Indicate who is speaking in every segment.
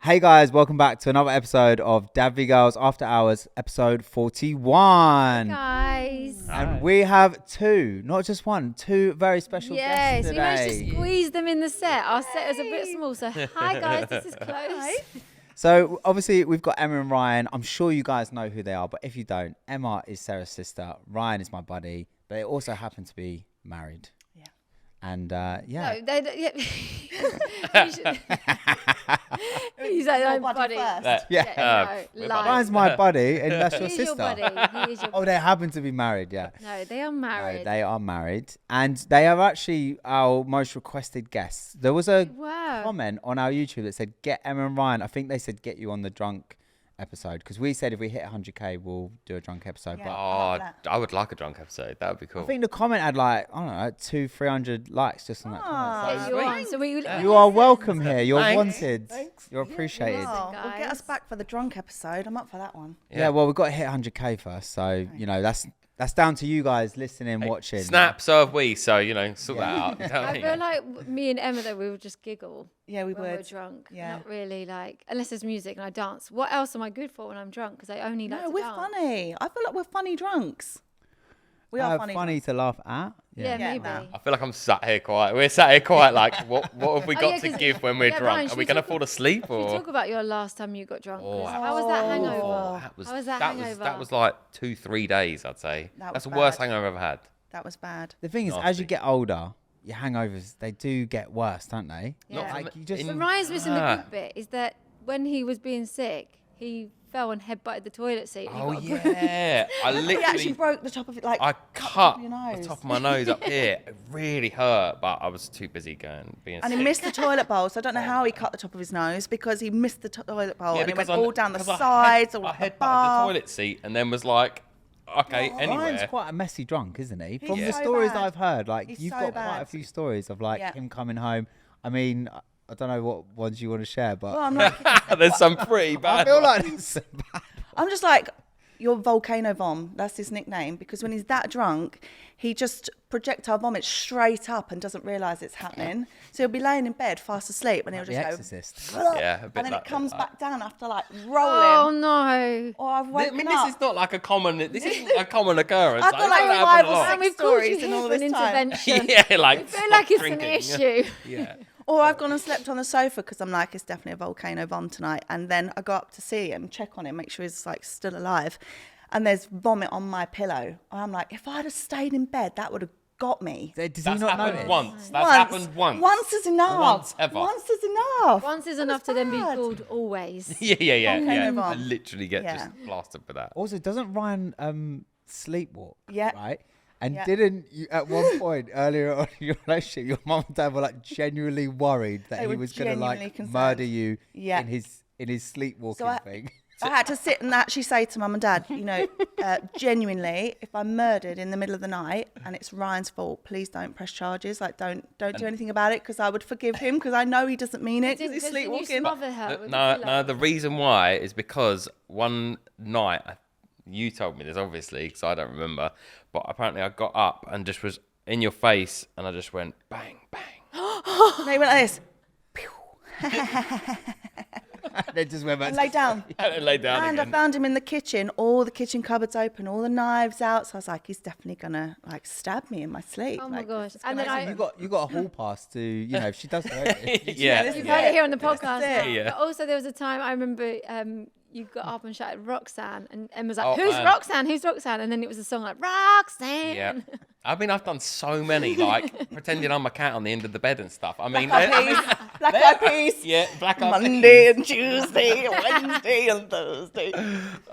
Speaker 1: Hey guys, welcome back to another episode of DadVGirls After Hours, episode 41.
Speaker 2: Hey guys.
Speaker 1: And we have not just one, two very special guests today.
Speaker 2: Yes, we managed to squeeze them in the set. Our set is a bit small, so hi guys, this is close.
Speaker 1: So obviously we've got Emma and Ryan. I'm sure you guys know who they are, but if you don't, Emma is Sarah's sister, Ryan is my buddy, but they also happen to be married.
Speaker 2: Yeah.
Speaker 1: And
Speaker 2: No, he's like my buddy.
Speaker 1: Ryan's my buddy, and that's your
Speaker 2: He is
Speaker 1: sister.
Speaker 2: your buddy. He is your
Speaker 1: Oh, they happen to be married, yeah.
Speaker 2: No, they are married.
Speaker 1: No, they are married, and they are actually our most requested guests. There was a comment on our YouTube that said, "Get Emma and Ryan." I think they said, "Get you on the drunk episode," because we said if we hit 100k, we'll do a drunk episode.
Speaker 3: Yeah,
Speaker 1: but
Speaker 3: I would like a drunk episode. That would be cool.
Speaker 1: I think the comment had like, I don't know, 200-300 likes just on that comment. So you are welcome here. You're wanted. Thanks. You're appreciated.
Speaker 4: Well, get us back for the drunk episode. I'm up for that one.
Speaker 1: Yeah, well, we've got to hit 100k first, so you know that's down to you guys listening, watching.
Speaker 3: Snap, so have we. So sort that out.
Speaker 2: I feel like me and Emma though we would just giggle.
Speaker 4: Yeah, we
Speaker 2: when
Speaker 4: would.
Speaker 2: we're drunk.
Speaker 4: Yeah.
Speaker 2: Not really like unless there's music and I dance. What else am I good for when I'm drunk? Because I only like to
Speaker 4: we're
Speaker 2: dance.
Speaker 4: funny. I feel like we're funny drunks. We are funny.
Speaker 1: Funny to laugh at.
Speaker 2: Yeah, maybe.
Speaker 4: no.
Speaker 3: I feel like I'm sat here quiet. We're sat here quiet. Like, what have we got to
Speaker 2: 'cause-
Speaker 3: give when we're
Speaker 2: Ryan,
Speaker 3: drunk?
Speaker 2: should
Speaker 3: Are we going to fall asleep
Speaker 2: Can you
Speaker 3: or?
Speaker 2: talk about your last time you got drunk? 'Cause
Speaker 3: Oh,
Speaker 2: how was that hangover?
Speaker 3: How was
Speaker 2: that hangover?
Speaker 3: That was like 2-3 days, I'd say.
Speaker 4: That
Speaker 3: That's
Speaker 4: was
Speaker 3: the worst
Speaker 4: bad.
Speaker 3: hangover I've ever had.
Speaker 4: That was bad.
Speaker 1: The thing is, as
Speaker 3: Nasty.
Speaker 1: you get older, your hangovers they do get worse, don't they?
Speaker 2: Yeah.
Speaker 1: Like you just.
Speaker 2: But Ryan's missing the good bit is that when he was being sick, he fell and headbutted the toilet seat. And
Speaker 3: Oh
Speaker 2: he got
Speaker 3: yeah, I
Speaker 4: He actually
Speaker 3: literally.
Speaker 4: broke the top of it, like
Speaker 3: I
Speaker 4: top
Speaker 3: cut
Speaker 4: of your
Speaker 3: the
Speaker 4: nose.
Speaker 3: top of my nose up here. It really hurt, but I was too busy being
Speaker 4: And he
Speaker 3: sick.
Speaker 4: missed the toilet bowl, so I don't know how he cut the top of his nose because he missed the toilet bowl and it went
Speaker 3: because
Speaker 4: all down the
Speaker 3: because
Speaker 4: sides,
Speaker 3: I
Speaker 4: all up the
Speaker 3: headbutted
Speaker 4: bar.
Speaker 3: the toilet seat and then was like, okay,
Speaker 1: Ryan's
Speaker 3: anywhere.
Speaker 1: quite a messy drunk, isn't he? From the
Speaker 4: so
Speaker 1: stories
Speaker 4: bad.
Speaker 1: I've heard, like
Speaker 4: He's
Speaker 1: you've
Speaker 4: so
Speaker 1: got quite a
Speaker 4: bad.
Speaker 1: few stories of like
Speaker 4: Yeah.
Speaker 1: him coming home. I mean, I don't know what ones you want to share, but
Speaker 4: Well, I'm like,
Speaker 3: There's some pretty
Speaker 1: I
Speaker 3: bad.
Speaker 1: feel like
Speaker 3: ones.
Speaker 1: there's some bad.
Speaker 4: I'm just like, your volcano vom. That's his nickname because when he's that drunk, he just projectile vomits straight up and doesn't realise it's happening. So he'll be laying in bed fast asleep and he'll
Speaker 1: The
Speaker 4: just
Speaker 1: Exorcist.
Speaker 4: go,
Speaker 3: Yeah, a bit
Speaker 4: and then
Speaker 3: like
Speaker 4: it comes
Speaker 3: that.
Speaker 4: back down after like
Speaker 2: Oh
Speaker 4: rolling.
Speaker 2: no!
Speaker 4: Or I've
Speaker 3: I
Speaker 4: woken
Speaker 3: mean,
Speaker 4: up.
Speaker 3: this is not like a common. This isn't a common occurrence.
Speaker 4: I've got
Speaker 3: It's
Speaker 4: like
Speaker 3: not
Speaker 4: 5
Speaker 3: happened a
Speaker 4: or
Speaker 3: lot.
Speaker 4: 6
Speaker 2: We've called you
Speaker 4: stories in
Speaker 2: here
Speaker 4: all
Speaker 2: for an
Speaker 4: this time.
Speaker 2: intervention.
Speaker 3: Yeah, like
Speaker 2: I feel like it's
Speaker 3: drinking.
Speaker 2: an issue.
Speaker 3: Yeah.
Speaker 4: Or I've gone and slept on the sofa because I'm like, it's definitely a volcano vom tonight. And then I go up to see him, check on him, make sure he's like still alive. And there's vomit on my pillow. I'm like, if I'd have stayed in bed, that would have got me.
Speaker 1: Does he
Speaker 3: That's
Speaker 1: not
Speaker 3: happened
Speaker 1: notice?
Speaker 3: once. That's happened once.
Speaker 4: Once is enough.
Speaker 3: Once ever.
Speaker 4: Once is enough.
Speaker 2: Once is
Speaker 4: That
Speaker 2: enough
Speaker 4: was
Speaker 2: to then be
Speaker 4: bad.
Speaker 2: called always.
Speaker 3: Yeah.
Speaker 4: Volcano
Speaker 3: I
Speaker 4: vom.
Speaker 3: literally get
Speaker 4: Yeah.
Speaker 3: just blasted with that.
Speaker 1: Also, doesn't Ryan sleepwalk?
Speaker 4: Yeah.
Speaker 1: Right. And
Speaker 4: Yeah.
Speaker 1: didn't you, at one point earlier on in your relationship, your mum and dad were like genuinely worried that
Speaker 4: They
Speaker 1: he
Speaker 4: were
Speaker 1: was going to like
Speaker 4: genuinely concerned.
Speaker 1: murder you
Speaker 4: Yeah.
Speaker 1: in his sleepwalking
Speaker 4: So
Speaker 1: thing?
Speaker 4: I had to sit and actually say to mum and dad, you know, genuinely, if I'm murdered in the middle of the night and it's Ryan's fault, please don't press charges. Like, don't do anything about it because I would forgive him because I know he doesn't mean it because he's
Speaker 2: Didn't you
Speaker 4: sleepwalking.
Speaker 2: smother her with a
Speaker 3: No,
Speaker 2: pillow?
Speaker 3: the reason why is because one night, you told me this obviously, because I don't remember, but apparently I got up and just was in your face and I just went bang, bang.
Speaker 4: And they went like this.
Speaker 1: They just went back
Speaker 4: And
Speaker 1: to
Speaker 4: lay down.
Speaker 3: And then lay down
Speaker 4: And I
Speaker 3: again.
Speaker 4: found him in the kitchen, all the kitchen cupboards open, all the knives out. So I was like, he's definitely gonna like stab me in my sleep.
Speaker 2: Oh my
Speaker 4: Like,
Speaker 2: gosh!
Speaker 4: this is
Speaker 2: And then
Speaker 4: gonna-
Speaker 1: you got a hall pass to, you know, if she does go
Speaker 3: Yeah.
Speaker 4: this
Speaker 2: You've
Speaker 4: is
Speaker 2: heard
Speaker 4: it.
Speaker 2: it here on the
Speaker 4: This is
Speaker 2: podcast.
Speaker 4: it.
Speaker 3: Yeah.
Speaker 2: But also, there was a time I remember you got up and shouted Roxanne, and Emma was like,
Speaker 3: Oh,
Speaker 2: "Who's
Speaker 3: man.
Speaker 2: Roxanne? Who's Roxanne?" And then it was a song like Roxanne.
Speaker 3: Yeah. I mean, I've done so many, like pretending I'm a cat on the end of the bed and stuff. I mean,
Speaker 4: Black Eyed Peas, Black Eyed Peas.
Speaker 3: yeah, Black Eyed
Speaker 4: Monday and Tuesday, Wednesday and Thursday.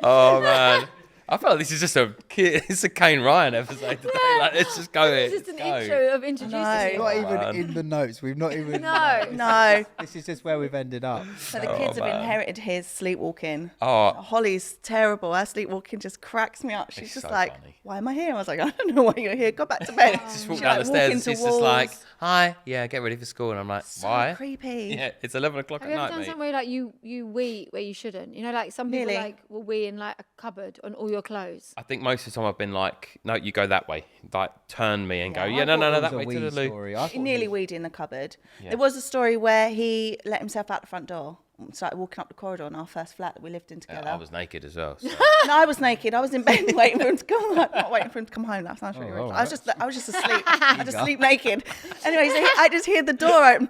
Speaker 3: Oh man, I feel like this is just it's a Kane Ryan episode today. Like, let's just go
Speaker 2: It's
Speaker 3: here.
Speaker 2: just an
Speaker 3: Let's go.
Speaker 2: intro of introducing
Speaker 4: No.
Speaker 2: you.
Speaker 1: Not even
Speaker 3: man.
Speaker 1: in the notes. We've not even.
Speaker 2: No.
Speaker 4: No.
Speaker 1: This is just where we've ended up.
Speaker 4: So the kids have
Speaker 3: man.
Speaker 4: inherited his sleepwalking.
Speaker 3: Oh,
Speaker 4: Holly's terrible. Her sleepwalking just cracks me up. She's
Speaker 3: It's
Speaker 4: just
Speaker 3: so
Speaker 4: like,
Speaker 3: funny.
Speaker 4: why am I here? I was like, I don't know why you're here. Go back to bed.
Speaker 3: just walk
Speaker 4: She,
Speaker 3: down
Speaker 4: like,
Speaker 3: the
Speaker 4: walk
Speaker 3: stairs.
Speaker 4: into
Speaker 3: It's just like,
Speaker 4: walls.
Speaker 3: hi, yeah, get ready for school, and I'm like,
Speaker 4: So
Speaker 3: why?
Speaker 4: creepy.
Speaker 3: Yeah, it's 11 o'clock
Speaker 2: Have
Speaker 3: at
Speaker 2: you ever
Speaker 3: night,
Speaker 2: done
Speaker 3: mate.
Speaker 2: something where like you wee where you shouldn't? You know, like some people
Speaker 4: Nearly.
Speaker 2: like will wee in like a cupboard on all your clothes.
Speaker 3: I think most of the time I've been like, no, you go that way. Like, turn me and go,
Speaker 1: I
Speaker 3: yeah, no,
Speaker 1: thought it
Speaker 3: that
Speaker 1: was
Speaker 3: way
Speaker 1: a
Speaker 3: to
Speaker 1: wee
Speaker 3: the loo.
Speaker 1: story. I
Speaker 4: He
Speaker 1: thought
Speaker 4: nearly
Speaker 1: he-
Speaker 4: weed in the cupboard.
Speaker 3: Yeah.
Speaker 4: There was a story where he let himself out the front door started walking up the corridor in our first flat that we lived in together.
Speaker 3: I was naked as well. So.
Speaker 4: No, I was naked. I was in bed waiting for him to come home. Not waiting for him to come home. That sounds really rude. I was just asleep. I just sleep naked. Anyway, so I just heard the door open.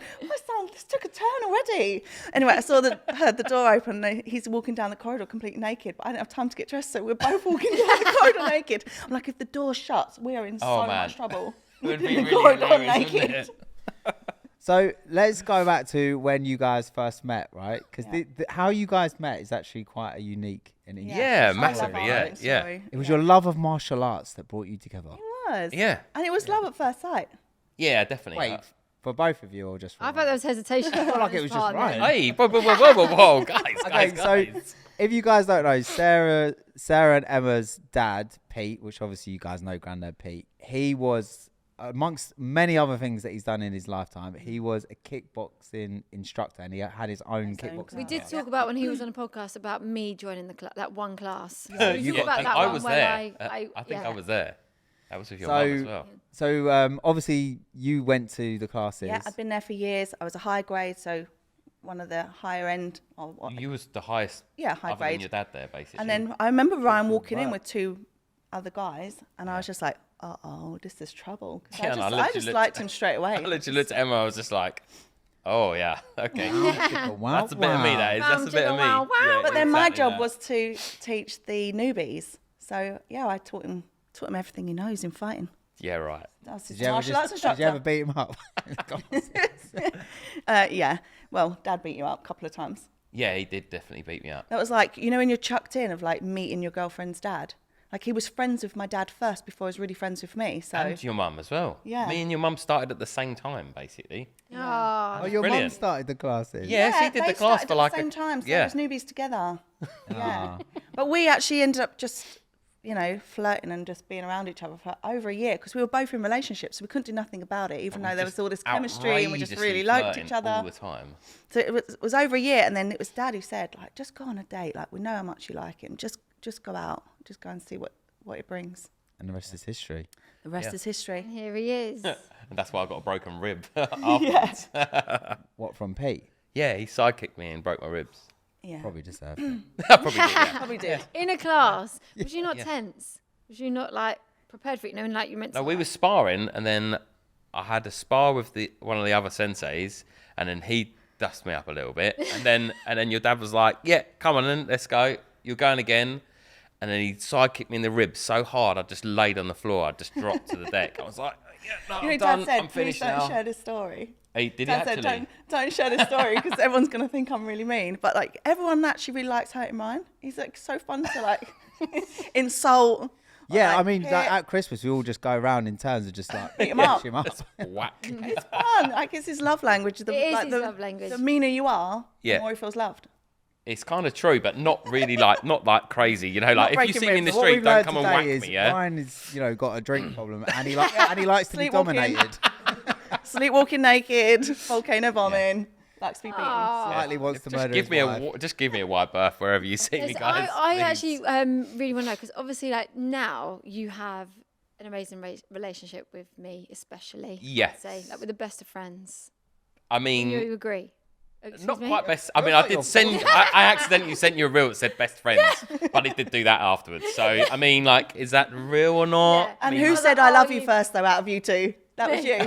Speaker 4: This took a turn already. Anyway, I heard the door open. And he's walking down the corridor completely naked. But I didn't have time to get dressed, so we're both walking down the corridor naked. I'm like, if the door shuts, we are in so much trouble.
Speaker 3: It would be really hilarious, wouldn't it?
Speaker 1: So let's go back to when you guys first met, right? Because how you guys met is actually quite a unique and interesting.
Speaker 3: Yeah, massively. Yeah.
Speaker 1: It was your love of martial arts that brought you together.
Speaker 4: It was.
Speaker 3: Yeah.
Speaker 4: And it was love at first sight.
Speaker 3: Yeah, definitely.
Speaker 1: Wait, for both of you or just for
Speaker 2: I thought there was hesitation. I
Speaker 1: felt like it was just Ryan.
Speaker 3: Hey, whoa, guys.
Speaker 1: So if you guys don't know, Sarah and Emma's dad, Pete, which obviously you guys know, Granddad Pete, he was, amongst many other things that he's done in his lifetime, he was a kickboxing instructor and he had his own kickboxing.
Speaker 2: We did talk about when he was on a podcast about me joining that one class.
Speaker 3: I was there. I think I was there. That was with your mum as well.
Speaker 1: So obviously you went to the classes.
Speaker 4: Yeah, I'd been there for years. I was a high grade, so one of the higher end.
Speaker 3: You was the highest.
Speaker 4: High
Speaker 3: other
Speaker 4: grade.
Speaker 3: than your dad there, basically.
Speaker 4: And then I remember Ryan walking in with 2 other guys, and I was just like, uh-oh, this is trouble. I just liked him straight away.
Speaker 3: I literally looked at Emma, I was just like, oh, yeah, okay. That's a bit of me, that is. That's a bit of me. Yeah,
Speaker 4: but then my job was to teach the newbies. So, yeah, I taught him everything he knows in fighting.
Speaker 3: Yeah, right.
Speaker 1: Did you ever beat him up?
Speaker 4: Yeah. Well, Dad beat you up a couple of times.
Speaker 3: Yeah, he did definitely beat me up.
Speaker 4: That was like, you know, when you're chucked in of like meeting your girlfriend's dad. Like he was friends with my dad first before he was really friends with me. So
Speaker 3: and your mum as well.
Speaker 4: Yeah.
Speaker 3: Me and your mum started at the same time, basically.
Speaker 2: Yeah.
Speaker 1: Oh, your mum started the classes?
Speaker 3: Yeah, she did the class for like
Speaker 4: at the same time. So
Speaker 3: yeah.
Speaker 4: it was newbies together. Yeah. But we actually ended up just, flirting and just being around each other for over a year because we were both in relationships. So we couldn't do nothing about it, even though there was all this chemistry and we just really liked each other.
Speaker 3: All the time.
Speaker 4: So it was over a year, and then it was Dad who said, like, just go on a date. Like, we know how much you like him. Just go out. Just go and see what it brings.
Speaker 1: And the rest is history.
Speaker 4: The rest is history.
Speaker 2: And here he is.
Speaker 3: And that's why I got a broken rib afterwards.
Speaker 1: What, from Pete?
Speaker 3: Yeah, he sidekicked me and broke my ribs.
Speaker 4: Yeah.
Speaker 1: Probably deserved it.
Speaker 3: Probably did, yeah.
Speaker 4: Probably did.
Speaker 2: In a class. Was you not tense? Was you not like prepared for it? Knowing like you meant to.
Speaker 3: No, we were sparring, and then I had a spar with one of the other senseis, and then he dusted me up a little bit, and then your dad was like, "Yeah, come on, then let's go. You're going again." And then he sidekicked me in the ribs so hard, I just laid on the floor. I just dropped to the deck. I was like, "Yeah, no, I'm done.
Speaker 4: Dad said,
Speaker 3: I'm finished
Speaker 4: please
Speaker 3: now."
Speaker 4: don't share this story.
Speaker 3: Hey, did
Speaker 4: Dad
Speaker 3: he actually?
Speaker 4: said, don't share this story because everyone's going to think I'm really mean. But like everyone actually really likes hurting Ryan. He's like so fun to like insult.
Speaker 1: Yeah,
Speaker 4: like,
Speaker 1: I mean, at Christmas, we all just go around in turns and just like
Speaker 4: beat him up.
Speaker 3: Whack.
Speaker 4: It's fun. Like it's his love language.
Speaker 2: It is his love language.
Speaker 4: The meaner you are, the more he feels loved.
Speaker 3: It's kind of true, but not really not like crazy. You know, like if you see me in the
Speaker 1: What
Speaker 3: street,
Speaker 1: we've
Speaker 3: don't
Speaker 1: learned
Speaker 3: come and
Speaker 1: today
Speaker 3: whack
Speaker 1: is
Speaker 3: me. Yeah.
Speaker 1: Ryan is, got a drink problem, and he likes to be
Speaker 4: Sleepwalking.
Speaker 1: dominated.
Speaker 4: Sleepwalking naked, volcano bombing, likes to be beaten.
Speaker 1: Slightly wants to murder his wife.
Speaker 3: Just give me a wide berth wherever you see me, guys.
Speaker 2: I
Speaker 3: please.
Speaker 2: actually really want to know because obviously, like now you have an amazing relationship with me, especially.
Speaker 3: Yes.
Speaker 2: I'd say like we're the best of friends.
Speaker 3: I mean,
Speaker 2: You agree? Excuse
Speaker 3: not
Speaker 2: me?
Speaker 3: quite best. I mean, I did send. I accidentally sent you a reel that said best friends, but I did do that afterwards. So I mean, like, is that real or not?
Speaker 2: Yeah.
Speaker 4: And
Speaker 3: I mean,
Speaker 4: who said I love you first though out of you two? That was you.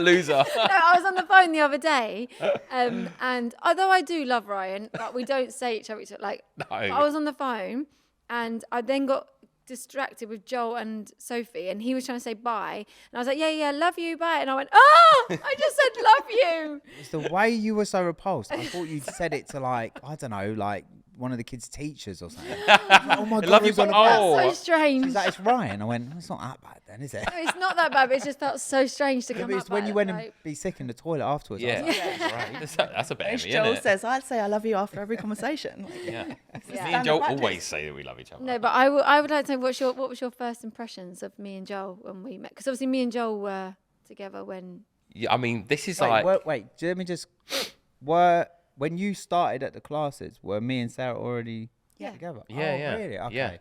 Speaker 3: loser?
Speaker 2: No, I was on the phone the other day, and although I do love Ryan, but we don't say each other like.
Speaker 3: No.
Speaker 2: I was on the phone, and I then got distracted with Joel and Sophie, and he was trying to say bye, and I was like, yeah, love you, bye, and I went, I just said love you.
Speaker 1: It's the way you were so repulsed. I thought you'd said it to like, I don't know, like one of the kids' teachers or something. Oh my God,
Speaker 3: love you,
Speaker 1: who's on
Speaker 3: but
Speaker 1: the
Speaker 2: So strange.
Speaker 1: She's like, it's Ryan. I went, it's not that bad then, is it?
Speaker 2: No, it's not that bad, but it just felt so strange to
Speaker 1: Yeah,
Speaker 2: come
Speaker 1: but
Speaker 2: up.
Speaker 1: it's when
Speaker 2: like
Speaker 1: you
Speaker 2: that,
Speaker 1: went
Speaker 2: like,
Speaker 1: and be sick in the toilet afterwards.
Speaker 3: Yeah,
Speaker 1: I was like,
Speaker 3: right. That's a bit
Speaker 4: As
Speaker 3: heavy,
Speaker 4: Joel
Speaker 3: isn't it?
Speaker 4: says, I'd say I love you after every conversation.
Speaker 3: Yeah.
Speaker 2: Yeah.
Speaker 3: Me and Joel
Speaker 4: practice.
Speaker 3: always say that we love each other.
Speaker 2: No, but I would like to know what was your first impressions of me and Joel when we met? Because obviously me and Joel were together when.
Speaker 3: Yeah, I mean, this is
Speaker 1: wait, let me just. When you started at the classes, were me and Sarah already together?
Speaker 3: Yeah.
Speaker 1: Really? Okay.
Speaker 3: Yeah.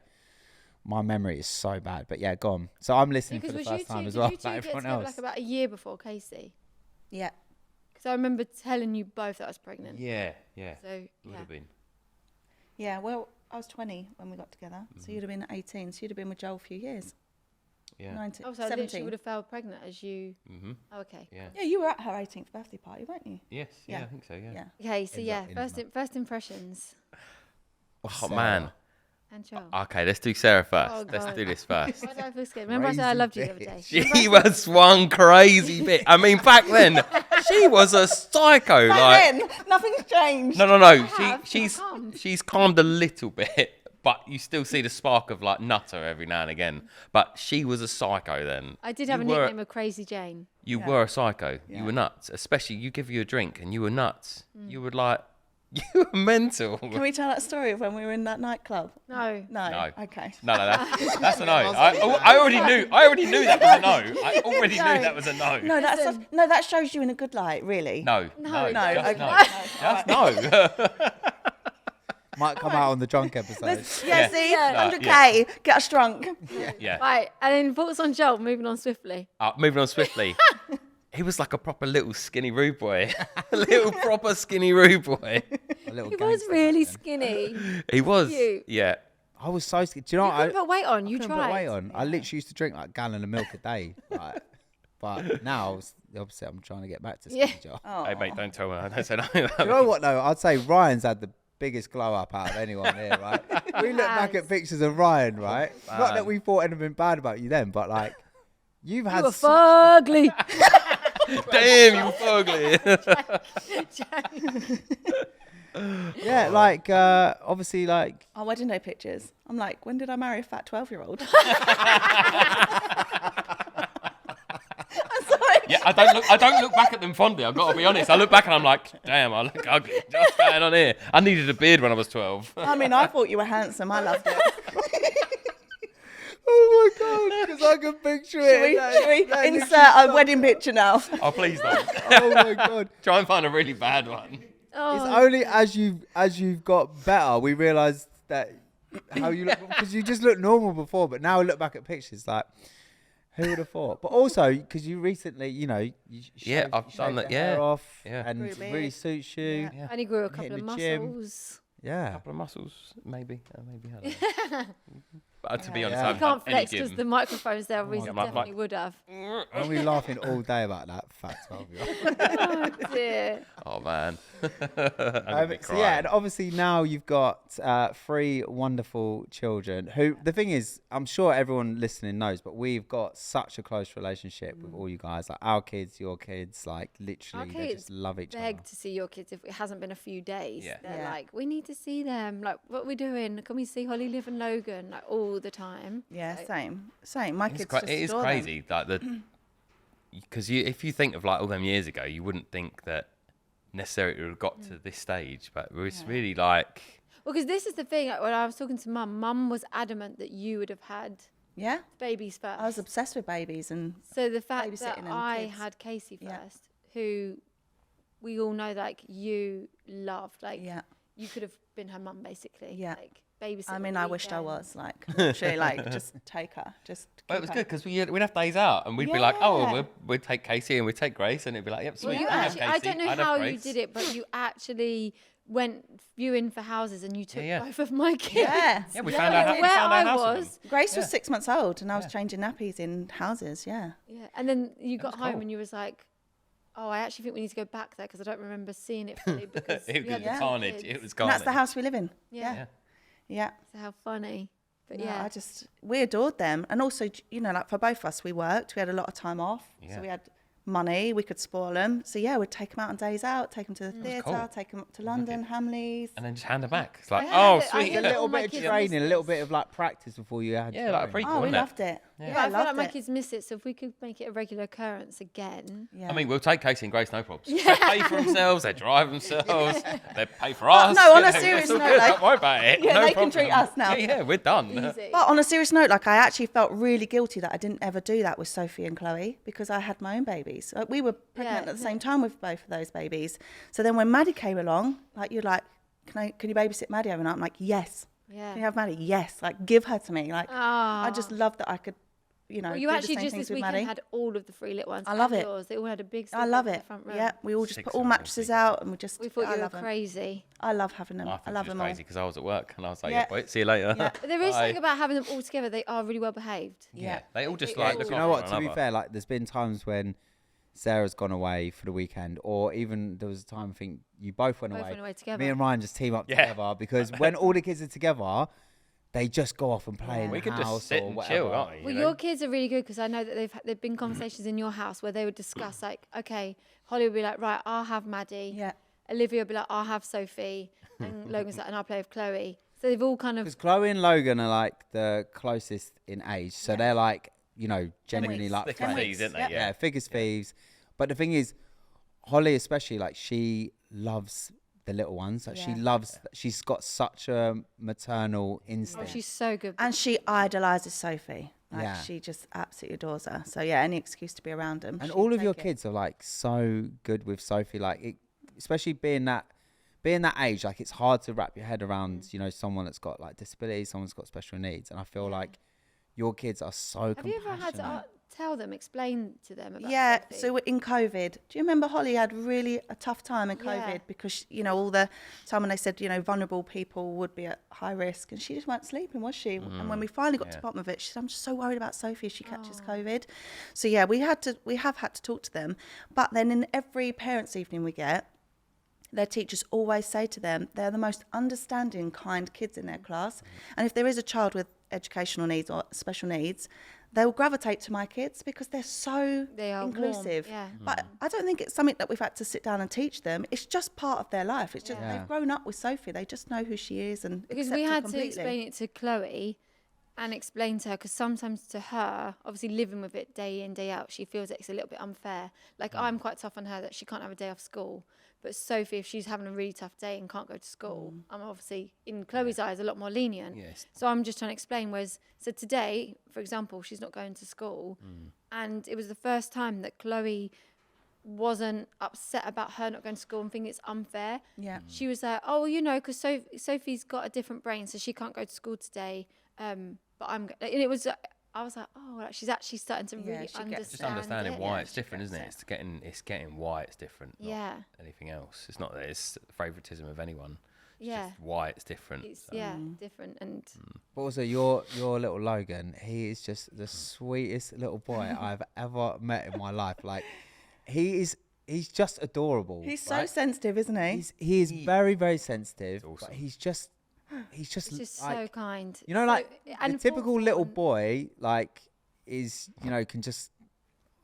Speaker 1: My memory is so bad, but yeah, go on. So I'm listening for
Speaker 2: Because
Speaker 1: the
Speaker 2: was you
Speaker 1: first time
Speaker 2: two,
Speaker 1: as
Speaker 2: did
Speaker 1: well,
Speaker 2: you two
Speaker 1: like
Speaker 2: get
Speaker 1: everyone
Speaker 2: together
Speaker 1: else.
Speaker 2: like about a year before Kaci?
Speaker 4: Yeah.
Speaker 2: Because I remember telling you both that I was pregnant.
Speaker 3: Yeah. Yeah.
Speaker 2: So
Speaker 3: Would
Speaker 2: yeah.
Speaker 3: have been.
Speaker 4: Yeah, well, I was 20 when we got together. So you'd have been 18. So you'd have been with Joel a few years.
Speaker 3: Yeah.
Speaker 4: 19,
Speaker 2: Oh, so I
Speaker 4: 17.
Speaker 2: literally would have fell pregnant as you.
Speaker 3: Mm-hmm.
Speaker 2: Oh, okay.
Speaker 3: Yeah.
Speaker 4: Yeah, you were at her 18th birthday party, weren't you?
Speaker 3: Yes. Yeah,
Speaker 4: Yeah.
Speaker 3: I think so. Yeah.
Speaker 4: Yeah.
Speaker 2: Okay, so yeah,
Speaker 1: Intimate.
Speaker 2: first impressions.
Speaker 3: Oh man.
Speaker 2: And Joel.
Speaker 3: Okay, let's do Sarah first.
Speaker 2: Oh,
Speaker 3: Let's
Speaker 2: God.
Speaker 3: do this first.
Speaker 2: Why do I feel scared? Remember I said I loved you the other day.
Speaker 3: She was one crazy bit. I mean, back then, she was a psycho.
Speaker 4: Back then, nothing's changed.
Speaker 3: No.
Speaker 2: have.
Speaker 3: She's calmed a little bit, but you still see the spark of like nutter every now and again. But she was a psycho then.
Speaker 2: I did have a nickname of Crazy Jane.
Speaker 3: You were a psycho.
Speaker 4: Yeah.
Speaker 3: You were nuts. Especially you give you a drink and you were nuts. You were like, you were mental.
Speaker 4: Can we tell that story of when we were in that nightclub?
Speaker 2: No.
Speaker 3: No.
Speaker 4: Okay.
Speaker 3: No, that's a no. I already knew that was a no. I already knew that was a no.
Speaker 4: No, that shows you in a good light, really.
Speaker 3: No.
Speaker 2: No.
Speaker 3: Just no.
Speaker 1: Might come out on the drunk episode.
Speaker 4: Yeah, see?
Speaker 2: Yeah.
Speaker 4: 100K, get us drunk.
Speaker 3: Yeah.
Speaker 2: Right, and then thoughts on Joel, moving on swiftly.
Speaker 3: Moving on swiftly. He was like a proper little skinny rude boy. A little proper skinny rude boy.
Speaker 1: A little
Speaker 2: He was
Speaker 1: gangster
Speaker 2: really
Speaker 1: back then.
Speaker 2: skinny.
Speaker 3: He was.
Speaker 2: Cute.
Speaker 3: Yeah.
Speaker 1: I was so scared. Do you know
Speaker 2: You
Speaker 1: what? I
Speaker 2: couldn't put weight on. You
Speaker 1: couldn't
Speaker 2: tried.
Speaker 1: put weight on. I literally used to drink like a gallon of milk a day. Like, but now it's the opposite. I'm trying to get back to skinny Joel.
Speaker 4: Oh.
Speaker 3: Hey, mate, don't tell me. I don't say no.
Speaker 1: Do you know what though? I'd say Ryan's had the biggest glow up out of anyone here, right? We look back at pictures of Ryan, right? Not that we thought anything bad about you then, but like you've had
Speaker 2: You were
Speaker 1: such
Speaker 2: fugly.
Speaker 3: Damn, you fugly.
Speaker 1: yeah, like obviously like
Speaker 4: Our wedding day pictures. I'm like, when did I marry a fat 12-year-old?
Speaker 3: Yeah, I don't look back at them fondly. I've got to be honest. I look back and I'm like, damn, I look ugly. What's going on here? I needed a beard when I was 12.
Speaker 4: I mean, I thought you were handsome. I loved it.
Speaker 1: oh my god, because I can picture it.
Speaker 4: Should we insert a wedding picture now?
Speaker 3: Oh, please don't.
Speaker 1: Oh my god.
Speaker 3: Try and find a really bad one.
Speaker 2: Oh,
Speaker 1: It's only as you've got better we realised that how you look, because you just looked normal before, but now I look back at pictures like who would have thought? But also because you recently, you know,
Speaker 3: I've done that.
Speaker 1: your hair off,
Speaker 3: Yeah.
Speaker 1: and
Speaker 4: Grew a
Speaker 1: it really
Speaker 4: beard.
Speaker 1: suits you.
Speaker 3: Yeah.
Speaker 2: I only grew a couple
Speaker 1: Hitting
Speaker 2: of
Speaker 1: the gym.
Speaker 2: muscles.
Speaker 1: Yeah.
Speaker 3: Couple of muscles, maybe. Maybe. I don't know. But to be honest,
Speaker 1: Yeah.
Speaker 3: I
Speaker 2: You
Speaker 3: haven't
Speaker 2: can't
Speaker 3: done any
Speaker 2: flex because
Speaker 3: gym.
Speaker 2: the microphone's there. We
Speaker 3: God.
Speaker 2: definitely would have.
Speaker 1: And we laughing all day about that fat 12-year-old.
Speaker 2: Oh dear.
Speaker 3: Oh man. I'm gonna be
Speaker 1: So yeah,
Speaker 3: crying.
Speaker 1: and obviously now you've got 3 wonderful children who, the thing is, I'm sure everyone listening knows, but we've got such a close relationship with all you guys, like our kids, your kids, like literally they
Speaker 2: kids
Speaker 1: just love each
Speaker 2: Beg
Speaker 1: other.
Speaker 2: to see your kids if it hasn't been a few days.
Speaker 3: Yeah.
Speaker 2: They're
Speaker 4: Yeah.
Speaker 2: like, we need to see them. Like, what we doing? Can we see Holly, Liv, and Logan? Like all the time.
Speaker 4: Yeah,
Speaker 2: Like,
Speaker 4: same. My kids just
Speaker 3: It is
Speaker 4: adore them.
Speaker 3: crazy, like because if you think of like all them years ago, you wouldn't think that necessarily it would have got to this stage, but it's really like
Speaker 2: Well, because this is the thing. Like, when I was talking to Mum was adamant that you would have had
Speaker 4: Yeah,
Speaker 2: babies first.
Speaker 4: I was obsessed with babies, and
Speaker 2: So the fact that
Speaker 4: babysitting and
Speaker 2: I
Speaker 4: kids.
Speaker 2: had Kaci
Speaker 4: Yeah.
Speaker 2: first, who we all know, like you loved, like
Speaker 4: yeah.
Speaker 2: you could have been her mum basically.
Speaker 4: Yeah.
Speaker 2: Like babysitting.
Speaker 4: I mean,
Speaker 2: the
Speaker 4: I wished I
Speaker 2: weekends.
Speaker 4: was like literally like just take her, just.
Speaker 3: Well, it
Speaker 4: keep
Speaker 3: was
Speaker 4: her.
Speaker 3: good because we'd have days out and we'd be like, oh,
Speaker 4: Yeah.
Speaker 3: we'd take Kaci and we'd take Grace, and it'd be like, yep,
Speaker 2: Well,
Speaker 3: sweet.
Speaker 2: you
Speaker 3: I'd have
Speaker 2: actually, I
Speaker 3: Kaci,
Speaker 2: don't know
Speaker 3: I'd have
Speaker 2: how you
Speaker 3: Grace.
Speaker 2: did it, but you actually went viewing for houses and you took
Speaker 3: Yeah.
Speaker 2: both of my kids.
Speaker 4: Yeah.
Speaker 3: Yeah, we
Speaker 2: Yeah,
Speaker 3: found out. We
Speaker 2: where
Speaker 3: found our
Speaker 2: I
Speaker 3: house with
Speaker 2: was.
Speaker 3: them.
Speaker 4: Grace was
Speaker 3: Yeah.
Speaker 4: 6 months old, and I was changing nappies in houses. Yeah.
Speaker 2: Yeah, and then you got
Speaker 3: was
Speaker 2: home
Speaker 3: cool.
Speaker 2: and you was like, "Oh, I actually think we need to go back there because I don't remember seeing it fully because
Speaker 3: It
Speaker 2: we
Speaker 3: was
Speaker 2: had the
Speaker 3: carnage.
Speaker 2: kids."
Speaker 3: It was
Speaker 4: And
Speaker 3: carnage.
Speaker 4: that's the house we live in.
Speaker 2: Yeah.
Speaker 4: Yeah. Yeah.
Speaker 2: So how funny, but
Speaker 4: No,
Speaker 2: yeah,
Speaker 4: we adored them. And also, you know, like for both of us, we worked, we had a lot of time off.
Speaker 3: Yeah.
Speaker 4: So we had money, we could spoil them. So yeah, we'd take them out on days out, take them to the theatre,
Speaker 3: cool.
Speaker 4: take them up to London, Hamleys.
Speaker 3: And then just hand her back. It's like,
Speaker 2: I
Speaker 3: oh,
Speaker 2: had it- I
Speaker 3: sweet.
Speaker 2: had
Speaker 1: A
Speaker 2: it
Speaker 1: little
Speaker 2: all my
Speaker 1: bit of
Speaker 2: kids
Speaker 1: training,
Speaker 2: miss
Speaker 1: a little
Speaker 2: it.
Speaker 1: bit of like practice before you had.
Speaker 3: Yeah, like a
Speaker 1: going.
Speaker 3: prequel.
Speaker 4: Oh, we
Speaker 3: wasn't it?
Speaker 4: loved it.
Speaker 3: Yeah.
Speaker 2: But I feel like
Speaker 4: loved
Speaker 2: my
Speaker 4: it.
Speaker 2: kids miss it, so if we could make it a regular occurrence again.
Speaker 4: Yeah.
Speaker 3: I mean, we'll take Kaci and Grace, no problems. They pay for themselves, they drive themselves, they pay for us.
Speaker 4: no, on a
Speaker 3: Yeah,
Speaker 4: serious
Speaker 3: it's all
Speaker 4: note,
Speaker 3: good,
Speaker 4: like-
Speaker 3: don't worry about it.
Speaker 4: Yeah,
Speaker 3: no
Speaker 4: they can
Speaker 3: problem.
Speaker 4: treat us now.
Speaker 3: Yeah, we're done.
Speaker 2: Easy.
Speaker 4: But on a serious note, like I actually felt really guilty that I didn't ever do that with Sophie and Chloe because I had my own babies. We were pregnant
Speaker 2: Yeah,
Speaker 4: at the same time with both of those babies. So then when Maddie came along, like you're like, can you babysit Maddie overnight? I'm like, yes.
Speaker 2: Yeah.
Speaker 4: Can you have Maddie? Yes. Like give her to me. Like I just
Speaker 2: Ah.
Speaker 4: love that I could you know,
Speaker 2: Well, you
Speaker 4: do
Speaker 2: actually
Speaker 4: the same
Speaker 2: just
Speaker 4: things
Speaker 2: this
Speaker 4: with
Speaker 2: weekend
Speaker 4: Maddie.
Speaker 2: had all of the 3 little ones.
Speaker 4: I love
Speaker 2: and
Speaker 4: it.
Speaker 2: Yours. They all had a big
Speaker 4: I love
Speaker 2: sleepover in
Speaker 4: it.
Speaker 2: the front room.
Speaker 4: Yeah, we all just
Speaker 3: 6
Speaker 4: put all
Speaker 3: of them
Speaker 4: mattresses
Speaker 3: sleep.
Speaker 4: out and we just.
Speaker 2: We thought
Speaker 4: I
Speaker 2: you were
Speaker 4: love them.
Speaker 2: crazy.
Speaker 4: I love having them.
Speaker 3: I
Speaker 4: I
Speaker 3: thought
Speaker 4: love
Speaker 3: it was
Speaker 4: them all.
Speaker 3: crazy because I was at work and I was like,
Speaker 4: Yeah.
Speaker 3: yeah, wait, see you later.
Speaker 4: Yeah.
Speaker 2: But there is
Speaker 3: Bye.
Speaker 2: something about having them all together. They are really well behaved.
Speaker 3: Yeah, they all just
Speaker 2: Yeah,
Speaker 3: like
Speaker 2: do
Speaker 3: look
Speaker 1: Do you
Speaker 3: after
Speaker 1: know what?
Speaker 3: one
Speaker 1: To be
Speaker 3: another.
Speaker 1: fair, like there's been times when Sarah's gone away for the weekend, or even there was a time I think you both went
Speaker 2: Both
Speaker 1: away.
Speaker 2: went away together.
Speaker 1: Me and Ryan just team up
Speaker 3: Yeah.
Speaker 1: together because when all the kids are together, they just go off and play in
Speaker 3: We
Speaker 1: the
Speaker 3: could
Speaker 1: house
Speaker 3: just sit
Speaker 1: or
Speaker 3: and
Speaker 1: whatever.
Speaker 3: chill, can't we?
Speaker 2: Well, your kids are really good because I know that they've been conversations in your house where they would discuss like, okay, Holly would be like, right, I'll have Maddie.
Speaker 4: Yeah.
Speaker 2: Olivia would be like, I'll have Sophie, and Logan's like, and I'll play with Chloe. So they've all kind of
Speaker 1: Because Chloe and Logan are like the closest in age, so they're like, you know, genuinely
Speaker 4: weeks.
Speaker 1: like
Speaker 3: Thick
Speaker 1: friends.
Speaker 3: as thieves, isn't they?
Speaker 4: Yep.
Speaker 1: Yeah, thick as thieves. But the thing is, Holly especially, like she loves the little ones. Like she
Speaker 4: Yeah.
Speaker 1: loves. She's got such a maternal
Speaker 2: oh,
Speaker 1: instinct.
Speaker 2: she's so good.
Speaker 4: And she idolises Sophie. Like
Speaker 1: Yeah.
Speaker 4: she just absolutely adores her. So yeah, any excuse to be around them.
Speaker 1: And
Speaker 4: she'd
Speaker 1: all of your
Speaker 4: take it.
Speaker 1: kids are like so good with Sophie. Like, especially being that age, like it's hard to wrap your head around, you know, someone that's got like disabilities, someone's got special needs, and I feel like your kids are so.
Speaker 2: Have you ever had to tell them, explain to them about
Speaker 4: Yeah,
Speaker 2: Sophie?
Speaker 4: so in COVID, do you remember Holly had really a tough time in
Speaker 2: Yeah.
Speaker 4: COVID because, you know, all the time when they said, you know, vulnerable people would be at high risk and she just weren't sleeping, was she? And when we finally got to the bottom of it, she said, I'm just so worried about Sophie if she catches COVID. So yeah, we have had to talk to them. But then in every parents' evening we get, their teachers always say to them, they're the most understanding, kind kids in their class. And if there is a child with educational needs or special needs, they'll gravitate to my kids because they're so
Speaker 2: They are warm,
Speaker 4: inclusive.
Speaker 2: yeah.
Speaker 4: But I don't think it's something that we've had to sit down and teach them. It's just part of their life. It's just
Speaker 2: Yeah.
Speaker 4: they've grown up with Sophie. They just know who she is and
Speaker 2: Because
Speaker 4: accept
Speaker 2: we
Speaker 4: her
Speaker 2: had
Speaker 4: completely.
Speaker 2: to explain it to Chloe and explain to her, because sometimes to her, obviously living with it day in, day out, she feels it's a little bit unfair. Like I'm quite tough on her that she can't have a day off school. But Sophie, if she's having a really tough day and can't go to school, I'm obviously, in Chloe's eyes, a lot more lenient.
Speaker 3: Yes.
Speaker 2: So I'm just trying to explain, so today, for example, she's not going to school. And it was the first time that Chloe wasn't upset about her not going to school and thinking it's unfair.
Speaker 4: Yeah.
Speaker 2: She was like, oh, you know, because Sophie's got a different brain, so she can't go to school today. But and it was, I was like, oh, well, she's actually starting to
Speaker 4: Yeah,
Speaker 2: really
Speaker 4: she
Speaker 2: understand.
Speaker 4: gets
Speaker 3: Just understanding
Speaker 2: it.
Speaker 3: why
Speaker 4: Yeah,
Speaker 3: it's
Speaker 4: she
Speaker 3: different,
Speaker 4: gets
Speaker 3: isn't it? It's getting why it's different. Not
Speaker 2: Yeah.
Speaker 3: anything else. It's not that it's favouritism of anyone. It's
Speaker 2: Yeah.
Speaker 3: just why it's different.
Speaker 2: It's
Speaker 3: So,
Speaker 2: different and
Speaker 1: But also, your little Logan, he is just the sweetest little boy I've ever met in my life. Like, he's just adorable.
Speaker 4: He's so
Speaker 1: right?
Speaker 4: sensitive, isn't he?
Speaker 1: He is very, very sensitive.
Speaker 3: awesome.
Speaker 1: But he's just
Speaker 2: he's just
Speaker 1: like,
Speaker 2: so kind.
Speaker 1: you know,
Speaker 2: So-
Speaker 1: like the
Speaker 2: and
Speaker 1: typical little
Speaker 2: thoughtful
Speaker 1: boy, like is, you know, can just,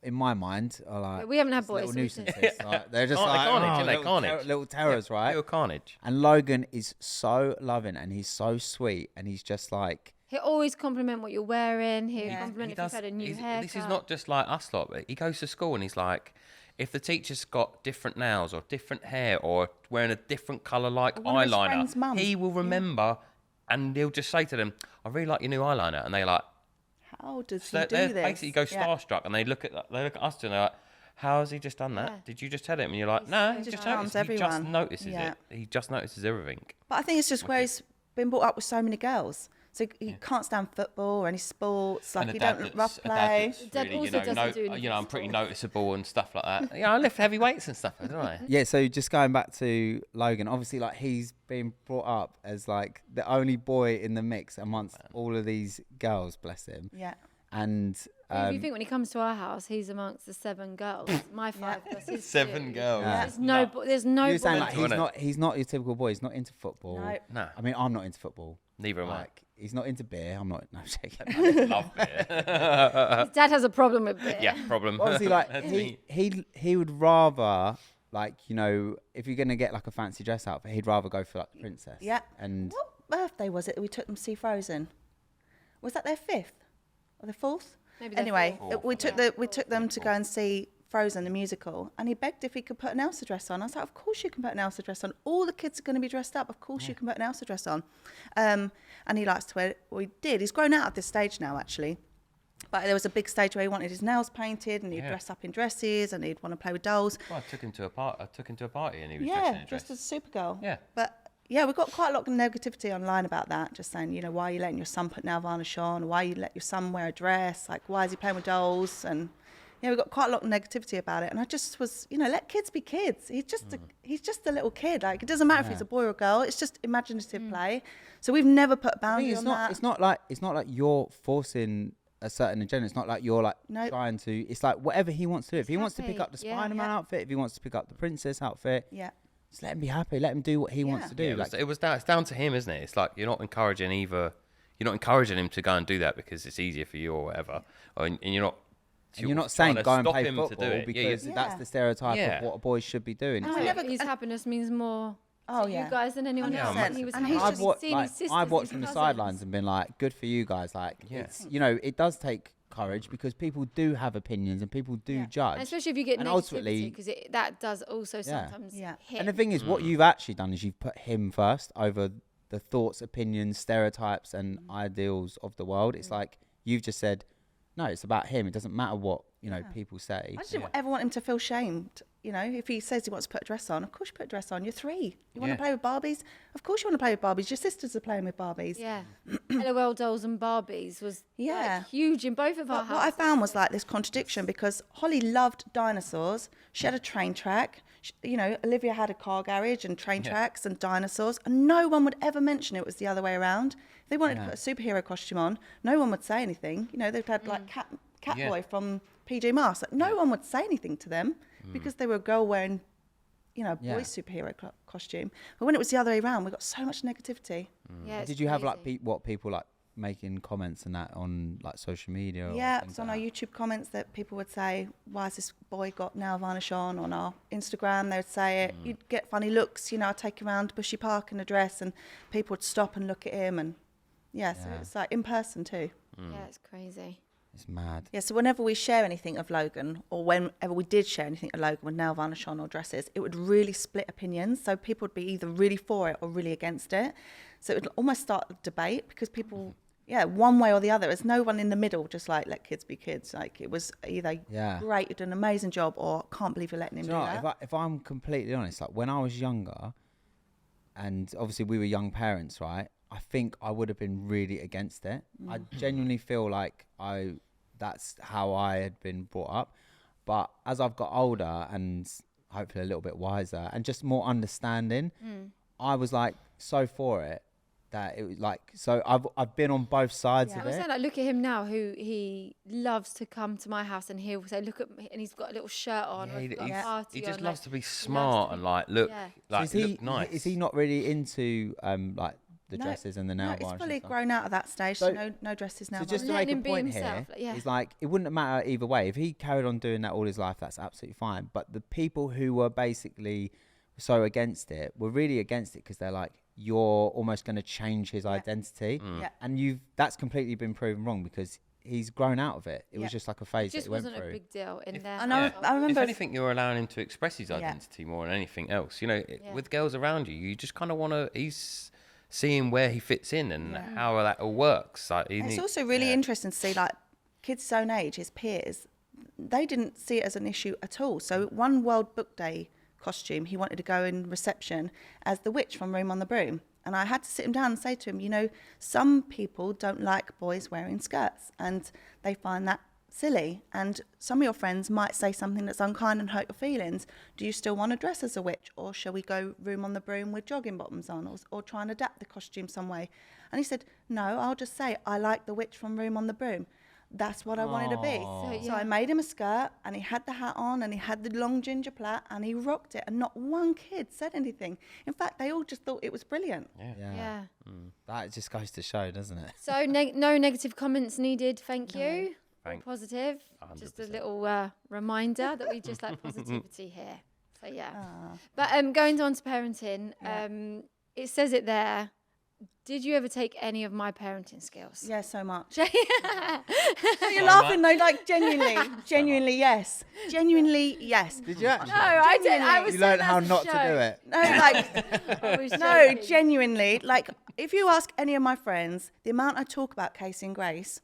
Speaker 1: in my mind, are like
Speaker 2: and- we haven't had
Speaker 1: just little
Speaker 2: boys. so we
Speaker 1: nuisances. Like, they're just
Speaker 3: They're
Speaker 1: like
Speaker 3: carnage,
Speaker 1: oh,
Speaker 3: aren't they?
Speaker 1: little,
Speaker 3: Carnage.
Speaker 1: little terrors, right?
Speaker 3: Pure carnage.
Speaker 1: And Logan is so loving and he's so sweet and he's just like,
Speaker 2: He'll always compliment what you're wearing. He'll
Speaker 4: Yeah.
Speaker 2: compliment if you've had a new haircut.
Speaker 3: This is not just like us lot. But he goes to school and he's like, if the teacher's got different nails or different hair or wearing a different colour like
Speaker 4: One of his friends'
Speaker 3: eyeliner,
Speaker 4: mum.
Speaker 3: he will remember and he'll just say to them, I really like your new eyeliner. And they're like,
Speaker 4: How does
Speaker 3: so
Speaker 4: he
Speaker 3: they
Speaker 4: do this?
Speaker 3: basically go
Speaker 4: Yeah.
Speaker 3: starstruck and they look at us and they're like, how has he just done that?
Speaker 2: Yeah.
Speaker 3: Did you just tell him? And you're like, no,
Speaker 2: so
Speaker 3: he
Speaker 2: Just
Speaker 3: just
Speaker 4: charms
Speaker 3: noticed. He just
Speaker 4: everyone.
Speaker 3: notices
Speaker 4: Yeah.
Speaker 3: it. He just notices everything.
Speaker 4: But I think it's just where he's been brought up with so many girls. So he can't stand football or any sports. Like
Speaker 3: And a
Speaker 4: he
Speaker 3: dad
Speaker 4: don't
Speaker 3: that's-
Speaker 4: rough
Speaker 3: a dad
Speaker 4: play.
Speaker 3: that's
Speaker 2: Dad
Speaker 3: really,
Speaker 2: also doesn't do anything
Speaker 3: I'm pretty
Speaker 2: sport.
Speaker 3: noticeable and stuff like that. Yeah, I lift heavy weights and stuff, don't I?
Speaker 1: yeah. So just going back to Logan, obviously, like he's been brought up as like the only boy in the mix amongst all of these girls, bless him.
Speaker 4: Yeah.
Speaker 1: And
Speaker 2: If you think when he comes to our house, he's amongst the 7 girls. My 5 plus his
Speaker 3: 7
Speaker 2: 2.
Speaker 3: girls.
Speaker 1: Yeah.
Speaker 2: There's no, there's no.
Speaker 1: you were saying
Speaker 2: boy-
Speaker 1: like
Speaker 3: Mental,
Speaker 1: he's not your typical boy. He's not into football.
Speaker 4: No.
Speaker 3: No,
Speaker 1: I mean, I'm not into football.
Speaker 3: neither am I.
Speaker 1: Like he's not into beer. I'm not. No, I'm joking.
Speaker 3: I love beer.
Speaker 2: His dad has a problem with beer.
Speaker 3: Yeah, problem.
Speaker 1: Obviously, like
Speaker 3: That's
Speaker 1: he,
Speaker 3: me.
Speaker 1: he would rather, like, you know, if you're gonna get like a fancy dress outfit, he'd rather go for like the princess.
Speaker 4: Yeah.
Speaker 1: And
Speaker 4: What birthday was it that we took them to see Frozen? Was that their 5th or their 4th?
Speaker 2: Maybe they're
Speaker 4: Anyway,
Speaker 3: fourth.
Speaker 4: we took them to go and see Frozen the musical, and he begged if he could put an Elsa dress on. I was like, of course you can put an Elsa dress on. All the kids are going to be dressed up. Of course you can put an Elsa dress on. And he likes to wear it. Well, he did. He's grown out of this stage now, actually. But there was a big stage where he wanted his nails painted, and he'd
Speaker 3: Yeah.
Speaker 4: dress up in dresses, and he'd want to play with dolls.
Speaker 3: Well, I took him to a party and he was dressed in
Speaker 4: Yeah,
Speaker 3: a dress.
Speaker 4: dressed as a Supergirl.
Speaker 3: Yeah.
Speaker 4: But yeah, we've got quite a lot of negativity online about that. Just saying, you know, why are you letting your son put nail varnish on? Why you let your son wear a dress? Like, why is he playing with dolls? And yeah, we've got quite a lot of negativity about it. And I just was, you know, let kids be kids. He's just a little kid. Like, it doesn't matter if he's a boy or a girl. It's just imaginative play. So we've never put a boundary on that.
Speaker 1: It's not like you're forcing a certain agenda. It's not like you're like trying to. It's like whatever he wants to do. If he wants to pick up the Spider-Man outfit, if he wants to pick up the princess outfit, just let him be happy. Let him do what he wants to do.
Speaker 3: Yeah, it's down to him, isn't it? It's like you're not encouraging him to go and do that because it's easier for you or whatever, and you're not.
Speaker 1: And you're not saying go and play football because
Speaker 3: Yeah.
Speaker 1: that's the stereotype of what a boy should be doing.
Speaker 2: His happiness means more to you
Speaker 4: yeah.
Speaker 2: guys than anyone else.
Speaker 4: 100%.
Speaker 2: And he was
Speaker 4: And
Speaker 2: happy.
Speaker 1: I've watched from the sidelines and been like, good for you guys. Like, it's, you know, it does take courage because people do have opinions and people do judge.
Speaker 2: And especially if you get
Speaker 1: and
Speaker 2: negativity, because that does also sometimes hit.
Speaker 1: And the thing is, what you've actually done is you've put him first over the thoughts, opinions, stereotypes and ideals of the world. It's like you've just said, no, it's about him. It doesn't matter what, you know, people say.
Speaker 4: I just didn't ever want him to feel shamed. You know, if he says he wants to put a dress on, of course you put a dress on. You're 3. You want to play with Barbies? Of course you want to play with Barbies. Your sisters are playing with Barbies.
Speaker 2: Yeah. LOL dolls and Barbies was like, huge in both of our houses.
Speaker 4: What I found was like this contradiction because Holly loved dinosaurs. She had a train track. You know, Olivia had a car garage and train tracks and dinosaurs. And no one would ever mention it was the other way around. If they wanted to put a superhero costume on, no one would say anything. You know, they've had like Catboy from PJ Masks. Like, no one would say anything to them because they were a girl wearing, you know, a boy's superhero costume. But when it was the other way around, we got so much negativity.
Speaker 2: Yeah,
Speaker 1: Did you have like people like making comments and that on like social media?
Speaker 4: Yeah, it's on our YouTube comments that people would say, why has this boy got nail varnish on? On our Instagram, they would say it. You'd get funny looks, you know, I'd take him around Bushy Park in a dress and people would stop and look at him. And so it's like in person too.
Speaker 2: Yeah, it's crazy.
Speaker 1: It's mad.
Speaker 4: Yeah, so whenever we share anything of Logan, or whenever we did share anything of Logan with nail varnish on or dresses, it would really split opinions. So people would be either really for it or really against it. So it would almost start a debate because people, one way or the other. There's no one in the middle, just like, let kids be kids. Like, it was either great, you're doing an amazing job, or can't believe you're letting him do that.
Speaker 1: If I'm completely honest, like when I was younger, and obviously we were young parents, right? I think I would have been really against it. I genuinely feel like that's how I had been brought up. But as I've got older and hopefully a little bit wiser and just more understanding, I was like so for it that it was like, so I've been on both sides of
Speaker 2: I was
Speaker 1: it.
Speaker 2: saying, like, look at him now, who he loves to come to my house and he'll say, look at me, and he's got a little shirt on. Or he's got a party
Speaker 3: he just
Speaker 2: on,
Speaker 3: loves
Speaker 2: like,
Speaker 3: to be smart and like look, like
Speaker 1: So
Speaker 3: look nice.
Speaker 1: Is he not really into like the dresses and the nail varnish?
Speaker 4: No, he's fully
Speaker 1: and stuff?
Speaker 4: grown out of that stage. So no dresses now.
Speaker 1: So just to
Speaker 2: Letting
Speaker 1: make a
Speaker 2: him be
Speaker 1: point
Speaker 2: himself,
Speaker 1: here,
Speaker 2: like,
Speaker 1: it's like it wouldn't matter either way. If he carried on doing that all his life, that's absolutely fine. But the people who were basically so against it were really against it because they're like, you're almost going to change his identity, and that's completely been proven wrong because he's grown out of it. It was just like a phase
Speaker 2: it just
Speaker 1: that he went
Speaker 2: wasn't
Speaker 1: through.
Speaker 2: a big deal in there.
Speaker 4: I remember.
Speaker 3: If anything, you're allowing him to express his identity more than anything else. You know, with girls around you, you just kind of want to. He's seeing where he fits in and how that all works. Like,
Speaker 4: It's also really interesting to see, like, kids his own age, his peers, they didn't see it as an issue at all. So one World Book Day costume, he wanted to go in reception as the witch from Room on the Broom. And I had to sit him down and say to him, you know, some people don't like boys wearing skirts and they find that silly. And some of your friends might say something that's unkind and hurt your feelings. Do you still want to dress as a witch, or shall we go Room on the Broom with jogging bottoms on, or try and adapt the costume some way? And he said, no, I'll just say I like the witch from Room on the Broom. That's what I wanted to be. So I made him a skirt, and he had the hat on, and he had the long ginger plait, and he rocked it, and not one kid said anything. In fact, they all just thought it was brilliant.
Speaker 2: Yeah.
Speaker 1: That just goes to show, doesn't it?
Speaker 2: So no negative comments needed. Thank you.
Speaker 3: Thank-
Speaker 2: Positive.
Speaker 3: 100%.
Speaker 2: Just a little reminder that we just like positivity here. So but going on to parenting, it says it there. Did you ever take any of my parenting skills?
Speaker 4: Yeah, so much. You're laughing though, like genuinely yes. Genuinely yes.
Speaker 1: Did you actually?
Speaker 2: No, I didn't. I was
Speaker 1: You
Speaker 2: saying
Speaker 1: learned how
Speaker 2: that's a
Speaker 1: not to
Speaker 2: show.
Speaker 1: do it.
Speaker 4: No, like
Speaker 2: I was
Speaker 4: no,
Speaker 2: joking.
Speaker 4: genuinely. Like, if you ask any of my friends, the amount I talk about Kaci and Grace,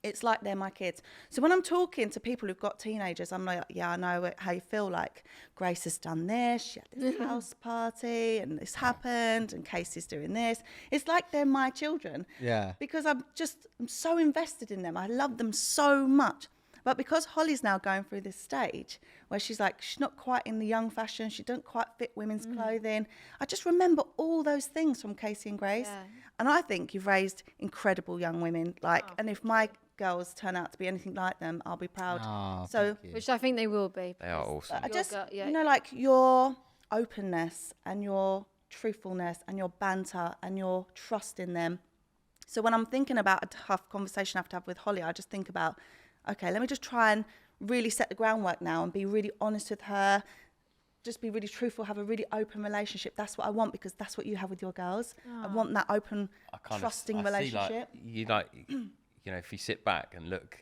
Speaker 4: It's like they're my kids. So when I'm talking to people who've got teenagers, I'm like, yeah, I know how you feel. Like, Grace has done this, she had this house party, and this happened, and Casey's doing this. It's like they're my children.
Speaker 1: Yeah.
Speaker 4: Because I'm so invested in them. I love them so much. But because Holly's now going through this stage where she's not quite in the young fashion, she doesn't quite fit women's clothing. I just remember all those things from Kaci and Grace. Yeah. And I think you've raised incredible young women. And if my girls turn out to be anything like them, I'll be proud.
Speaker 1: Oh,
Speaker 4: so,
Speaker 2: which I think they will be.
Speaker 3: They are awesome.
Speaker 4: I just, like your openness and your truthfulness and your banter and your trust in them. So when I'm thinking about a tough conversation I have to have with Holly, I just think about, okay, let me just try and really set the groundwork now and be really honest with her, just be really truthful, have a really open relationship. That's what I want, because that's what you have with your girls. I want that open, trusting relationship.
Speaker 3: If you sit back and look,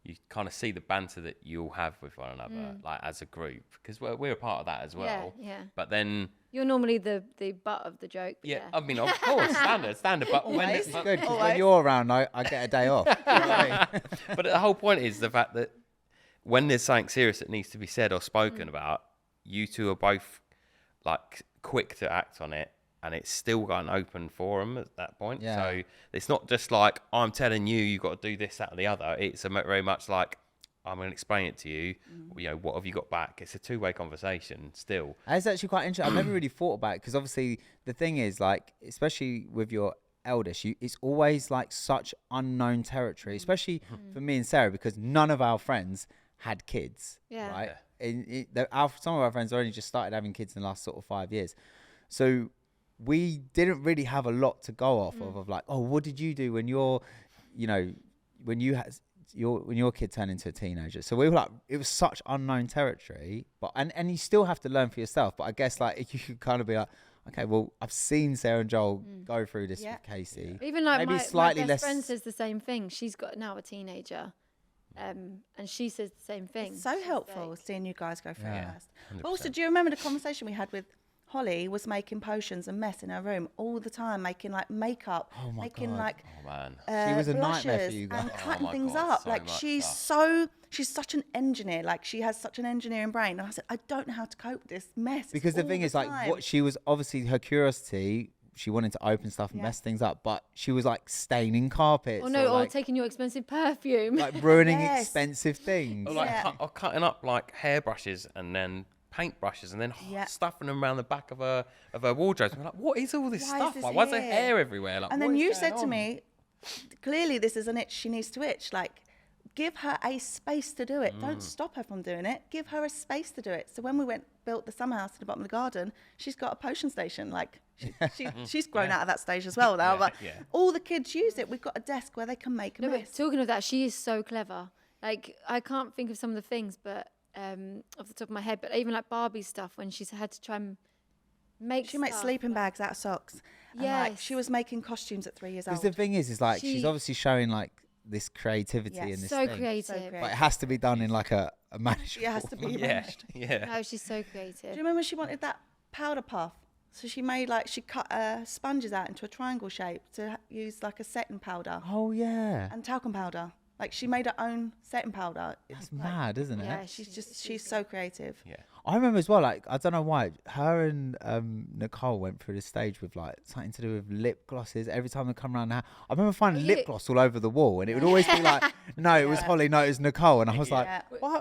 Speaker 3: you kind of see the banter that you'll have with one another, like as a group, because we're a part of that as well.
Speaker 2: Yeah.
Speaker 3: But then
Speaker 2: you're normally the butt of the joke.
Speaker 3: Yeah, I mean, of course, standard. But when
Speaker 1: it's good, because when you're around, I get a day off. You know what I mean?
Speaker 3: But the whole point is the fact that when there's something serious that needs to be said or spoken about, you two are both like quick to act on it, and it's still got an open forum at that point. Yeah. So it's not just like, I'm telling you, you've got to do this, that, or the other. It's very much like, I'm going to explain it to you. What have you got back? It's a two-way conversation still.
Speaker 1: It's actually quite interesting. I've never really thought about it, because obviously the thing is, like, especially with your eldest, it's always like such unknown territory, especially for me and Sarah, because none of our friends had kids. Yeah. Right. Some of our friends only just started having kids in the last sort of 5 years. So we didn't really have a lot to go off of like, oh, what did you do when your kid turned into a teenager? So we were like, it was such unknown territory, but and you still have to learn for yourself. But I guess like you could kind of be like, okay, well, I've seen Sarah and Joel go through this with Kaci.
Speaker 2: Even like my best friend says the same thing. She's got now a teenager. And she says the same thing.
Speaker 4: It's so helpful seeing you guys go through it first. But also, do you remember the conversation we had with Holly? Was making potions and mess in her room all the time, making like makeup, making like
Speaker 1: she was a nightmare for you guys,
Speaker 4: and cutting things up. Like she's such an engineer. Like she has such an engineering brain. And I said, I don't know how to cope with this mess.
Speaker 1: Because the thing is, like, what she was obviously her curiosity. She wanted to open stuff and mess things up, but she was like staining carpets.
Speaker 2: Or taking your expensive perfume.
Speaker 1: Like ruining expensive things.
Speaker 3: Or cutting up like hairbrushes and then paintbrushes and then stuffing them around the back of her wardrobe. We're like, what is all this stuff? Like, why's there hair everywhere? Like,
Speaker 4: and then you said to me, clearly this is an itch she needs to itch. Like, give her a space to do it. Don't stop her from doing it. Give her a space to do it. So when we built the summer house at the bottom of the garden, she's got a potion station. Like she's grown out of that stage as well now. But all the kids use it. We've got a desk where they can make a mess.
Speaker 2: But talking of that, she is so clever. Like, I can't think of some of the things, but off the top of my head. But even like Barbie stuff, when she's had to try and make
Speaker 4: she makes sleeping bags out of socks.
Speaker 2: Yes.
Speaker 4: Like, she was making costumes at 3 years old.
Speaker 1: Because the thing is like she's obviously showing like this creativity in this
Speaker 2: so
Speaker 1: thing.
Speaker 2: creative.
Speaker 1: But it has to be done in like a manageable.
Speaker 4: It has to be managed.
Speaker 2: No, she's so creative.
Speaker 4: Do you remember she wanted that powder puff? So she cut sponges out into a triangle shape to use like a setting powder.
Speaker 1: Oh yeah.
Speaker 4: And talcum powder. Like she made her own setting powder.
Speaker 1: That's mad, isn't it?
Speaker 4: Yeah, she's so creative.
Speaker 3: Yeah.
Speaker 1: I remember as well, like, I don't know why, her and Nicole went through this stage with like something to do with lip glosses. Every time they come around the house, I remember finding lip gloss all over the wall, and it would always be like, no, it was Holly, no, it was Nicole, and I was like,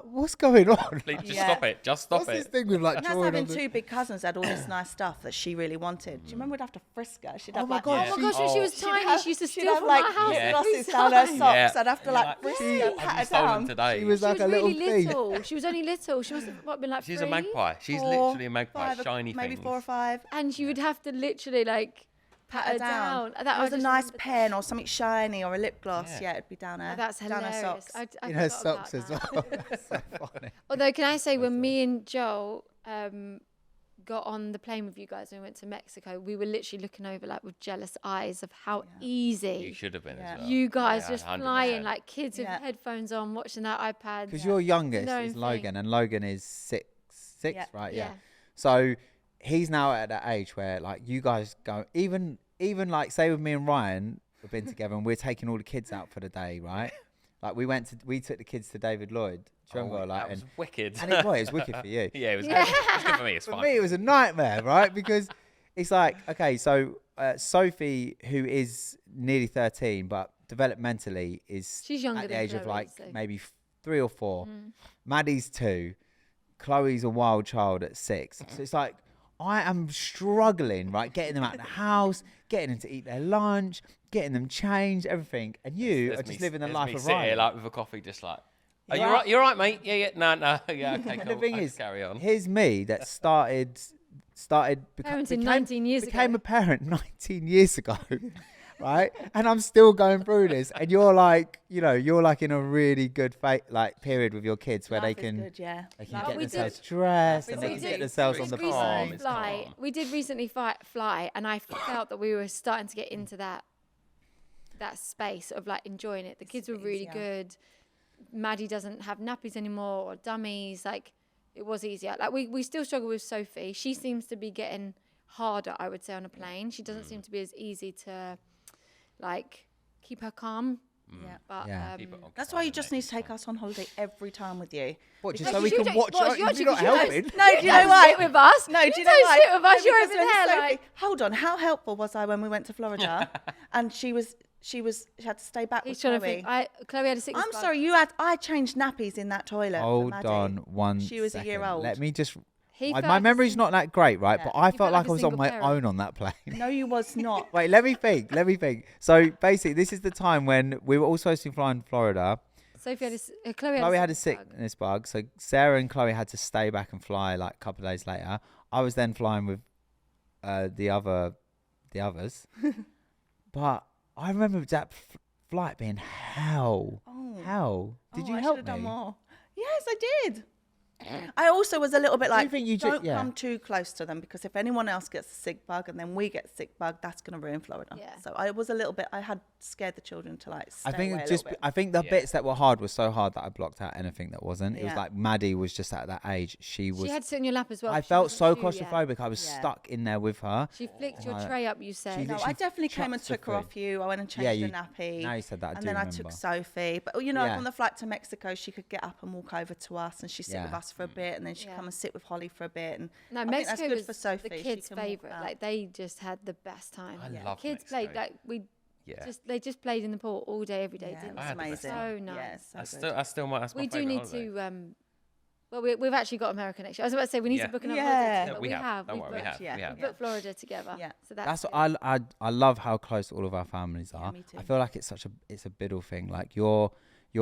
Speaker 1: what's going on?
Speaker 3: Just stop it, just stop
Speaker 1: What's
Speaker 3: it.
Speaker 1: This thing with like
Speaker 4: and that's having two big cousins had all this nice stuff that she really wanted. Do you remember we'd have to frisk her? She'd have
Speaker 1: my God,
Speaker 2: oh my gosh, when she was tiny, she used to steal from
Speaker 4: like
Speaker 2: my house.
Speaker 4: lip glosses down her socks. I'd have to like frisk her, pat her down.
Speaker 3: Today.
Speaker 1: She was like a little
Speaker 2: really
Speaker 1: thing.
Speaker 2: little. She was only little. She must have been like
Speaker 3: She's
Speaker 2: 3.
Speaker 3: a magpie. She's literally a magpie, shiny
Speaker 4: maybe
Speaker 3: things.
Speaker 4: 4 or 5.
Speaker 2: And you would have to literally like pat her down.
Speaker 4: That was a nice pen or something shiny or a lip gloss. Yeah, it'd be down her.
Speaker 2: That's hilarious.
Speaker 4: Down her socks.
Speaker 2: I
Speaker 1: In her socks as well. So funny.
Speaker 2: Although, can I say, when me and Joel got on the plane with you guys and we went to Mexico, we were literally looking over like with jealous eyes of how easy
Speaker 3: You should have been as well.
Speaker 2: you guys just
Speaker 3: 100%.
Speaker 2: flying like kids with headphones on, watching their iPads.
Speaker 1: Because your youngest is Logan, and Logan is six, right?
Speaker 2: Yeah.
Speaker 1: So he's now at that age where like you guys go, even like say with me and Ryan, we've been together and we're taking all the kids out for the day, right? Like we took the kids to David Lloyd. Do you remember? Like,
Speaker 3: that was wicked.
Speaker 1: And it was wicked for you.
Speaker 3: Yeah, it was good. It was good for me. It's
Speaker 1: For
Speaker 3: fine.
Speaker 1: me, it was a nightmare, right? Because it's like, okay, so Sophie, who is nearly 13, but developmentally
Speaker 2: she's younger
Speaker 1: at the
Speaker 2: than
Speaker 1: age of
Speaker 2: Chloe,
Speaker 1: like
Speaker 2: so.
Speaker 1: maybe 3 or 4. Maddie's 2. Chloe's a wild child at 6. So it's like, I am struggling, right? Getting them out of the house, getting them to eat their lunch, getting them changed, everything. And you are just living the life of
Speaker 3: Ryan.
Speaker 1: Ryan.
Speaker 3: Here, like with a coffee, just like, are you right? You're right, mate. Yeah. No. Yeah. Okay.
Speaker 1: And
Speaker 3: Cool.
Speaker 1: the thing
Speaker 3: I
Speaker 1: is,
Speaker 3: can carry on.
Speaker 1: here's me that started
Speaker 2: Parenting 19 years
Speaker 1: became
Speaker 2: ago.
Speaker 1: a parent 19 years ago, right? And I'm still going through this. And you're like, you're like in a really good period with your kids where
Speaker 4: Life
Speaker 1: they can,
Speaker 4: is good, yeah.
Speaker 1: they can
Speaker 2: Like,
Speaker 1: get
Speaker 2: we
Speaker 1: themselves
Speaker 2: did-
Speaker 1: dressed and
Speaker 2: we
Speaker 1: they can
Speaker 2: did
Speaker 1: get themselves on the
Speaker 3: recently
Speaker 1: plane.
Speaker 3: It's calm.
Speaker 2: We did recently fly, and I felt that we were starting to get into that space of like enjoying it. The kids were really
Speaker 4: easier.
Speaker 2: good. Maddie doesn't have nappies anymore or dummies. Like, it was easier. Like, we still struggle with Sophie. She seems to be getting harder, I would say, on a plane. She doesn't seem to be as easy to like keep her calm.
Speaker 4: Yeah.
Speaker 2: But
Speaker 1: Yeah.
Speaker 3: Keep it on
Speaker 4: That's why you
Speaker 3: quiet,
Speaker 4: just
Speaker 3: mate.
Speaker 4: need to take us on holiday every time with you.
Speaker 1: What, just
Speaker 2: No,
Speaker 1: so we
Speaker 2: you
Speaker 1: can
Speaker 2: don't-
Speaker 1: watch
Speaker 2: well,
Speaker 1: it?
Speaker 2: you actually-
Speaker 1: You're not
Speaker 2: you don't-
Speaker 1: helping.
Speaker 4: No, do you know
Speaker 2: don't
Speaker 4: why?
Speaker 2: sit with us.
Speaker 4: No,
Speaker 2: You
Speaker 4: do you know
Speaker 2: don't
Speaker 4: why?
Speaker 2: sit with us.
Speaker 4: No,
Speaker 2: You're
Speaker 4: because
Speaker 2: over
Speaker 4: when
Speaker 2: there,
Speaker 4: Sophie-
Speaker 2: like.
Speaker 4: Hold on, how helpful was I when we went to Florida? And she had to stay back
Speaker 2: He's
Speaker 4: with
Speaker 2: trying
Speaker 4: Chloe.
Speaker 2: to think. Chloe had a sickness
Speaker 4: I'm
Speaker 2: bug.
Speaker 4: sorry, I changed nappies in that toilet. for
Speaker 1: Hold
Speaker 4: Maddie.
Speaker 1: on one
Speaker 4: She was a year
Speaker 1: second.
Speaker 4: old.
Speaker 1: Let me just...
Speaker 2: He
Speaker 1: My
Speaker 2: felt like a
Speaker 1: memory's not that great, right?
Speaker 4: Yeah.
Speaker 1: But I
Speaker 2: He
Speaker 1: felt
Speaker 2: felt
Speaker 1: like
Speaker 2: like
Speaker 1: I
Speaker 2: a
Speaker 1: was on
Speaker 2: single
Speaker 1: my
Speaker 2: parent.
Speaker 1: own on that plane.
Speaker 4: No, you was not.
Speaker 1: Wait, let me think. So basically, this is the time when we were all supposed to fly in Florida.
Speaker 2: Sophie had Chloe
Speaker 1: Chloe had a
Speaker 2: sickness bug.
Speaker 1: sickness bug, so Sarah and Chloe had to stay back and fly like a couple of days later. I was then flying with the others, but I remember that flight being hell. Hell! Did you
Speaker 4: I
Speaker 1: help
Speaker 4: should
Speaker 1: me?
Speaker 4: have done more. Yes, I did. I also was a little bit
Speaker 1: Do you
Speaker 4: like,
Speaker 1: think you
Speaker 4: don't
Speaker 1: yeah.
Speaker 4: come too close to them, because if anyone else gets a sick bug and then we get a sick bug, that's going to ruin Florida.
Speaker 2: Yeah.
Speaker 4: So I was a little bit, I had scared the children to like stay
Speaker 1: I think
Speaker 4: away a
Speaker 1: just
Speaker 4: little bit.
Speaker 1: I think the
Speaker 3: Yeah.
Speaker 1: bits that were hard were so hard that I blocked out anything that wasn't. It was
Speaker 4: Yeah.
Speaker 1: like Maddie was just at that age. She was.
Speaker 2: She had to sit on your lap as well.
Speaker 1: I
Speaker 2: She
Speaker 1: felt
Speaker 2: wasn't
Speaker 1: so
Speaker 2: chew yet.
Speaker 1: claustrophobic. I was
Speaker 4: Yeah.
Speaker 1: stuck in there with her.
Speaker 2: She flicked your
Speaker 1: Like,
Speaker 2: tray up, you said.
Speaker 1: she
Speaker 4: No, I
Speaker 1: literally
Speaker 4: definitely came and
Speaker 1: chucked her
Speaker 4: took her
Speaker 1: through.
Speaker 4: off you. I went and changed
Speaker 1: Yeah,
Speaker 4: the
Speaker 1: you-
Speaker 4: nappy.
Speaker 1: now you said that, I
Speaker 4: And
Speaker 1: do
Speaker 4: then I
Speaker 1: remember.
Speaker 4: took Sophie. But,
Speaker 1: Yeah.
Speaker 4: on the flight to Mexico, she could get up and walk over to us, and she'd sit
Speaker 1: Yeah.
Speaker 4: with us for a bit, and then she'd
Speaker 2: Yeah.
Speaker 4: come and sit with Holly for a bit. And
Speaker 2: No,
Speaker 4: I think that's
Speaker 2: Mexico
Speaker 4: good
Speaker 2: was
Speaker 4: for Sophie.
Speaker 2: the
Speaker 4: She
Speaker 2: kids'
Speaker 4: can walk
Speaker 2: favorite.
Speaker 4: about.
Speaker 2: Like, they just had the best time.
Speaker 3: I
Speaker 2: Yeah.
Speaker 3: love
Speaker 2: Kids
Speaker 3: Mexico.
Speaker 2: played like
Speaker 3: Yeah.
Speaker 2: they just played in the pool all day, every day,
Speaker 4: Yeah, it
Speaker 2: didn't
Speaker 4: was
Speaker 3: I had the
Speaker 2: they?
Speaker 3: best
Speaker 4: amazing.
Speaker 2: So
Speaker 4: Yeah,
Speaker 2: nice.
Speaker 4: so
Speaker 3: I still might. That's my
Speaker 2: We do
Speaker 3: favourite
Speaker 2: need
Speaker 3: holiday.
Speaker 2: to. Well, we've actually got America next year. I was about to say we need
Speaker 3: Yeah.
Speaker 2: to book another
Speaker 4: Yeah.
Speaker 2: holiday
Speaker 3: Yeah,
Speaker 2: together.
Speaker 3: we have. Don't
Speaker 2: We've
Speaker 3: worry, we
Speaker 2: booked-
Speaker 3: have.
Speaker 4: yeah.
Speaker 3: We have.
Speaker 2: We've booked Florida together.
Speaker 4: Yeah.
Speaker 2: So that's
Speaker 1: That's
Speaker 2: good.
Speaker 1: what I love how close all of our families are.
Speaker 4: me too.
Speaker 1: I feel like it's a Biddle thing. Like your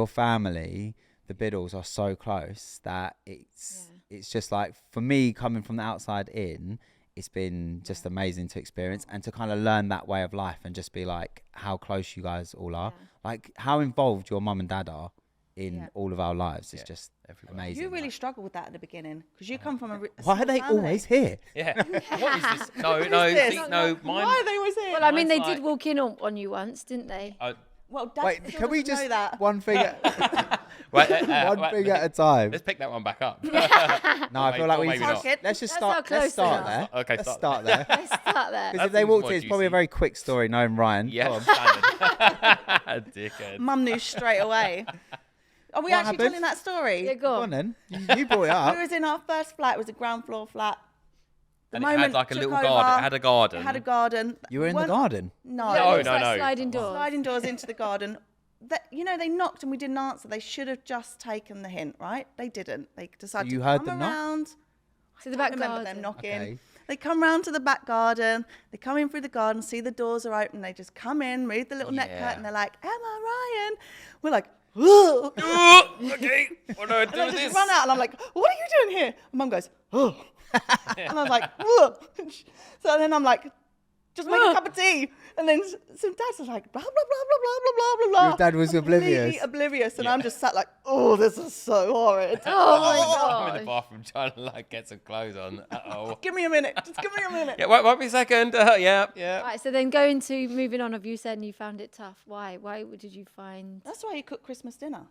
Speaker 1: family, the Biddles are so close that it's just like, for me, coming from the outside in, it's been just amazing to experience and to kind of learn that way of life and just be like how close you guys all are.
Speaker 2: Yeah.
Speaker 1: Like how involved your mum and dad are in
Speaker 4: Yeah.
Speaker 1: all of our lives. It's
Speaker 3: Yeah,
Speaker 1: just
Speaker 3: everywhere.
Speaker 1: amazing.
Speaker 4: You really
Speaker 1: Like,
Speaker 4: struggled with that at the beginning, because you come from a
Speaker 1: why are
Speaker 4: small
Speaker 1: they
Speaker 4: family.
Speaker 1: always here?
Speaker 3: Yeah. What is this? No,
Speaker 4: this?
Speaker 3: no. Mine.
Speaker 4: Why are they always here?
Speaker 2: Well, I mean, they
Speaker 3: Mine's
Speaker 2: did
Speaker 3: like-
Speaker 2: walk in on you once, didn't they?
Speaker 4: Well, Dad
Speaker 1: Wait,
Speaker 4: still
Speaker 1: can we
Speaker 4: doesn't
Speaker 1: just
Speaker 4: know that.
Speaker 1: one thing at
Speaker 3: Right,
Speaker 1: one thing at a time?
Speaker 3: Let's pick that one back up.
Speaker 1: No, I feel like
Speaker 3: or
Speaker 1: we
Speaker 3: maybe
Speaker 1: need
Speaker 3: not.
Speaker 1: to let's just
Speaker 2: That's how
Speaker 1: start.
Speaker 2: close
Speaker 1: Let's
Speaker 2: they
Speaker 1: start
Speaker 2: are.
Speaker 1: there.
Speaker 3: Okay,
Speaker 1: Let's
Speaker 3: start
Speaker 1: start there.
Speaker 2: Let's start there.
Speaker 1: Because if
Speaker 3: That
Speaker 1: they
Speaker 3: seems
Speaker 1: walked
Speaker 3: more
Speaker 1: in, it's probably a
Speaker 3: juicy.
Speaker 1: very quick story, knowing Ryan.
Speaker 3: Yeah,
Speaker 1: Go on.
Speaker 3: standard. Dickhead.
Speaker 4: Mum knew straight away. Are we
Speaker 1: What
Speaker 4: actually
Speaker 1: happened?
Speaker 4: telling that story?
Speaker 2: Yeah, go
Speaker 1: Go
Speaker 2: on.
Speaker 1: on then. You brought it
Speaker 4: We
Speaker 1: up.
Speaker 4: was in our first flat. It was a ground floor flat. The
Speaker 3: And it
Speaker 4: moment
Speaker 3: had like a
Speaker 4: took
Speaker 3: little
Speaker 4: over,
Speaker 3: garden. It had a garden.
Speaker 4: It had a garden.
Speaker 1: You were in the
Speaker 4: Weren't-
Speaker 1: garden.
Speaker 4: No.
Speaker 3: No,
Speaker 2: It's
Speaker 3: no,
Speaker 2: like
Speaker 3: no.
Speaker 2: sliding doors.
Speaker 4: Sliding doors into the garden. They knocked and we didn't answer. They should have just taken the hint, right? They didn't. They decided
Speaker 1: You
Speaker 4: to
Speaker 1: heard
Speaker 4: come
Speaker 1: them knock?
Speaker 4: around.
Speaker 2: To the
Speaker 4: I
Speaker 2: back
Speaker 4: remember
Speaker 2: garden.
Speaker 4: them knocking.
Speaker 1: Okay.
Speaker 4: They come round to the back garden. They come in through the garden, see the doors are open. They just come in, read the little net
Speaker 3: Yeah.
Speaker 4: curtain. They're like, Emma, Ryan. We're like, ugh.
Speaker 3: Okay, what do I do
Speaker 4: And I
Speaker 3: with
Speaker 4: just
Speaker 3: this?
Speaker 4: run out and I'm like, what are you doing here? And Mum goes, oh. And I was like, ugh. So then I'm like, just make a cup of tea. And then some dads was like, blah, blah, blah, blah, blah, blah, blah, blah.
Speaker 1: Your dad was
Speaker 4: Completely
Speaker 1: oblivious.
Speaker 4: oblivious. And I'm just sat like, oh, this is so horrid.
Speaker 2: Oh my
Speaker 3: I'm in the
Speaker 2: god.
Speaker 3: bathroom trying to like get some clothes on. Uh-oh.
Speaker 4: Give me a minute. Just give me a minute.
Speaker 3: Yeah, wait me a second. Yeah.
Speaker 2: Right, so then going to moving on, of you said you found it tough. Why? Why did you find?
Speaker 4: That's why you cook Christmas dinner.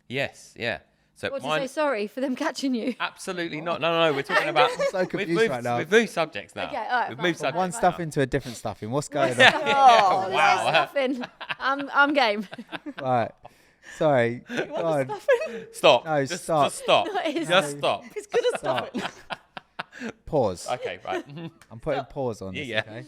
Speaker 3: Yes, yeah. So
Speaker 2: What did you
Speaker 3: mine.
Speaker 2: say? Sorry for them catching you.
Speaker 3: Absolutely not. No. We're talking about.
Speaker 1: so confused
Speaker 3: we've moved,
Speaker 1: right now.
Speaker 3: We've moved subjects now.
Speaker 2: Okay, all right,
Speaker 3: We've
Speaker 2: fine,
Speaker 3: moved
Speaker 2: fine,
Speaker 3: subjects.
Speaker 1: One
Speaker 2: fine.
Speaker 1: stuff into a different stuffing. What's going on?
Speaker 3: Yeah.
Speaker 2: Oh,
Speaker 3: Wow.
Speaker 2: nothing. I'm game.
Speaker 1: Right. Sorry.
Speaker 4: You
Speaker 1: Go
Speaker 4: want
Speaker 1: on.
Speaker 4: the stuffing?
Speaker 3: Stop.
Speaker 1: No,
Speaker 3: just
Speaker 1: stop.
Speaker 3: stop.
Speaker 2: No, it is.
Speaker 3: Just stop.
Speaker 4: It's good at stuffing.
Speaker 1: Pause.
Speaker 3: Okay, right.
Speaker 1: I'm putting pause on this,
Speaker 3: Yeah.
Speaker 1: okay?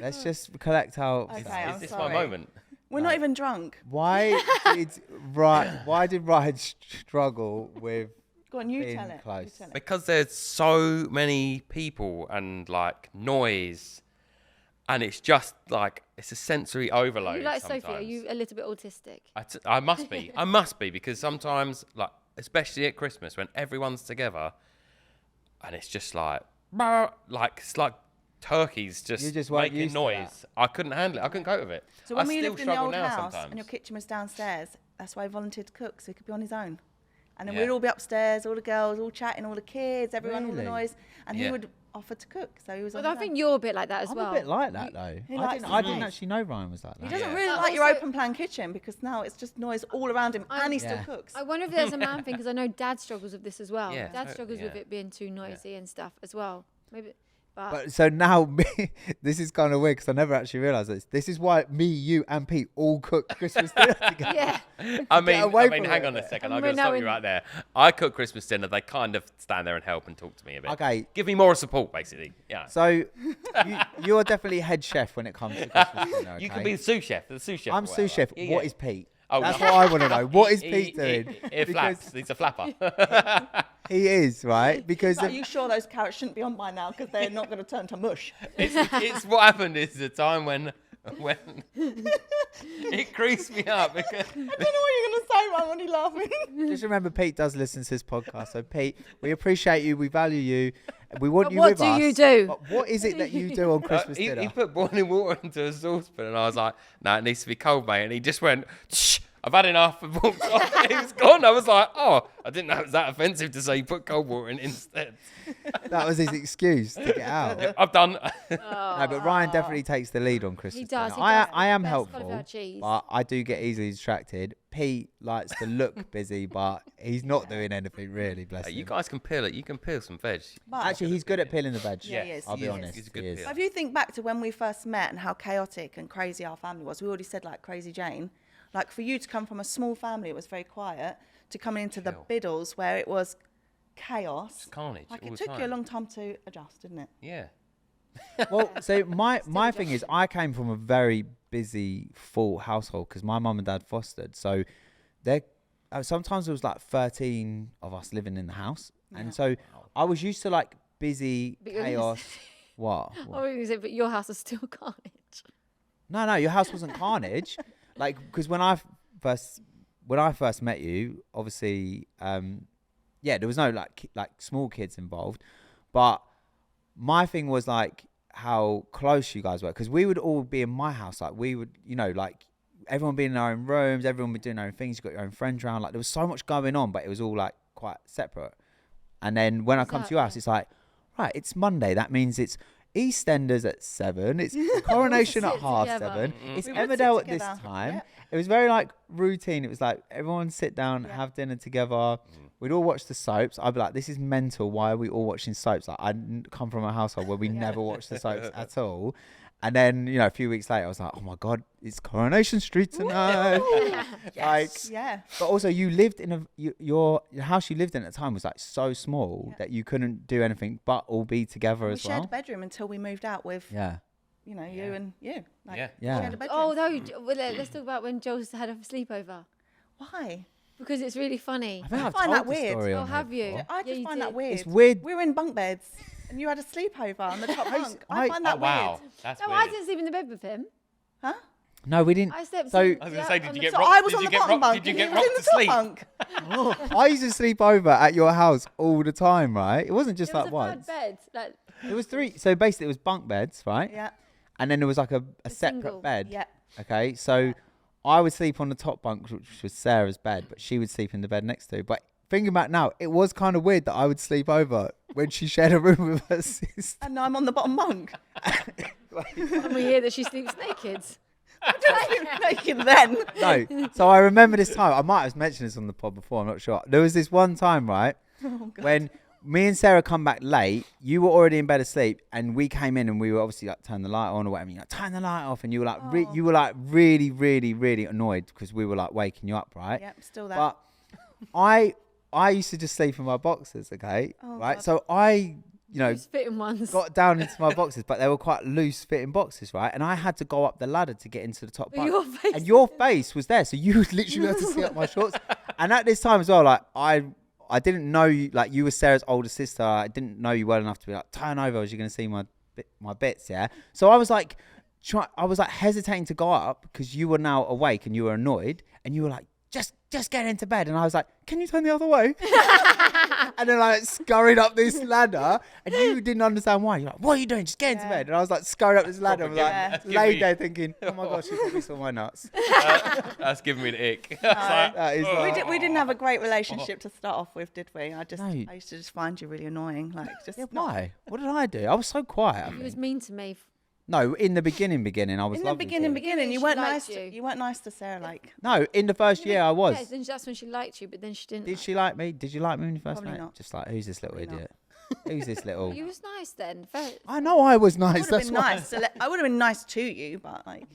Speaker 1: Let's just collect our...
Speaker 4: Okay,
Speaker 1: stuff.
Speaker 4: I'm
Speaker 3: Is this
Speaker 4: sorry.
Speaker 3: my moment?
Speaker 4: We're not even drunk.
Speaker 1: Why did Ryan struggle with
Speaker 4: Go on, you
Speaker 1: being
Speaker 4: tell it.
Speaker 1: close?
Speaker 4: You tell it.
Speaker 3: Because there's so many people and like noise, and it's just like it's a sensory overload.
Speaker 2: You like
Speaker 3: sometimes.
Speaker 2: Sophie? Are you a little bit autistic?
Speaker 3: I must be. I must be because sometimes, like especially at Christmas when everyone's together, and it's just like it's like turkeys
Speaker 1: You
Speaker 3: just,
Speaker 1: just weren't
Speaker 3: making
Speaker 1: used to
Speaker 3: noise. I couldn't handle it. I couldn't cope with it.
Speaker 4: So when
Speaker 3: I
Speaker 4: we
Speaker 3: still
Speaker 4: lived in the
Speaker 3: struggle
Speaker 4: old
Speaker 3: now
Speaker 4: house
Speaker 3: sometimes.
Speaker 4: and your kitchen was downstairs, that's why he volunteered to cook, so he could be on his own. And then
Speaker 3: Yeah.
Speaker 4: we'd all be upstairs, all the girls, all chatting, all the kids, everyone, all the
Speaker 1: Really?
Speaker 4: noise. And he
Speaker 3: Yeah.
Speaker 4: would offer to cook, so he was on
Speaker 2: Well, I
Speaker 4: his
Speaker 2: think
Speaker 4: own.
Speaker 2: you're a bit like that as
Speaker 1: I'm
Speaker 2: well.
Speaker 1: a bit like that though.
Speaker 4: He
Speaker 1: I
Speaker 4: likes
Speaker 1: didn't,
Speaker 4: the
Speaker 1: I didn't
Speaker 4: noise.
Speaker 1: actually know Ryan was like
Speaker 4: He
Speaker 1: that.
Speaker 4: doesn't
Speaker 3: Yeah.
Speaker 4: really
Speaker 2: But
Speaker 4: like your
Speaker 2: also-
Speaker 4: open plan kitchen because now it's just noise all around him and he still
Speaker 1: Yeah.
Speaker 4: cooks.
Speaker 2: I wonder if there's a man thing because I know Dad struggles with this as well.
Speaker 3: Yeah,
Speaker 2: Dad
Speaker 3: totally,
Speaker 2: struggles with
Speaker 3: yeah.
Speaker 2: it being too noisy and stuff as well. Maybe, but,
Speaker 1: But so now, this is kind of weird because I never actually realised this. This is why me, you, and Pete all cook Christmas dinner together.
Speaker 2: yeah.
Speaker 3: I mean,
Speaker 1: away from
Speaker 3: hang
Speaker 1: it.
Speaker 3: on a second.
Speaker 2: And
Speaker 3: I'm
Speaker 2: we're
Speaker 3: going to
Speaker 2: now
Speaker 3: stop you
Speaker 2: in-
Speaker 3: right there. I cook Christmas dinner. They kind of stand there and help and talk to me a bit.
Speaker 1: Okay.
Speaker 3: Give me more support, basically. Yeah.
Speaker 1: So you're definitely head chef when it comes to Christmas dinner.
Speaker 3: You
Speaker 1: okay?
Speaker 3: can be the sous chef. The sous chef.
Speaker 1: I'm
Speaker 3: or
Speaker 1: sous
Speaker 3: whatever.
Speaker 1: chef.
Speaker 3: Yeah,
Speaker 1: What
Speaker 3: yeah.
Speaker 1: is Pete?
Speaker 3: Oh,
Speaker 1: That's
Speaker 3: yeah.
Speaker 1: what I want to know. What is Pete doing?
Speaker 3: It flaps. He's a flapper.
Speaker 1: He is, right? Because
Speaker 4: Are you sure those carrots shouldn't be on by now because they're not going to turn to mush?
Speaker 3: it's what happened is the time when it creased me up because
Speaker 4: I don't know what you're going to say, Ryan, when you're laughing.
Speaker 1: just remember, Pete does listen to this podcast. So, Pete, we appreciate you. We value you. We want
Speaker 2: But
Speaker 1: you
Speaker 2: what
Speaker 1: with
Speaker 2: do
Speaker 1: us.
Speaker 2: you do?
Speaker 1: But what is it that you do on Christmas dinner?
Speaker 3: he put boiling water into a saucepan and I was like, no, it needs to be cold, mate. And he just went, shh, I've had enough. And walked off. He was gone. I was like, oh, I didn't know it was that offensive to say you put cold water in instead.
Speaker 1: That was his excuse to get out.
Speaker 3: I've done.
Speaker 1: No, but Ryan definitely takes the lead on Christmas
Speaker 2: He does.
Speaker 1: dinner.
Speaker 2: He does.
Speaker 1: I am
Speaker 2: Best
Speaker 1: helpful,
Speaker 2: cauliflower cheese.
Speaker 1: but I do get easily distracted. Pete likes to look busy, but he's not doing anything really, bless
Speaker 3: You
Speaker 1: him.
Speaker 3: guys can peel it. You can peel some veg.
Speaker 4: But
Speaker 1: Actually, he's good at peeling the veg.
Speaker 4: Yeah, he is.
Speaker 1: I'll be
Speaker 4: He is.
Speaker 1: honest.
Speaker 3: He's a good
Speaker 1: he is.
Speaker 3: peeler.
Speaker 4: if you think back to when we first met and how chaotic and crazy our family was, we already said like Crazy Jane. Like for you to come from a small family, it was very quiet, to coming into the
Speaker 3: Chill.
Speaker 4: Biddles where it was chaos.
Speaker 3: It's carnage
Speaker 4: Like
Speaker 3: all
Speaker 4: it
Speaker 3: the
Speaker 4: took
Speaker 3: time.
Speaker 4: you a long time to adjust, didn't it?
Speaker 3: Yeah.
Speaker 1: Well, so my thing is, I came from a very busy, full household because my mum and dad fostered. So there, sometimes there was like 13 of us living in the house, and so I was used to like busy
Speaker 2: But you're gonna
Speaker 1: chaos. What?
Speaker 2: I was going to say, but your house is still carnage.
Speaker 1: No, your house wasn't carnage. Like, because when I first met you, obviously, yeah, there was no like small kids involved, but my thing was like how close you guys were, because we would all be in my house. Like we would, like everyone be in their own rooms, everyone would be doing their own things. You got your own friends around. Like there was so much going on, but it was all like quite separate. And then when I come to your house, it's like, right, it's Monday. That means it's EastEnders at 7. It's Coronation at
Speaker 2: sit
Speaker 1: 7:30.
Speaker 2: together.
Speaker 1: It's
Speaker 4: We would sit
Speaker 1: Emmerdale at this
Speaker 4: together.
Speaker 1: time.
Speaker 4: Yeah.
Speaker 1: It was very like routine. It was like everyone sit down, have dinner together. We'd all watch the soaps. I'd be like, this is mental. Why are we all watching soaps? Like I didn't come from a household where we never watched the soaps at all. And then, a few weeks later, I was like, oh my God, it's Coronation Street tonight. Like,
Speaker 4: Yeah.
Speaker 1: but also you lived in your house you lived in at the time was like so small that you couldn't do anything but all be together
Speaker 4: We
Speaker 1: as
Speaker 4: shared a
Speaker 1: well.
Speaker 4: bedroom until we moved out with,
Speaker 1: Yeah.
Speaker 4: you and you. Like,
Speaker 3: Yeah.
Speaker 1: Yeah.
Speaker 4: We shared a bedroom.
Speaker 2: Oh, no. Well, let's talk about when Joel's had a sleepover.
Speaker 4: Why?
Speaker 2: Because it's really funny.
Speaker 1: I think I've
Speaker 4: find
Speaker 1: told
Speaker 4: that
Speaker 1: the
Speaker 4: weird.
Speaker 1: story
Speaker 2: Oh,
Speaker 1: on
Speaker 2: have
Speaker 1: here
Speaker 2: you?
Speaker 1: before.
Speaker 4: I
Speaker 2: Yeah,
Speaker 4: just
Speaker 2: you
Speaker 4: find that
Speaker 2: did.
Speaker 4: weird.
Speaker 1: It's weird.
Speaker 4: We were in bunk beds and you had a sleepover on the top bunk. I
Speaker 1: I-
Speaker 4: find
Speaker 3: Oh
Speaker 4: that
Speaker 3: wow,
Speaker 4: weird.
Speaker 3: that's
Speaker 2: No,
Speaker 3: weird.
Speaker 2: I didn't sleep in the bed with him.
Speaker 4: Huh?
Speaker 1: No, we didn't.
Speaker 2: I slept.
Speaker 1: So-
Speaker 3: I was going to say, did you get
Speaker 4: So
Speaker 3: rocked?
Speaker 4: I was
Speaker 3: did
Speaker 4: on
Speaker 3: you
Speaker 4: the
Speaker 3: get
Speaker 4: bottom
Speaker 3: rocked?
Speaker 4: bunk
Speaker 3: Did you
Speaker 4: and
Speaker 3: get
Speaker 4: he was in
Speaker 3: rocked
Speaker 4: the
Speaker 3: to
Speaker 4: top
Speaker 3: sleep?
Speaker 4: bunk.
Speaker 1: I used to sleep over at your house all the time, right? It wasn't just
Speaker 2: It was
Speaker 1: like
Speaker 2: a
Speaker 1: once.
Speaker 2: bad bed. Like,
Speaker 1: It was 3. So basically, it was bunk beds, right?
Speaker 4: Yeah.
Speaker 1: And then there was like a separate
Speaker 2: single.
Speaker 1: bed.
Speaker 4: Yeah.
Speaker 1: Okay, so I would sleep on the top bunk, which was Sarah's bed, but she would sleep in the bed next to. But thinking back now, it was kind of weird that I would sleep over when she shared a room with her sister.
Speaker 4: And now I'm on the bottom bunk.
Speaker 2: and we hear that she sleeps naked.
Speaker 4: I didn't sleep naked then.
Speaker 1: No, so I remember this time. I might have mentioned this on the pod before. I'm not sure. There was this one time, right,
Speaker 4: Oh, God.
Speaker 1: when me and Sarah come back late. You were already in bed asleep, and we came in and we were obviously like turn the light on or whatever. You're like, turn the light off, and you were like, you were like really, really, really annoyed because we were like waking you up, right?
Speaker 4: Yep, still there.
Speaker 1: But I used to just sleep in my boxers, okay, right? God. So I,
Speaker 2: loose fitting ones.
Speaker 1: got down into my boxes, but they were quite loose fitting boxes, right? And I had to go up the ladder to get into the top bunk. Your face was there, so you literally had to see up my shorts. And at this time as well, like I didn't know you, like you were Sarah's older sister. I didn't know you well enough to be like, turn over, as you're going to see my bits, yeah? So I was like, hesitating to go up because you were now awake and you were annoyed. And you were like, just get into bed. And I was like, can you turn the other way? And then I scurried up this ladder and you didn't understand why. You're like, what are you doing? Just get into bed. And I was like, scurried up this ladder. I was like, laid there thinking, oh my gosh, she probably saw my nuts.
Speaker 3: That's giving me the ick.
Speaker 4: We didn't have a great relationship to start off with, did we? I used to just find you really annoying. Like, just
Speaker 1: why? What did I do? I was so quiet.
Speaker 2: He was mean to me.
Speaker 1: No, in the beginning, I was.
Speaker 4: In the beginning, you weren't nice. You weren't nice to Sarah, like.
Speaker 1: No, in the first year I was.
Speaker 2: Yeah, then that's when she liked you, but then she didn't.
Speaker 1: Did she like me? Did you like me when you first
Speaker 4: met?
Speaker 1: Not. Just like, who's this little idiot? Who's this little?
Speaker 2: You was nice then.
Speaker 1: I know I was nice.
Speaker 4: I would have been nice. I would have been nice to you, but like,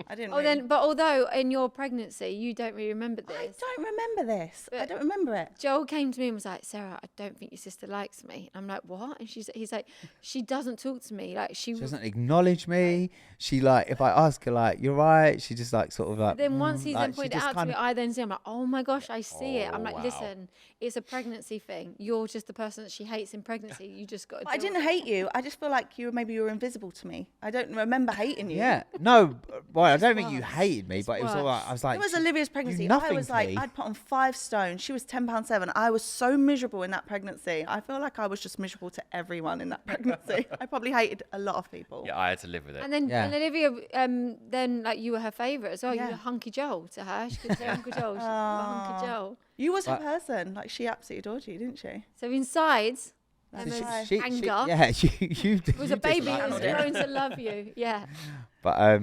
Speaker 4: I didn't.
Speaker 2: But although in your pregnancy you don't really remember this.
Speaker 4: I don't remember this. I don't remember it.
Speaker 2: Joel came to me and was like, Sarah, I don't think your sister likes me. And I'm like, what? And he's like, she doesn't talk to me. Like she
Speaker 1: doesn't acknowledge me. She like, if I ask her like, you're right. She just like sort of like.
Speaker 2: Then once he's then pointed it out to me, I then see. I'm like, oh my gosh, I see it. I'm like, listen, it's a pregnancy thing. You're just the person that she hates in pregnancy. You just got.
Speaker 4: I didn't hate you. I just feel like maybe you were invisible to me. I don't remember hating you.
Speaker 1: Yeah. No. Well, I don't think you hated me, but it was all right. I was like,
Speaker 4: it was Olivia's pregnancy. I was like, I'd put on 5 stone. She was 10 pounds 7. I was so miserable in that pregnancy. I feel like I was just miserable to everyone in that pregnancy. I probably hated a lot of people.
Speaker 3: Yeah, I had to live with it.
Speaker 2: And then and Olivia, then like you were her favourite as well. Yeah. You were Hunky Joel to her. She could say Uncle Joel. She was Hunky Joel.
Speaker 4: You was her person. Like she absolutely adored you, didn't she?
Speaker 2: So inside, Emma's anger.
Speaker 1: You
Speaker 2: was a baby who was grown to love you. Yeah.
Speaker 1: But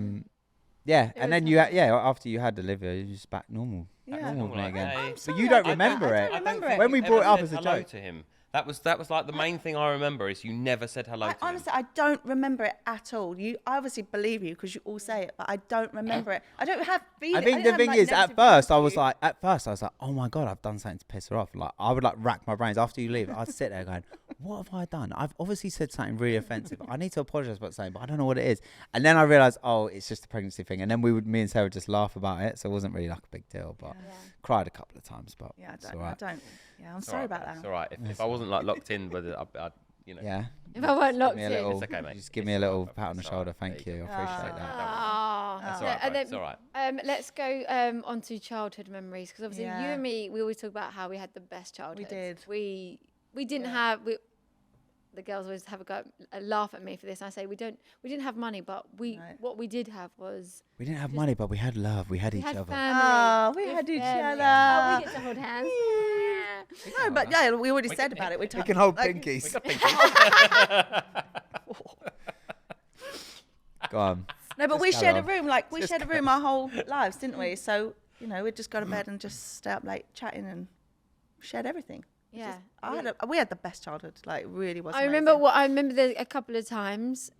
Speaker 1: yeah, and then after you had Olivia, you just back normal.
Speaker 4: Yeah.
Speaker 1: Normal again.
Speaker 4: I'm
Speaker 1: but you don't remember it.
Speaker 4: I don't remember it.
Speaker 1: When we brought it up as a joke
Speaker 3: to him. That was like the main thing I remember is you never said hello to him.
Speaker 4: Honestly, I don't remember it at all. I obviously believe you because you all say it, but I don't remember it. I don't have feelings.
Speaker 1: I think the thing is, at first I was like, oh my God, I've done something to piss her off. Like I would like rack my brains after you leave. I'd sit there going, what have I done? I've obviously said something really offensive. I need to apologise about something, but I don't know what it is. And then I realised, it's just a pregnancy thing. And then me and Sarah would just laugh about it. So it wasn't really like a big deal, but cried a couple of times. But
Speaker 4: I don't. Yeah, I'm sorry about that.
Speaker 3: It's all right. If I wasn't like locked in, but I'd
Speaker 1: Yeah.
Speaker 2: If I weren't locked in.
Speaker 3: It's okay, mate.
Speaker 1: Just give me a little pat on the shoulder. Thank you. I appreciate that.
Speaker 3: That's all right. It's all right.
Speaker 2: Let's go on to childhood memories because obviously you and me, we always talk about how we had the best childhood.
Speaker 4: We did.
Speaker 2: We didn't have. The girls always have a laugh at me for this. I say we didn't have money, but what we did have was
Speaker 1: we didn't have money, but we had love. We had each other.
Speaker 2: Family.
Speaker 4: We had each other.
Speaker 2: Oh, we get to hold hands.
Speaker 4: No, but we already said about it.
Speaker 1: We can hold pinkies.
Speaker 3: We got pinkies.
Speaker 1: Go on.
Speaker 4: No, but we shared a room. Like we shared a room our whole lives, didn't we? So we'd just go to bed and just stay up late chatting and shared everything.
Speaker 2: Yeah,
Speaker 4: we had the best childhood. Like really was.
Speaker 2: I remember there a couple of times.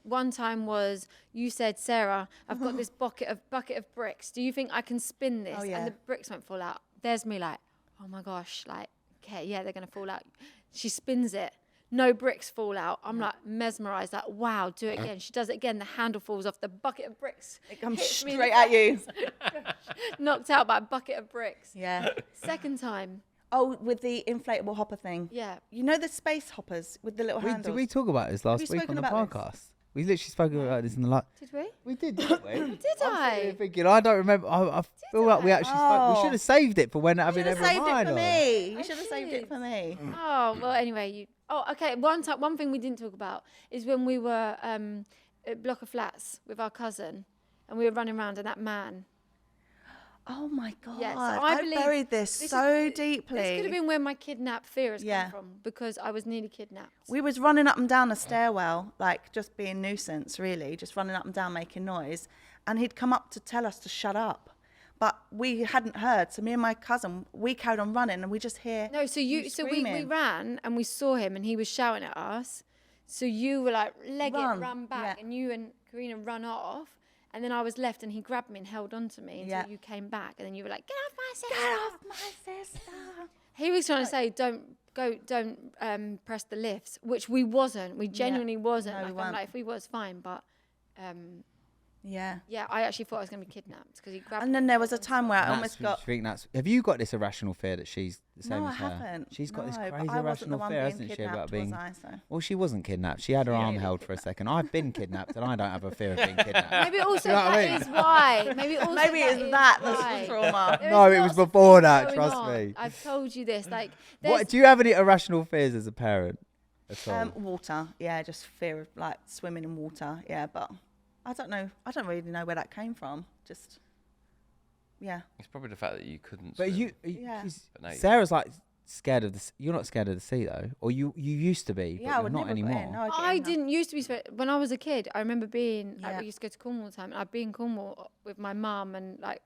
Speaker 2: One time was you said, Sarah, I've got this bucket of bricks. Do you think I can spin this?
Speaker 4: Oh, yeah.
Speaker 2: And the bricks won't fall out. There's me like, oh my gosh, like okay, yeah, they're gonna fall out. She spins it. No bricks fall out. I'm like mesmerised, like, wow, do it again. She does it again. The handle falls off. The bucket of bricks
Speaker 4: it comes straight at you.
Speaker 2: Knocked out by a bucket of bricks.
Speaker 4: Yeah.
Speaker 2: Second time.
Speaker 4: Oh, with the inflatable hopper thing.
Speaker 2: Yeah.
Speaker 4: You know the space hoppers with the little handles?
Speaker 1: Did we talk about this last week on the podcast? We literally spoke about this in the
Speaker 2: Did we?
Speaker 1: We did, didn't we?
Speaker 2: Did I?
Speaker 1: Thinking, I don't remember. I feel like we actually spoke. We should have saved it for when having Emma and Ryan on.
Speaker 4: You should have saved it for me.
Speaker 2: Oh, well, anyway. Okay. One thing we didn't talk about is when we were at a block of flats with our cousin and we were running around and that man.
Speaker 4: Oh my God!
Speaker 2: Yeah, so
Speaker 4: I buried this so deeply.
Speaker 2: This could have been where my kidnap fear has come from because I was nearly kidnapped.
Speaker 4: We was running up and down a stairwell, like just being nuisance, really, just running up and down making noise. And he'd come up to tell us to shut up. But we hadn't heard. So me and my cousin, we carried on running and we just hear.
Speaker 2: No, so we ran and we saw him and he was shouting at us. So you were like, run back. And you and Karina run off. And then I was left and he grabbed me and held on to me until you came back. And then you were like, get off my sister.
Speaker 4: Get off my sister.
Speaker 2: He was trying to say, don't press the lifts, which we wasn't. We genuinely wasn't.
Speaker 4: No,
Speaker 2: like, I'm like, if we was, fine. But yeah, I actually thought I was going to be kidnapped because he grabbed me.
Speaker 4: And then there was a time where I almost got.
Speaker 1: Have you got this irrational fear that she's the same
Speaker 4: No,
Speaker 1: as her?
Speaker 4: I haven't.
Speaker 1: She's got this
Speaker 4: No,
Speaker 1: crazy
Speaker 4: but I wasn't the
Speaker 1: irrational
Speaker 4: one
Speaker 1: fear,
Speaker 4: being
Speaker 1: hasn't she,
Speaker 4: kidnapped,
Speaker 1: about being.
Speaker 4: was I, so?
Speaker 1: Well, she wasn't kidnapped. She had her arm held for a second. I've been kidnapped, and I don't have a fear of being kidnapped.
Speaker 2: Maybe also
Speaker 1: You know what I
Speaker 2: that
Speaker 1: mean?
Speaker 2: is why. Maybe also
Speaker 4: Maybe
Speaker 2: that
Speaker 4: it's
Speaker 2: is
Speaker 4: that's
Speaker 2: why.
Speaker 4: the trauma.
Speaker 2: There
Speaker 1: No,
Speaker 2: is
Speaker 1: it was
Speaker 2: lots of
Speaker 1: before
Speaker 2: things
Speaker 1: that,
Speaker 2: going
Speaker 1: trust
Speaker 2: on.
Speaker 1: me.
Speaker 2: I've told you this. Like,
Speaker 1: What do you have any irrational fears as a parent at all?
Speaker 4: Water, yeah, just fear of like swimming in water, yeah. But I don't know. I don't really know where that came from. Just, yeah.
Speaker 3: It's probably the fact that you couldn't.
Speaker 1: But
Speaker 3: swim.
Speaker 4: Yeah.
Speaker 3: But no,
Speaker 1: Sarah's like scared of the. You're not scared of the sea though, or you used to be,
Speaker 4: Yeah,
Speaker 1: but
Speaker 4: I
Speaker 1: you're
Speaker 4: would
Speaker 1: not
Speaker 4: never go in.
Speaker 1: anymore.
Speaker 4: No, I'd get
Speaker 2: I
Speaker 4: in that.
Speaker 2: didn't used to be when I was a kid. I remember being like,
Speaker 4: Yeah.
Speaker 2: we used to go to Cornwall all the time, and I'd be in Cornwall with my mum and like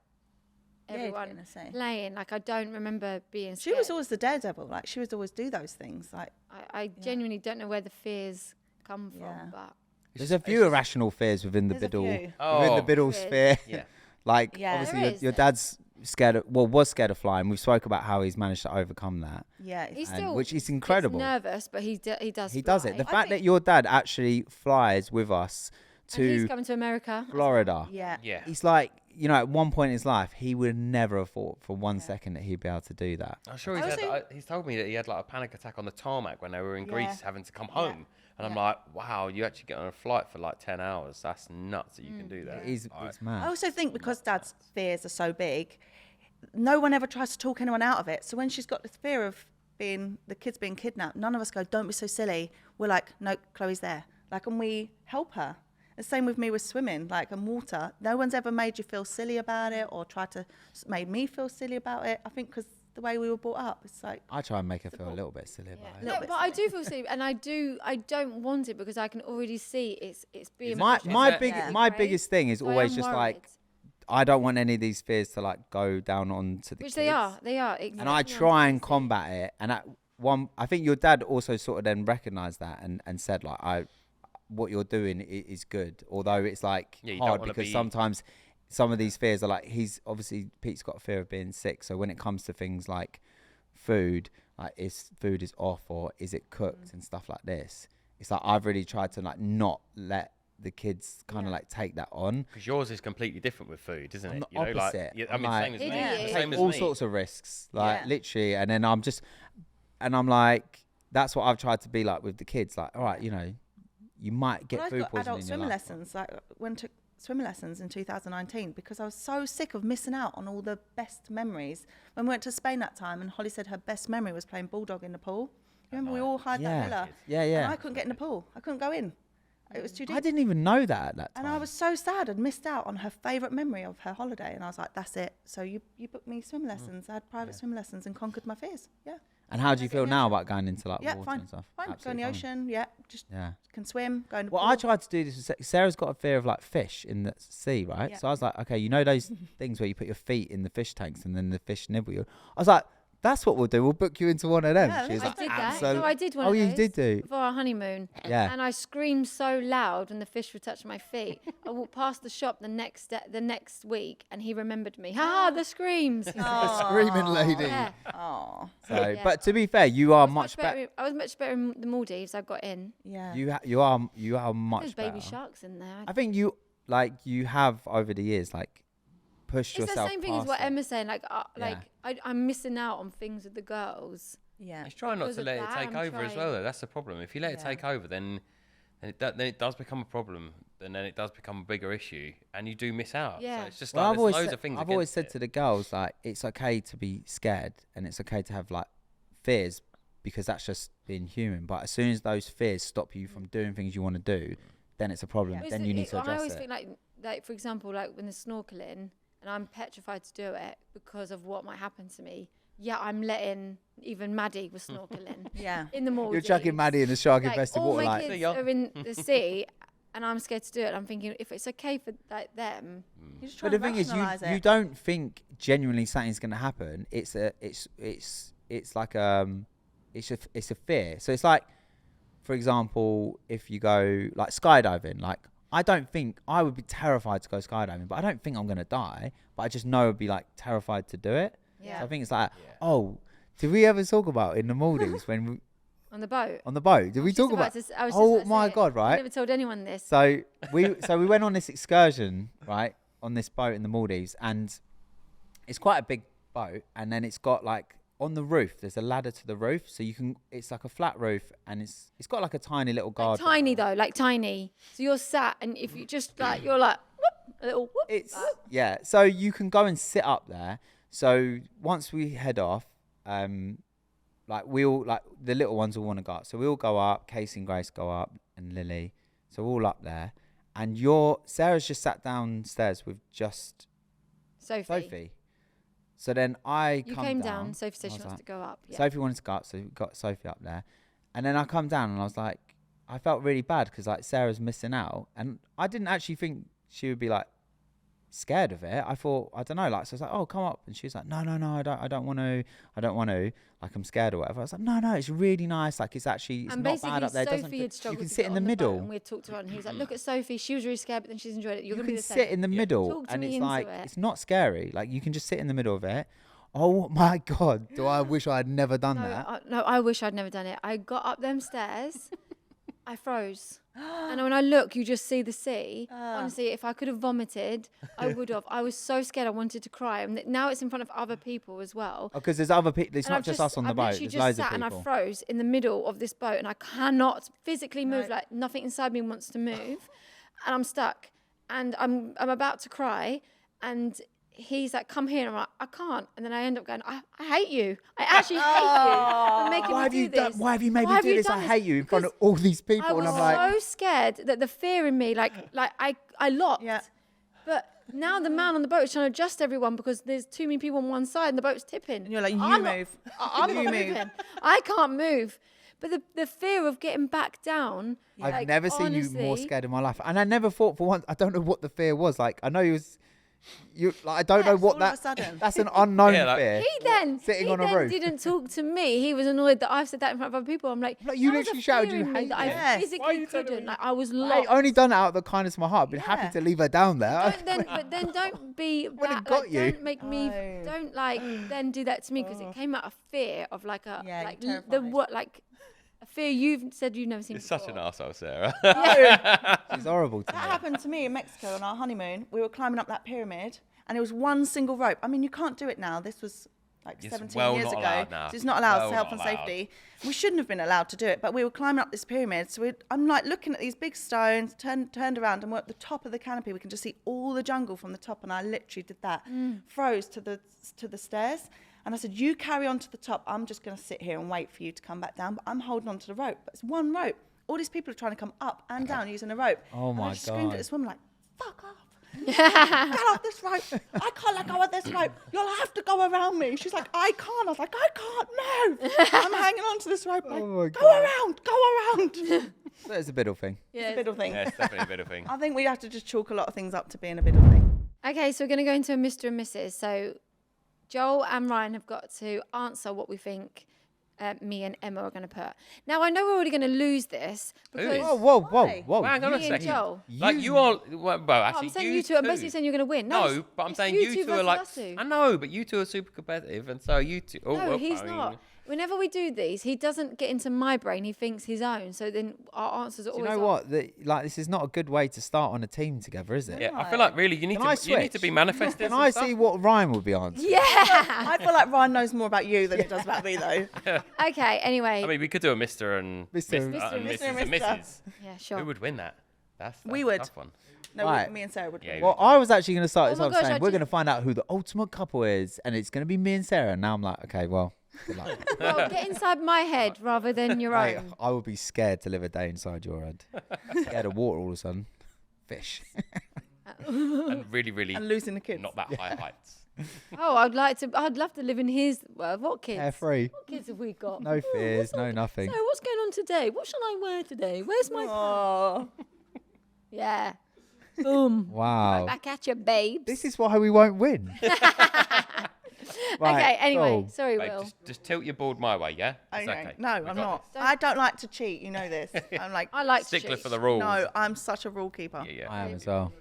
Speaker 4: Yeah, you'd
Speaker 2: everyone
Speaker 4: get in the sea.
Speaker 2: playing. Like I don't remember being
Speaker 4: She
Speaker 2: scared.
Speaker 4: was always the daredevil. Like she would always do those things. Like
Speaker 2: I genuinely don't know where the fears come from,
Speaker 4: Yeah.
Speaker 2: but
Speaker 1: There's a few irrational fears within the
Speaker 4: There's a
Speaker 1: biddle,
Speaker 4: few.
Speaker 1: within
Speaker 3: Oh.
Speaker 1: the biddle
Speaker 2: There is.
Speaker 1: sphere.
Speaker 3: Yeah.
Speaker 1: Like
Speaker 4: Yeah.
Speaker 1: obviously
Speaker 2: There
Speaker 1: your,
Speaker 2: is,
Speaker 1: your
Speaker 2: though.
Speaker 1: dad's scared of, was scared of flying. We spoke about how he's managed to overcome that,
Speaker 4: yeah,
Speaker 2: he's
Speaker 1: and-
Speaker 2: still
Speaker 1: which is
Speaker 2: gets
Speaker 1: incredible.
Speaker 2: nervous, but he does.
Speaker 1: He does it.
Speaker 2: fly.
Speaker 1: The fact that your dad actually flies with us
Speaker 2: and he's
Speaker 1: to
Speaker 2: coming to America.
Speaker 1: Florida.
Speaker 4: yeah.
Speaker 3: Yeah.
Speaker 1: He's like, you know, at one point in his life, he would never have thought for 1 second that he'd be able to do that.
Speaker 3: I'm sure he's told me that he had like a panic attack on the tarmac when they were in
Speaker 4: Yeah.
Speaker 3: Greece having to come home. And I'm like, wow, you actually get on a flight for like 10 hours. That's nuts that you can do that.
Speaker 1: It's
Speaker 4: I
Speaker 1: mad.
Speaker 4: also think because Dad's fears are so big, no one ever tries to talk anyone out of it. So when she's got this fear of the kids being kidnapped, none of us go, don't be so silly. We're like, no, Chloe's there. Like, and we help her. The same with me with swimming, like, and water. No one's ever made you feel silly about it or tried to made me feel silly about it. I think because the way we were brought up, it's like,
Speaker 1: I try and make her feel a little bit silly about it.
Speaker 2: No, but I do feel silly, and I don't want it because I can already see it's being
Speaker 1: My
Speaker 2: pushed
Speaker 1: my
Speaker 2: into
Speaker 1: big
Speaker 2: something
Speaker 1: my
Speaker 2: great.
Speaker 1: biggest thing is
Speaker 2: So I
Speaker 1: always
Speaker 2: am
Speaker 1: just
Speaker 2: worried.
Speaker 1: like, I don't want any of these fears to like go down onto the
Speaker 2: Which
Speaker 1: kids.
Speaker 2: they are.
Speaker 1: And I try and combat it. And I think your dad also sort of then recognised that and said like, what you're doing is good. Although it's like
Speaker 3: Yeah, you don't
Speaker 1: hard
Speaker 3: wanna
Speaker 1: because
Speaker 3: be-
Speaker 1: sometimes some of these fears are like, Pete's got a fear of being sick. So when it comes to things like food, like if food is off or is it cooked and stuff like this, it's like I've really tried to like not let the kids kind of like take that on.
Speaker 3: Because yours is completely different with food, isn't
Speaker 1: I'm
Speaker 3: it?
Speaker 1: the
Speaker 3: You know, like,
Speaker 1: opposite.
Speaker 3: yeah, I
Speaker 1: I'm
Speaker 3: mean,
Speaker 1: like-
Speaker 3: same as
Speaker 2: It
Speaker 3: me.
Speaker 2: is.
Speaker 3: Same as
Speaker 1: all
Speaker 3: me.
Speaker 1: sorts of risks, like
Speaker 4: Yeah.
Speaker 1: literally. And then I'm like, that's what I've tried to be like with the kids. Like, all right, you know, you might get
Speaker 4: well,
Speaker 1: food
Speaker 4: I've got
Speaker 1: poisoning
Speaker 4: adult
Speaker 1: in your
Speaker 4: swimming
Speaker 1: life.
Speaker 4: lessons. Like, went to swimming lessons in 2019 because I was so sick of missing out on all the best memories. When we went to Spain that time, and Holly said her best memory was playing bulldog in the pool. Remember, we all hired
Speaker 1: Yeah.
Speaker 4: that villa.
Speaker 1: Yeah, yeah.
Speaker 4: And I couldn't get in the pool. I couldn't go in. It was too deep.
Speaker 1: I didn't even know that at that time.
Speaker 4: And I was so sad. I'd missed out on her favourite memory of her holiday. And I was like, that's it. So you booked me swim lessons. I had private swim lessons and conquered my fears. Yeah.
Speaker 1: And how do you feel now about going into like
Speaker 4: Yeah,
Speaker 1: water
Speaker 4: fine.
Speaker 1: and stuff?
Speaker 4: Fine. Go in
Speaker 1: Absolutely
Speaker 4: the
Speaker 1: fine.
Speaker 4: ocean. Yeah. Just
Speaker 1: Yeah.
Speaker 4: can swim. Go in the
Speaker 1: Well,
Speaker 4: pool.
Speaker 1: I tried to do this. Sarah's got a fear of like fish in the sea, right?
Speaker 4: Yeah.
Speaker 1: So I was like, okay, you know those things where you put your feet in the fish tanks and then the fish nibble you. I was like, that's what we'll do. We'll book you into one of them.
Speaker 4: Yeah,
Speaker 1: She was
Speaker 2: I
Speaker 1: like,
Speaker 2: did that.
Speaker 1: absolutely.
Speaker 2: No, I did one
Speaker 1: Oh,
Speaker 2: of
Speaker 1: you
Speaker 2: those
Speaker 1: did do.
Speaker 2: for our honeymoon.
Speaker 1: Yeah.
Speaker 2: And I screamed so loud when the fish would touch my feet. I walked past the shop the next week, and he remembered me. Ha! The screams.
Speaker 1: Screaming lady.
Speaker 2: Yeah.
Speaker 4: Oh.
Speaker 1: So,
Speaker 2: Yeah.
Speaker 1: but to be fair, you are much better.
Speaker 2: I was much better in the Maldives. I got in.
Speaker 4: Yeah.
Speaker 1: You are much
Speaker 2: There's
Speaker 1: better.
Speaker 2: baby sharks in there.
Speaker 1: I think you have over the years like pushed
Speaker 2: It's the
Speaker 1: yourself.
Speaker 2: same thing as
Speaker 1: past
Speaker 2: what
Speaker 1: it.
Speaker 2: Emma's saying. Like, I'm missing out on things with the girls.
Speaker 4: Yeah.
Speaker 3: It's trying not
Speaker 2: Because
Speaker 3: to
Speaker 2: of
Speaker 3: let it
Speaker 2: that,
Speaker 3: take
Speaker 2: I'm
Speaker 3: over as
Speaker 2: trying.
Speaker 3: well, though. That's the problem. If you let it
Speaker 4: Yeah.
Speaker 3: take over, then it does become a problem. And then it does become a bigger issue. And you do miss out.
Speaker 2: Yeah.
Speaker 3: So it's just
Speaker 1: Well,
Speaker 3: like
Speaker 1: I've
Speaker 3: there's
Speaker 1: always
Speaker 3: loads
Speaker 1: said,
Speaker 3: of things
Speaker 1: I've always
Speaker 3: against
Speaker 1: said
Speaker 3: it.
Speaker 1: to the girls like it's okay to be scared and it's okay to have like fears because that's just being human. But as soon as those fears stop you from doing things you want to do, then it's a problem.
Speaker 2: But
Speaker 1: Then
Speaker 2: it's
Speaker 1: you
Speaker 2: the-
Speaker 1: need to
Speaker 2: I
Speaker 1: address
Speaker 2: always
Speaker 1: it.
Speaker 2: think like for example, like when the snorkeling, and I'm petrified to do it because of what might happen to me. Yeah, I'm letting even Maddie was snorkeling
Speaker 4: Yeah.
Speaker 2: in the Maldives.
Speaker 1: You're chucking Maddie in the shark
Speaker 2: Like,
Speaker 1: infested
Speaker 2: all
Speaker 1: water
Speaker 2: my
Speaker 1: like
Speaker 2: kids
Speaker 3: See ya.
Speaker 2: are in the sea, and I'm scared to do it. I'm thinking if it's okay for like them.
Speaker 4: You just try
Speaker 1: But the
Speaker 4: and
Speaker 1: thing is,
Speaker 4: rationalise
Speaker 1: you
Speaker 4: it.
Speaker 1: don't think genuinely something's going to happen. It's like it's a fear. So it's like, for example, if you go like skydiving, like I don't think I would be terrified to go skydiving, but I don't think I'm going to die. But I just know I'd be like terrified to do it.
Speaker 2: Yeah.
Speaker 1: So I think it's like, oh, did we ever talk about in the Maldives when we,
Speaker 2: On the boat.
Speaker 1: on the boat? Did we talk about? Oh my God!
Speaker 2: I
Speaker 1: Right.
Speaker 2: never told anyone this.
Speaker 1: So we went on this excursion, right, on this boat in the Maldives, and it's quite a big boat, and then it's got like on the roof there's a ladder to the roof, so you can, it's like a flat roof, and it's got like a tiny little guard.
Speaker 2: Like tiny though, like tiny. So you're sat, and if you just like, you're like, whoop, a little whoop.
Speaker 1: It's yeah, so you can go and sit up there. So once we head off, like we all, like the little ones all want to go up, so we all go up. Kaci and Grace go up, and Lily. So we're all up there, and Sarah's just sat downstairs with just Sophie. So then
Speaker 2: You came down. Sophie said
Speaker 1: I
Speaker 2: she
Speaker 1: was
Speaker 2: wants to go up. Yeah.
Speaker 1: Sophie wanted to go up, so we got Sophie up there, and then I come down and I was like, I felt really bad because like Sarah's missing out, and I didn't actually think she would be like scared of it. I thought, I don't know, like, so I was like, oh, come up, and she was like, no, I don't want to, like, I'm scared or whatever. I was like, no, it's really nice, like, it's actually, it's
Speaker 2: and
Speaker 1: not bad up there.
Speaker 2: Sophie had struggled
Speaker 1: you can
Speaker 2: to
Speaker 1: sit
Speaker 2: get
Speaker 1: in the
Speaker 2: on
Speaker 1: middle.
Speaker 2: boat, and we had talked to her, and he was like, look at Sophie, she was really scared, but then she's enjoyed it. You're
Speaker 1: You
Speaker 2: gonna be
Speaker 1: can
Speaker 2: the same.
Speaker 1: sit in the middle,
Speaker 2: Talk to
Speaker 1: and
Speaker 2: me
Speaker 1: it's
Speaker 2: into
Speaker 1: like,
Speaker 2: it.
Speaker 1: it's not scary. Like, you can just sit in the middle of it. Oh my God, do I wish I had never done that?
Speaker 2: No, I wish I'd never done it. I got up them stairs, I froze. And when I look, you just see the sea. Honestly, if I could have vomited, I would have. I was so scared, I wanted to cry. And now it's in front of other people as well.
Speaker 1: Because there's other people, it's
Speaker 2: And
Speaker 1: not just us on the
Speaker 2: I've
Speaker 1: boat,
Speaker 2: literally
Speaker 1: there's
Speaker 2: just
Speaker 1: loads of
Speaker 2: sat and I
Speaker 1: people.
Speaker 2: froze in the middle of this boat, and I cannot physically move. Like nothing inside me wants to move, and I'm stuck. And I'm about to cry, and he's like, come here. And I'm like, I can't. And then I end up going, I hate you. I actually hate you for making me do this.
Speaker 1: Why have you made me do this? I hate you in front of all these people.
Speaker 2: I was
Speaker 1: And I'm like,
Speaker 2: so scared that the fear in me, like I locked.
Speaker 4: Yeah.
Speaker 2: But now the man on the boat is trying to adjust everyone because there's too many people on one side and the boat's tipping.
Speaker 4: And you're like, you
Speaker 2: I'm
Speaker 4: move.
Speaker 2: I'm
Speaker 4: You
Speaker 2: not
Speaker 4: move.
Speaker 2: moving. I can't move. But the fear of getting back down.
Speaker 1: I've
Speaker 2: like,
Speaker 1: never seen you more
Speaker 2: honestly,
Speaker 1: scared in my life. And I never thought for once, I don't know what the fear was. Like, I know he was, like, I don't know what
Speaker 4: all of a
Speaker 1: that,
Speaker 4: sudden.
Speaker 1: that's an unknown
Speaker 3: Yeah, like-
Speaker 1: fear.
Speaker 2: He
Speaker 1: on a
Speaker 2: then
Speaker 1: roof.
Speaker 2: didn't talk to me. He was annoyed that I've said that in front of other people. I'm like,
Speaker 1: Like, you
Speaker 2: that was a
Speaker 1: literally shouted
Speaker 2: fear
Speaker 1: you
Speaker 2: in me
Speaker 1: hate
Speaker 2: that
Speaker 1: me.
Speaker 2: I
Speaker 4: Yes.
Speaker 2: physically couldn't. Like I was
Speaker 1: I
Speaker 2: locked.
Speaker 1: only done it out of the kindness of my heart. I'd been happy
Speaker 4: Yeah.
Speaker 1: to leave her down there.
Speaker 2: But then don't be
Speaker 1: Would've
Speaker 2: that,
Speaker 1: got
Speaker 2: like,
Speaker 1: you.
Speaker 2: don't make me
Speaker 4: No.
Speaker 2: don't like then do that to me because it came out of fear of like a
Speaker 4: Yeah,
Speaker 2: like
Speaker 4: you're
Speaker 2: the
Speaker 4: terrified.
Speaker 2: what like a fear you've said you've never seen
Speaker 3: It's
Speaker 2: before.
Speaker 3: such an arsehole, Sarah.
Speaker 1: She's horrible to
Speaker 4: That
Speaker 1: me.
Speaker 4: happened to me in Mexico on our honeymoon. We were climbing up that pyramid, and it was one single rope. I mean, you can't do it now. This was like
Speaker 3: It's
Speaker 4: 17
Speaker 3: well
Speaker 4: years
Speaker 3: not
Speaker 4: ago.
Speaker 3: allowed now.
Speaker 4: So it's not allowed.
Speaker 3: Well
Speaker 4: It's health
Speaker 3: not
Speaker 4: and
Speaker 3: allowed.
Speaker 4: safety. We shouldn't have been allowed to do it, but we were climbing up this pyramid. So I'm like looking at these big stones, turned around, and we're at the top of the canopy. We can just see all the jungle from the top, and I literally did that. Froze to the stairs. And I said, you carry on to the top. I'm just going to sit here and wait for you to come back down. But I'm holding on to the rope. But it's one rope. All these people are trying to come up and down using a rope.
Speaker 1: Oh
Speaker 4: And I
Speaker 1: my
Speaker 4: just screamed
Speaker 1: God.
Speaker 4: at this woman like, fuck off. Get off this rope. I can't let go of this rope. You'll have to go around me. She's like, I can't. I was like, I can't. No. I'm hanging on to this rope. Like,
Speaker 1: Oh my
Speaker 4: go
Speaker 1: God.
Speaker 4: around. Go around.
Speaker 1: So it's a biddle thing.
Speaker 2: Yeah.
Speaker 4: It's a biddle thing.
Speaker 3: Yeah, it's definitely a bit of thing.
Speaker 4: I think we have to just chalk a lot of things up to being a biddle thing.
Speaker 2: Okay, so we're gonna go into a Mr. and Mrs. So Joel and Ryan have got to answer what we think me and Emma are going to put. Now, I know we're already going to lose this because
Speaker 1: Whoa.
Speaker 4: Why?
Speaker 3: Well, hang on a
Speaker 2: me and
Speaker 3: second.
Speaker 2: Joel.
Speaker 3: Like you all, well,
Speaker 2: Oh,
Speaker 3: actually,
Speaker 2: I'm saying
Speaker 3: you
Speaker 2: you two. I'm basically saying you're going to win.
Speaker 3: No, but I'm
Speaker 2: it's
Speaker 3: saying you two are
Speaker 2: versus
Speaker 3: like.
Speaker 2: us two.
Speaker 3: I know, but you two are super competitive, and so you two. Oh,
Speaker 2: No,
Speaker 3: well,
Speaker 2: he's
Speaker 3: I mean,
Speaker 2: not. Whenever we do these, he doesn't get into my brain. He thinks his own. So then our answers are
Speaker 1: Do you
Speaker 2: always
Speaker 1: know
Speaker 2: off.
Speaker 1: what? Like, this is not a good way to start on a team together, is it?
Speaker 3: Yeah, I feel like really you need
Speaker 1: Can I
Speaker 3: to. You need to
Speaker 1: switch?
Speaker 3: be manifesting.
Speaker 1: Can I see what Ryan would be answering?
Speaker 2: Yeah.
Speaker 4: I feel like Ryan knows more about you than he does about me, though.
Speaker 2: Okay. Anyway.
Speaker 3: I mean, we could do a Mr. and
Speaker 1: Mr.
Speaker 3: Miss-
Speaker 2: Mr.
Speaker 3: and
Speaker 2: and
Speaker 3: Mrs. and
Speaker 4: Mr.
Speaker 3: Mrs.
Speaker 2: Yeah. Sure.
Speaker 3: Who would win that? That's
Speaker 4: We
Speaker 3: a
Speaker 4: would.
Speaker 3: tough one.
Speaker 4: No,
Speaker 1: Right.
Speaker 4: me and Sarah would.
Speaker 3: Yeah,
Speaker 4: win.
Speaker 1: Well, I was actually going to start
Speaker 2: Oh
Speaker 1: this
Speaker 2: my
Speaker 1: off
Speaker 2: gosh,
Speaker 1: saying
Speaker 2: I
Speaker 1: we're
Speaker 2: just-
Speaker 1: going to find out who the ultimate couple is, and it's going to be me and Sarah. And now I'm like, okay, well, good luck.
Speaker 2: Well, get inside my head rather than your
Speaker 1: Mate,
Speaker 2: own.
Speaker 1: I would be scared to live a day inside your head. Scared of water all of a sudden. Fish.
Speaker 3: And really, really
Speaker 4: And losing the kids.
Speaker 3: not that high heights.
Speaker 2: Oh, I'd love to live in his world. What kids?
Speaker 1: Carefree.
Speaker 2: What kids have we got?
Speaker 1: No fears, no nothing.
Speaker 2: So what's going on today? What shall I wear today? Where's my
Speaker 4: Oh,
Speaker 2: Yeah. Boom.
Speaker 1: Wow.
Speaker 2: Back at you, babes.
Speaker 1: This is why we won't win. Right,
Speaker 2: Okay, anyway.
Speaker 1: cool.
Speaker 2: Sorry,
Speaker 3: Babe,
Speaker 2: Will.
Speaker 3: just tilt your board my way, yeah? It's okay.
Speaker 4: No,
Speaker 3: We
Speaker 4: I'm
Speaker 3: got
Speaker 4: not.
Speaker 3: this.
Speaker 4: I don't like to cheat. You know this. I'm like,
Speaker 2: I like to
Speaker 3: Stickler
Speaker 2: cheat.
Speaker 3: for the rules.
Speaker 4: no, I'm such a rule keeper.
Speaker 3: Yeah,
Speaker 1: I
Speaker 3: yeah.
Speaker 1: am as well.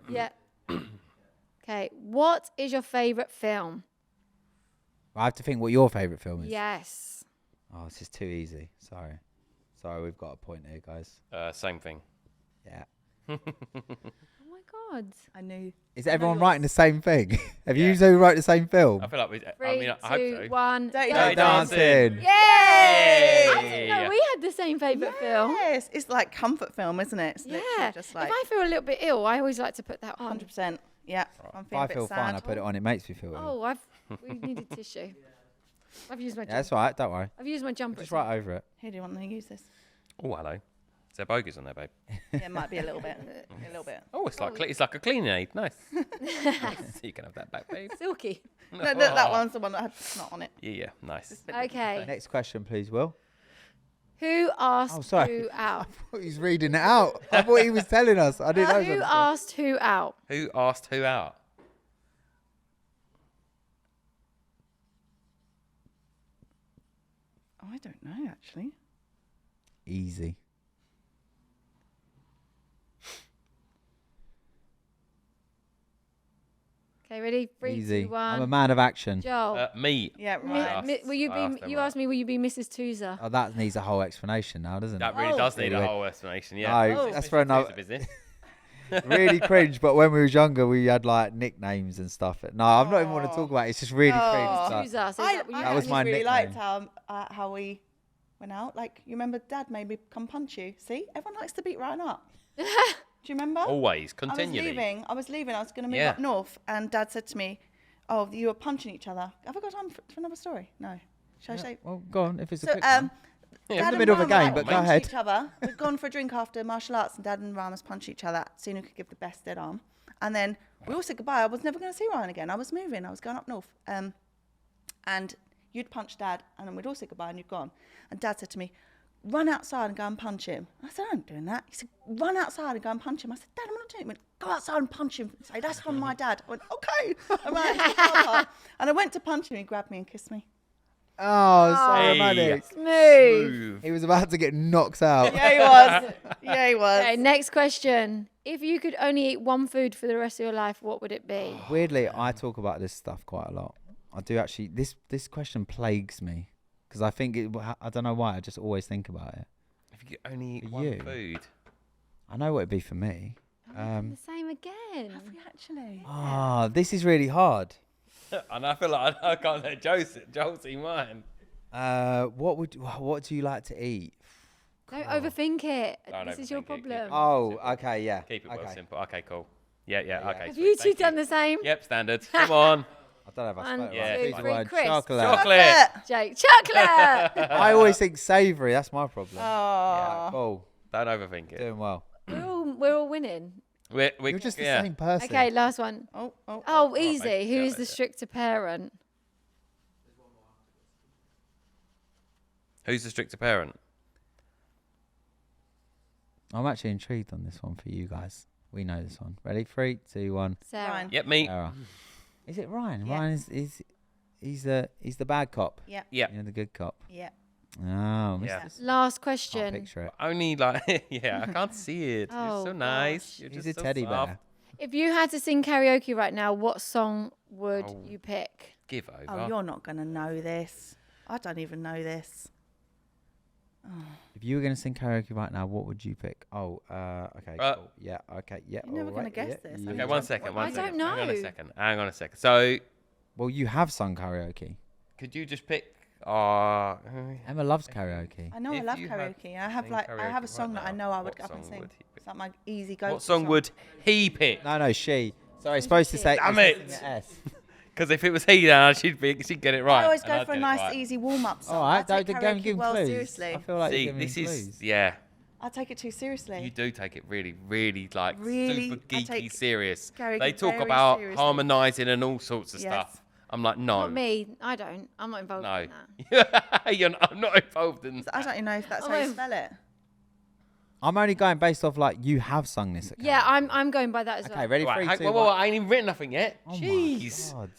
Speaker 2: Yeah. Okay. What is your favourite film?
Speaker 1: I have to think what your favourite film is.
Speaker 2: Yes.
Speaker 1: Oh, this is too easy. Sorry, we've got a point here, guys.
Speaker 3: Same thing.
Speaker 1: Yeah.
Speaker 2: Oh my God.
Speaker 4: I knew.
Speaker 1: Is everyone
Speaker 4: yours.
Speaker 1: writing the same thing? Have you
Speaker 3: Yeah.
Speaker 1: two wrote the same film?
Speaker 3: I feel like we. I
Speaker 2: 3,
Speaker 3: mean, I
Speaker 2: 2,
Speaker 3: hope so.
Speaker 2: 1.
Speaker 4: Dirty
Speaker 3: Dirty
Speaker 4: Dancing.
Speaker 3: Dancing.
Speaker 2: Yay! I didn't
Speaker 3: Yay.
Speaker 2: know we had the same favourite film.
Speaker 4: Yes, it's like comfort film, isn't it? It's literally
Speaker 2: Yeah.
Speaker 4: just like
Speaker 2: If I feel a little bit ill, I always like to put that on.
Speaker 4: 100%. Yeah, I'm
Speaker 1: If
Speaker 4: feeling
Speaker 1: I
Speaker 4: a bit
Speaker 1: feel
Speaker 4: sad.
Speaker 1: fine, I put it on. It makes me feel ill.
Speaker 2: Oh, we needed tissue. I've used my
Speaker 1: Yeah, that's
Speaker 2: jumper.
Speaker 1: all right. Don't worry.
Speaker 2: I've used my jumper.
Speaker 1: Just right over it.
Speaker 4: Here, do you want to use this?
Speaker 3: Oh, hello. Is there bogies on there, babe?
Speaker 4: Yeah, it might be a little bit. A little bit.
Speaker 3: Oh, it's like a cleaning aid. Nice. So you can have that back, babe.
Speaker 2: Silky.
Speaker 4: No, that one's the one that had snot on it.
Speaker 3: Yeah, nice.
Speaker 2: Okay.
Speaker 1: Next question, please, Will.
Speaker 2: Who asked
Speaker 1: Oh, sorry.
Speaker 2: who out?
Speaker 1: I thought he was reading it out. I thought he was telling us. I didn't know.
Speaker 2: Who
Speaker 1: that.
Speaker 2: asked who out?
Speaker 3: Who asked who out?
Speaker 4: Oh, I don't know, actually.
Speaker 1: Easy.
Speaker 2: Okay, ready? 3,
Speaker 1: Easy.
Speaker 2: 2, 1.
Speaker 1: I'm a man of action.
Speaker 2: Joel.
Speaker 3: Me.
Speaker 4: Yeah,
Speaker 2: Mi-
Speaker 4: right.
Speaker 3: asked-
Speaker 2: will you
Speaker 3: I asked
Speaker 2: be?
Speaker 3: them
Speaker 2: You
Speaker 3: out.
Speaker 2: asked me. Will you be Mrs. Tusa?
Speaker 1: Oh, that needs a whole explanation now, doesn't
Speaker 3: That
Speaker 1: it?
Speaker 3: really does need a
Speaker 1: Anyway.
Speaker 3: whole explanation. Yeah.
Speaker 1: No,
Speaker 3: It's
Speaker 1: that's
Speaker 3: Mr.
Speaker 1: for another-
Speaker 3: Tusa business.
Speaker 1: Really cringe. But when we was younger, we had like nicknames and stuff. No, I'm not even want to talk about it. It's just really
Speaker 4: Oh.
Speaker 1: cringe. Like,
Speaker 2: Tusa. So
Speaker 4: I,
Speaker 2: that,
Speaker 1: That was
Speaker 4: actually
Speaker 1: my
Speaker 4: really
Speaker 1: nickname.
Speaker 4: liked how we went out. Like, you remember Dad made me come punch you. See, everyone likes to beat right up. Do you remember?
Speaker 3: Always, continually.
Speaker 4: I was leaving. I was going to move
Speaker 3: Yeah.
Speaker 4: up north, and Dad said to me, "Oh, you were punching each other." Have I got time for another story? No. Shall I say?
Speaker 1: well, go on. If it's a
Speaker 4: So,
Speaker 1: quick one.
Speaker 4: Dad
Speaker 1: in the
Speaker 4: and
Speaker 1: middle of a
Speaker 4: Ryan were,
Speaker 1: game, but go
Speaker 4: punching
Speaker 1: ahead.
Speaker 4: Each other. We'd gone for a drink after martial arts, and Dad and Ryan was punching each other. Seeing who could give the best dead arm. And then we all said goodbye. I was never going to see Ryan again. I was moving. I was going up north. And you'd punch Dad, and then we'd all say goodbye, and you'd gone. And Dad said to me, "Run outside and go and punch him." I said, "I'm not doing that." He said, "Run outside and go and punch him." I said, "Dad, I'm not doing it." He went, "Go outside and punch him." Say, "That's from my dad." I went, "Okay." I ran to the car park, and I went to punch him. He grabbed me and kissed me.
Speaker 1: Oh, so
Speaker 3: Hey.
Speaker 1: romantic.
Speaker 2: Smooth.
Speaker 1: He was about to get knocked out.
Speaker 4: Yeah, he was. Yeah, he was.
Speaker 2: Okay, next question. If you could only eat one food for the rest of your life, what would it be?
Speaker 1: Weirdly, I talk about this stuff quite a lot. I do actually. This question plagues me because I think I don't know why. I just always think about it.
Speaker 3: If you could only eat
Speaker 1: For
Speaker 3: one
Speaker 1: you?
Speaker 3: food.
Speaker 1: I know what it'd be for me.
Speaker 2: The same again.
Speaker 4: Have we actually?
Speaker 1: Ah, this is really hard.
Speaker 3: And I feel like I can't let Joel see mine.
Speaker 1: What do you like to eat?
Speaker 2: Don't overthink it.
Speaker 3: Don't
Speaker 2: This is your
Speaker 3: overthink it, keep
Speaker 2: problem.
Speaker 3: it
Speaker 1: Oh, okay, yeah.
Speaker 3: Keep it
Speaker 1: okay.
Speaker 3: well simple. Okay, cool. Yeah, okay.
Speaker 2: Have
Speaker 3: sweet,
Speaker 2: you two
Speaker 3: thank
Speaker 2: done the same?
Speaker 3: Yep, standard. Come on.
Speaker 1: I don't know if I
Speaker 2: One,
Speaker 1: spoke right.
Speaker 3: Yeah,
Speaker 2: two,
Speaker 1: Use the
Speaker 2: three,
Speaker 1: word
Speaker 2: crisp.
Speaker 1: chocolate.
Speaker 3: Chocolate.
Speaker 2: Jake, chocolate.
Speaker 1: I always think savoury. That's my problem.
Speaker 4: Oh.
Speaker 1: Yeah, cool.
Speaker 3: Don't overthink it.
Speaker 1: Doing well.
Speaker 2: we're all winning.
Speaker 3: We're
Speaker 1: You're just the
Speaker 3: yeah.
Speaker 1: same person.
Speaker 2: Okay, last one.
Speaker 4: Oh.
Speaker 2: Oh, easy.
Speaker 3: mate,
Speaker 2: Who
Speaker 3: yeah,
Speaker 2: is the
Speaker 3: yeah.
Speaker 2: stricter parent?
Speaker 3: Who's the stricter parent?
Speaker 1: I'm actually intrigued on this one for you guys. We know this one. Ready? 3, 2, 1.
Speaker 2: Sarah.
Speaker 4: Ryan.
Speaker 3: Yep, me.
Speaker 1: Sarah. Is it Ryan?
Speaker 4: Yeah.
Speaker 1: Ryan he's the bad cop.
Speaker 4: Yeah.
Speaker 3: Yeah.
Speaker 1: You're the good cop.
Speaker 4: Yeah.
Speaker 1: Oh,
Speaker 3: Yeah.
Speaker 2: Last
Speaker 1: can't
Speaker 2: question.
Speaker 1: picture it.
Speaker 3: Only like I can't see it.
Speaker 2: Oh,
Speaker 3: You're so nice.
Speaker 2: gosh.
Speaker 3: You're
Speaker 1: He's
Speaker 3: just
Speaker 1: a
Speaker 3: so
Speaker 1: teddy
Speaker 3: soft.
Speaker 1: bear.
Speaker 2: If you had to sing karaoke right now, what song would
Speaker 3: Oh.
Speaker 2: you pick?
Speaker 3: Give over.
Speaker 4: Oh, you're not going to know this. I don't even know this.
Speaker 1: If you were going to sing karaoke right now, what would you pick? Oh, okay, cool. Yeah, okay, yeah.
Speaker 4: You're never gonna
Speaker 1: alright,
Speaker 4: guess
Speaker 1: yeah,
Speaker 4: this.
Speaker 1: yeah.
Speaker 3: Okay, one second.
Speaker 2: I don't know.
Speaker 3: Hang on a second. So,
Speaker 1: Well, you have sung karaoke.
Speaker 3: could you just pick?
Speaker 1: Emma loves karaoke.
Speaker 4: I know I
Speaker 3: If
Speaker 4: love
Speaker 3: you had
Speaker 4: karaoke. I have
Speaker 3: sing
Speaker 4: I have a
Speaker 3: karaoke
Speaker 4: song
Speaker 3: right
Speaker 4: that I
Speaker 3: now,
Speaker 4: know I would
Speaker 3: what
Speaker 4: get up and
Speaker 3: song
Speaker 4: sing.
Speaker 3: would he pick?
Speaker 4: It's like my easy go.
Speaker 3: What song would he pick?
Speaker 1: No, she. Sorry, it's supposed to say.
Speaker 3: Damn
Speaker 1: it's
Speaker 3: it.
Speaker 1: the S.
Speaker 3: Because if it was he, then she'd get it right.
Speaker 4: I always
Speaker 3: and
Speaker 4: go
Speaker 3: I'd
Speaker 4: for a
Speaker 3: get it
Speaker 4: nice,
Speaker 3: right.
Speaker 4: easy warm-up song.
Speaker 1: All
Speaker 4: I
Speaker 1: right,
Speaker 4: take
Speaker 1: don't go and
Speaker 4: karaoke
Speaker 1: give him
Speaker 4: well
Speaker 1: clues.
Speaker 4: seriously.
Speaker 1: I feel like
Speaker 3: See,
Speaker 1: you're giving
Speaker 3: this
Speaker 1: him
Speaker 3: is
Speaker 1: clues.
Speaker 3: yeah.
Speaker 4: I take it too seriously.
Speaker 3: You do take it really, really like
Speaker 4: Really,
Speaker 3: super
Speaker 4: I
Speaker 3: geeky
Speaker 4: take
Speaker 3: serious.
Speaker 4: karaoke
Speaker 3: They talk
Speaker 4: very
Speaker 3: about
Speaker 4: seriously.
Speaker 3: harmonising and all sorts of
Speaker 4: Yes.
Speaker 3: stuff. I'm like, no,
Speaker 2: Not me. I don't. I'm not involved
Speaker 3: no.
Speaker 2: in that.
Speaker 3: I'm not involved in.
Speaker 4: I don't even know if that's
Speaker 2: Oh,
Speaker 4: how you
Speaker 2: I'm-
Speaker 4: spell it.
Speaker 1: I'm only going based off like you have sung this.
Speaker 2: Yeah, I'm going by that as well.
Speaker 1: Okay, ready?
Speaker 3: Right,
Speaker 1: 3, 2,
Speaker 3: well,
Speaker 1: 1.
Speaker 3: I ain't even written nothing yet.
Speaker 1: Oh my
Speaker 3: Jeez.
Speaker 1: God.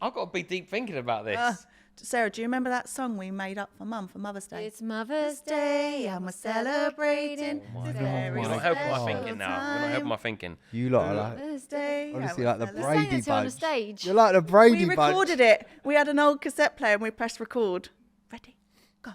Speaker 3: I've got to be deep thinking about this.
Speaker 4: Sarah, do you remember that song we made up for Mum for Mother's Day?
Speaker 2: It's Mother's Day and we're celebrating.
Speaker 3: You're
Speaker 1: God.
Speaker 3: not helping my
Speaker 1: God.
Speaker 3: thinking now. You're not helping my thinking.
Speaker 1: You lot are like,
Speaker 4: Mother's Day.
Speaker 1: honestly,
Speaker 4: and
Speaker 1: like the
Speaker 4: we're
Speaker 2: Sang
Speaker 1: Brady
Speaker 2: it to her on a
Speaker 1: Bunch.
Speaker 2: stage.
Speaker 1: You're like the Brady
Speaker 4: We
Speaker 1: Bunch.
Speaker 4: recorded it. We had an old cassette player and we pressed record. Ready? Go.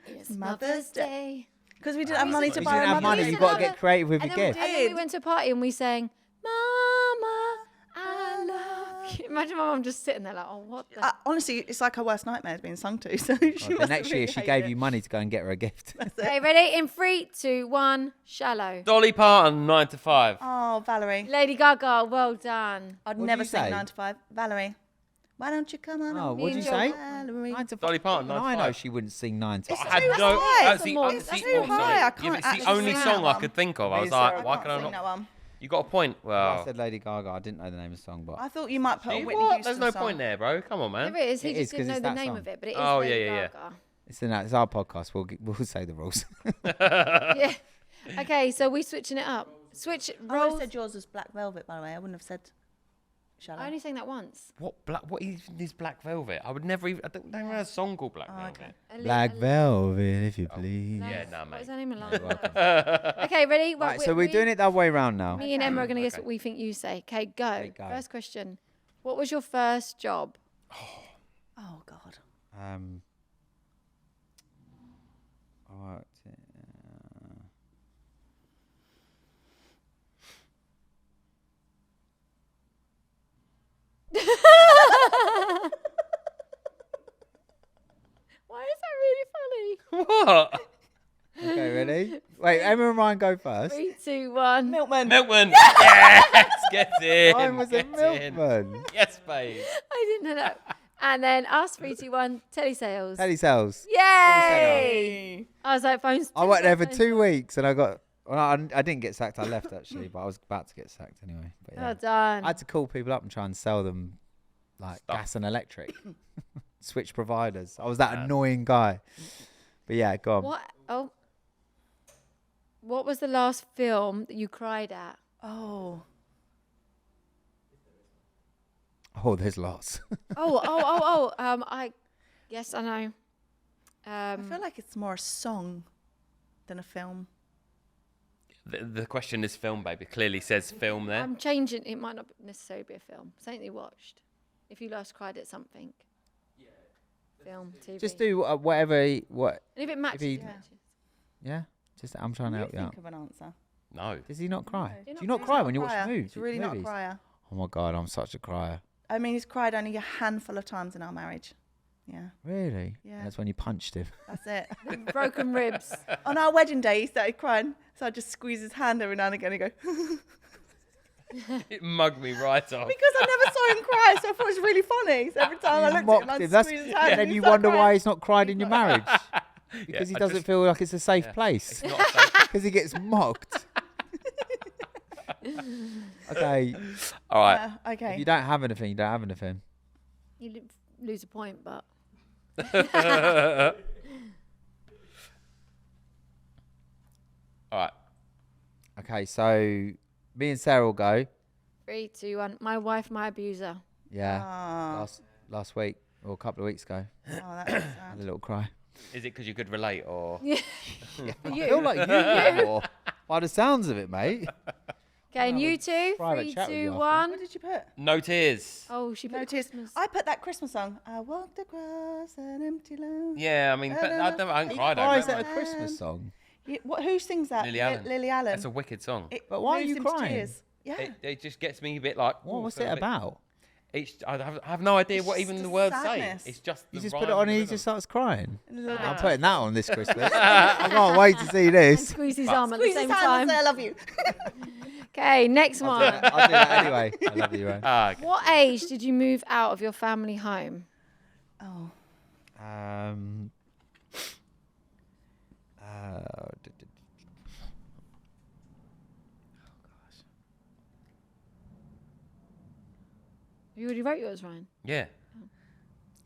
Speaker 2: It's Mother's Day.
Speaker 4: Because we didn't have money to
Speaker 1: You
Speaker 4: buy
Speaker 1: didn't
Speaker 4: a
Speaker 1: have
Speaker 4: Mother's
Speaker 1: money.
Speaker 4: Day
Speaker 1: You've got to
Speaker 2: Mother-
Speaker 1: get creative with
Speaker 2: And
Speaker 1: your
Speaker 2: then,
Speaker 1: gift.
Speaker 2: and then we went to a party and we sang, Mama, I love you. Imagine my mum just sitting there like, oh, what the...
Speaker 4: Honestly, it's like her worst nightmare being sung to. So she
Speaker 1: The
Speaker 4: must
Speaker 1: next
Speaker 4: have
Speaker 1: year, she
Speaker 4: really
Speaker 1: gave
Speaker 4: hated
Speaker 1: you money to go and get her a gift.
Speaker 2: Okay, ready? In 3, 2, 1, shallow.
Speaker 3: Dolly Parton, 9 to 5.
Speaker 4: Oh, Valerie.
Speaker 2: Lady Gaga, well done.
Speaker 4: I'd
Speaker 1: What
Speaker 4: never
Speaker 1: did you
Speaker 4: sing
Speaker 1: say?
Speaker 4: 9 to 5. Valerie, why don't you come on?
Speaker 1: Oh,
Speaker 4: and
Speaker 1: what did
Speaker 2: Me
Speaker 1: you
Speaker 2: and
Speaker 1: say?
Speaker 2: Joe-
Speaker 4: Valerie.
Speaker 1: 9 to 5.
Speaker 3: Dolly Parton, 9 to
Speaker 1: I know
Speaker 3: 5.
Speaker 1: she wouldn't sing 9 to 5.
Speaker 3: I had
Speaker 4: too
Speaker 3: no.
Speaker 4: high.
Speaker 3: That's
Speaker 2: It's
Speaker 3: the,
Speaker 2: more-
Speaker 3: that's
Speaker 2: it's
Speaker 3: the,
Speaker 4: too
Speaker 3: oh, sorry.
Speaker 4: high. I
Speaker 3: Yeah,
Speaker 4: can't
Speaker 3: but it's the
Speaker 4: actually
Speaker 3: only
Speaker 4: sing
Speaker 3: song
Speaker 4: that
Speaker 3: I
Speaker 4: one.
Speaker 3: could think of. I
Speaker 1: Me
Speaker 3: was
Speaker 1: and Sarah
Speaker 3: like, why
Speaker 1: can't
Speaker 3: can I
Speaker 4: Sing
Speaker 3: not?
Speaker 4: that one.
Speaker 3: You got a point.
Speaker 1: I
Speaker 3: Well,
Speaker 1: said Lady Gaga. I didn't know the name of the song, but
Speaker 4: I thought you might put a
Speaker 3: see
Speaker 4: Whitney
Speaker 3: what?
Speaker 4: Houston
Speaker 3: There's no
Speaker 4: song.
Speaker 3: point there, bro. Come on, man.
Speaker 2: There it is.
Speaker 1: It
Speaker 2: He
Speaker 1: is,
Speaker 2: just
Speaker 1: 'cause
Speaker 2: didn't know
Speaker 1: it's
Speaker 2: the
Speaker 1: that
Speaker 2: name
Speaker 1: song.
Speaker 2: of it, but it is
Speaker 3: Oh,
Speaker 2: Lady
Speaker 3: yeah, yeah.
Speaker 2: Gaga.
Speaker 1: it's our podcast. We'll say the rules.
Speaker 2: Yeah. Okay, so we switching it up. Switch
Speaker 4: I would have
Speaker 2: roles.
Speaker 4: said yours was Black Velvet, by the way. I wouldn't have said Shallow.
Speaker 2: I only sang that once.
Speaker 3: What even is Black Velvet? I would never even. I don't know a song called Black Velvet.
Speaker 4: okay.
Speaker 1: Black Velvet, if you please.
Speaker 3: Yeah, nah,
Speaker 2: What
Speaker 3: mate.
Speaker 2: was her name?
Speaker 1: You're
Speaker 2: Alana.
Speaker 1: welcome.
Speaker 2: Okay, ready?
Speaker 1: Right, so we're doing it that way round now.
Speaker 2: Me and Emma are going to guess what we think you say. Okay, go.
Speaker 1: Okay, go.
Speaker 2: First question. What was your first job?
Speaker 4: Oh, God.
Speaker 1: I worked
Speaker 2: Why is that really funny?
Speaker 3: What?
Speaker 1: Okay, ready? Wait, Emma and Ryan go first.
Speaker 2: 3, 2, 1.
Speaker 4: Milkman.
Speaker 3: Milkman. Yes, get in.
Speaker 1: Mine was a
Speaker 3: get in.
Speaker 1: milkman.
Speaker 3: Yes, babe.
Speaker 2: I didn't know that. And then us, 3, 2, 1, telesales.
Speaker 1: Telesales.
Speaker 2: Yay! I was like, phones.
Speaker 1: I worked there for
Speaker 2: phones.
Speaker 1: 2 weeks and I got. Well, I didn't get sacked. I left actually, but I was about to get sacked anyway. But yeah.
Speaker 2: Well done.
Speaker 1: I had to call people up and try and sell them like
Speaker 3: Stuff.
Speaker 1: gas and electric. Switch providers. I was that annoying guy. But yeah, go on.
Speaker 2: What? Oh. What was the last film that you cried at?
Speaker 4: Oh.
Speaker 1: Oh, there's lots.
Speaker 2: Yes, I know.
Speaker 4: I feel like it's more a song than a film.
Speaker 3: The question is film, baby. Clearly says film there.
Speaker 2: I'm changing. It might not necessarily be a film. Something you watched. If you last cried at something. Yeah. Film, TV.
Speaker 1: Just do whatever. What?
Speaker 2: And if it matches,
Speaker 1: he-
Speaker 2: it matches.
Speaker 1: Yeah. Just I'm trying to help you out.
Speaker 4: Think of an answer.
Speaker 3: No.
Speaker 1: Does he not cry?
Speaker 2: No.
Speaker 1: Do you not cry when you watch
Speaker 4: Crier.
Speaker 1: movies?
Speaker 4: He's really not a
Speaker 1: movies?
Speaker 4: crier.
Speaker 1: Oh my god, I'm such a crier.
Speaker 4: I mean, he's cried only a handful of times in our marriage. Yeah,
Speaker 1: Really?
Speaker 4: Yeah.
Speaker 1: That's when you punched him.
Speaker 4: that's it.
Speaker 2: Broken ribs.
Speaker 4: On our wedding day, he started crying. So I just squeeze his hand every now and again and go,
Speaker 3: It mugged me right off.
Speaker 4: because I never saw him cry, so I thought it was really funny. So every time I
Speaker 1: You
Speaker 4: looked at
Speaker 1: mocked
Speaker 4: him, I'd
Speaker 1: him. That's,
Speaker 4: squeeze his hand.
Speaker 1: and then
Speaker 4: he'd
Speaker 1: you
Speaker 4: start
Speaker 1: wonder
Speaker 4: crying.
Speaker 1: why he's not cried in your marriage. Because he
Speaker 3: I
Speaker 1: doesn't
Speaker 3: just-
Speaker 1: feel like it's a safe place.
Speaker 3: It's not safe.
Speaker 1: Because he gets mocked. Okay.
Speaker 3: All right.
Speaker 4: Okay.
Speaker 1: If you don't have anything, you don't have anything.
Speaker 2: You lose a point, but
Speaker 3: All right.
Speaker 1: Okay, so me and Sarah will go.
Speaker 2: 3, 2, 1. My wife, my abuser.
Speaker 1: Yeah.
Speaker 4: Oh,
Speaker 1: Last week or a couple of weeks ago.
Speaker 4: that's
Speaker 1: I
Speaker 4: sad.
Speaker 1: had a little cry.
Speaker 3: Is it because you could relate or?
Speaker 1: I feel like you more. By the sounds of it, mate.
Speaker 2: Okay, and you two?
Speaker 1: private
Speaker 2: 3,
Speaker 1: chat with you
Speaker 2: 2,
Speaker 1: after.
Speaker 2: 1.
Speaker 4: What did you put?
Speaker 3: No tears.
Speaker 2: Oh, she put
Speaker 4: No tears.
Speaker 2: Christmas.
Speaker 4: I put that Christmas song. I walked across an empty land.
Speaker 3: Yeah, I mean, but I haven't cried
Speaker 1: Why
Speaker 3: over
Speaker 1: is
Speaker 3: it.
Speaker 1: that a
Speaker 3: mate.
Speaker 1: Christmas song?
Speaker 4: Who sings that?
Speaker 3: Lily Allen.
Speaker 4: Lily Allen.
Speaker 3: That's a wicked song.
Speaker 4: It
Speaker 1: But why are
Speaker 4: moves
Speaker 1: you
Speaker 4: him to
Speaker 1: crying?
Speaker 4: tears. Yeah.
Speaker 3: It just gets me a bit like.
Speaker 1: What
Speaker 3: ooh,
Speaker 1: was
Speaker 3: feel
Speaker 1: it
Speaker 3: a bit-
Speaker 1: about?
Speaker 3: I have no idea what
Speaker 4: It's
Speaker 3: even
Speaker 4: just
Speaker 3: the
Speaker 4: the
Speaker 3: words
Speaker 4: sadness.
Speaker 3: say. It's just
Speaker 1: You
Speaker 3: the
Speaker 1: just put it
Speaker 3: rhyme
Speaker 1: on and
Speaker 3: the
Speaker 1: he
Speaker 3: rhythm.
Speaker 1: just starts crying.
Speaker 4: A little bit.
Speaker 1: I'm putting that on this Christmas. I can't wait to see this.
Speaker 2: Squeeze his arm at the
Speaker 4: Squeeze
Speaker 2: same
Speaker 4: his hand and
Speaker 2: time.
Speaker 4: say, I love you.
Speaker 2: Okay, next
Speaker 1: I'll do
Speaker 2: one.
Speaker 1: that, I'll do that anyway. I love you, Ryan.
Speaker 3: Ah, okay.
Speaker 2: What age did you move out of your family home?
Speaker 4: Oh.
Speaker 2: You already wrote yours, Ryan.
Speaker 3: Yeah.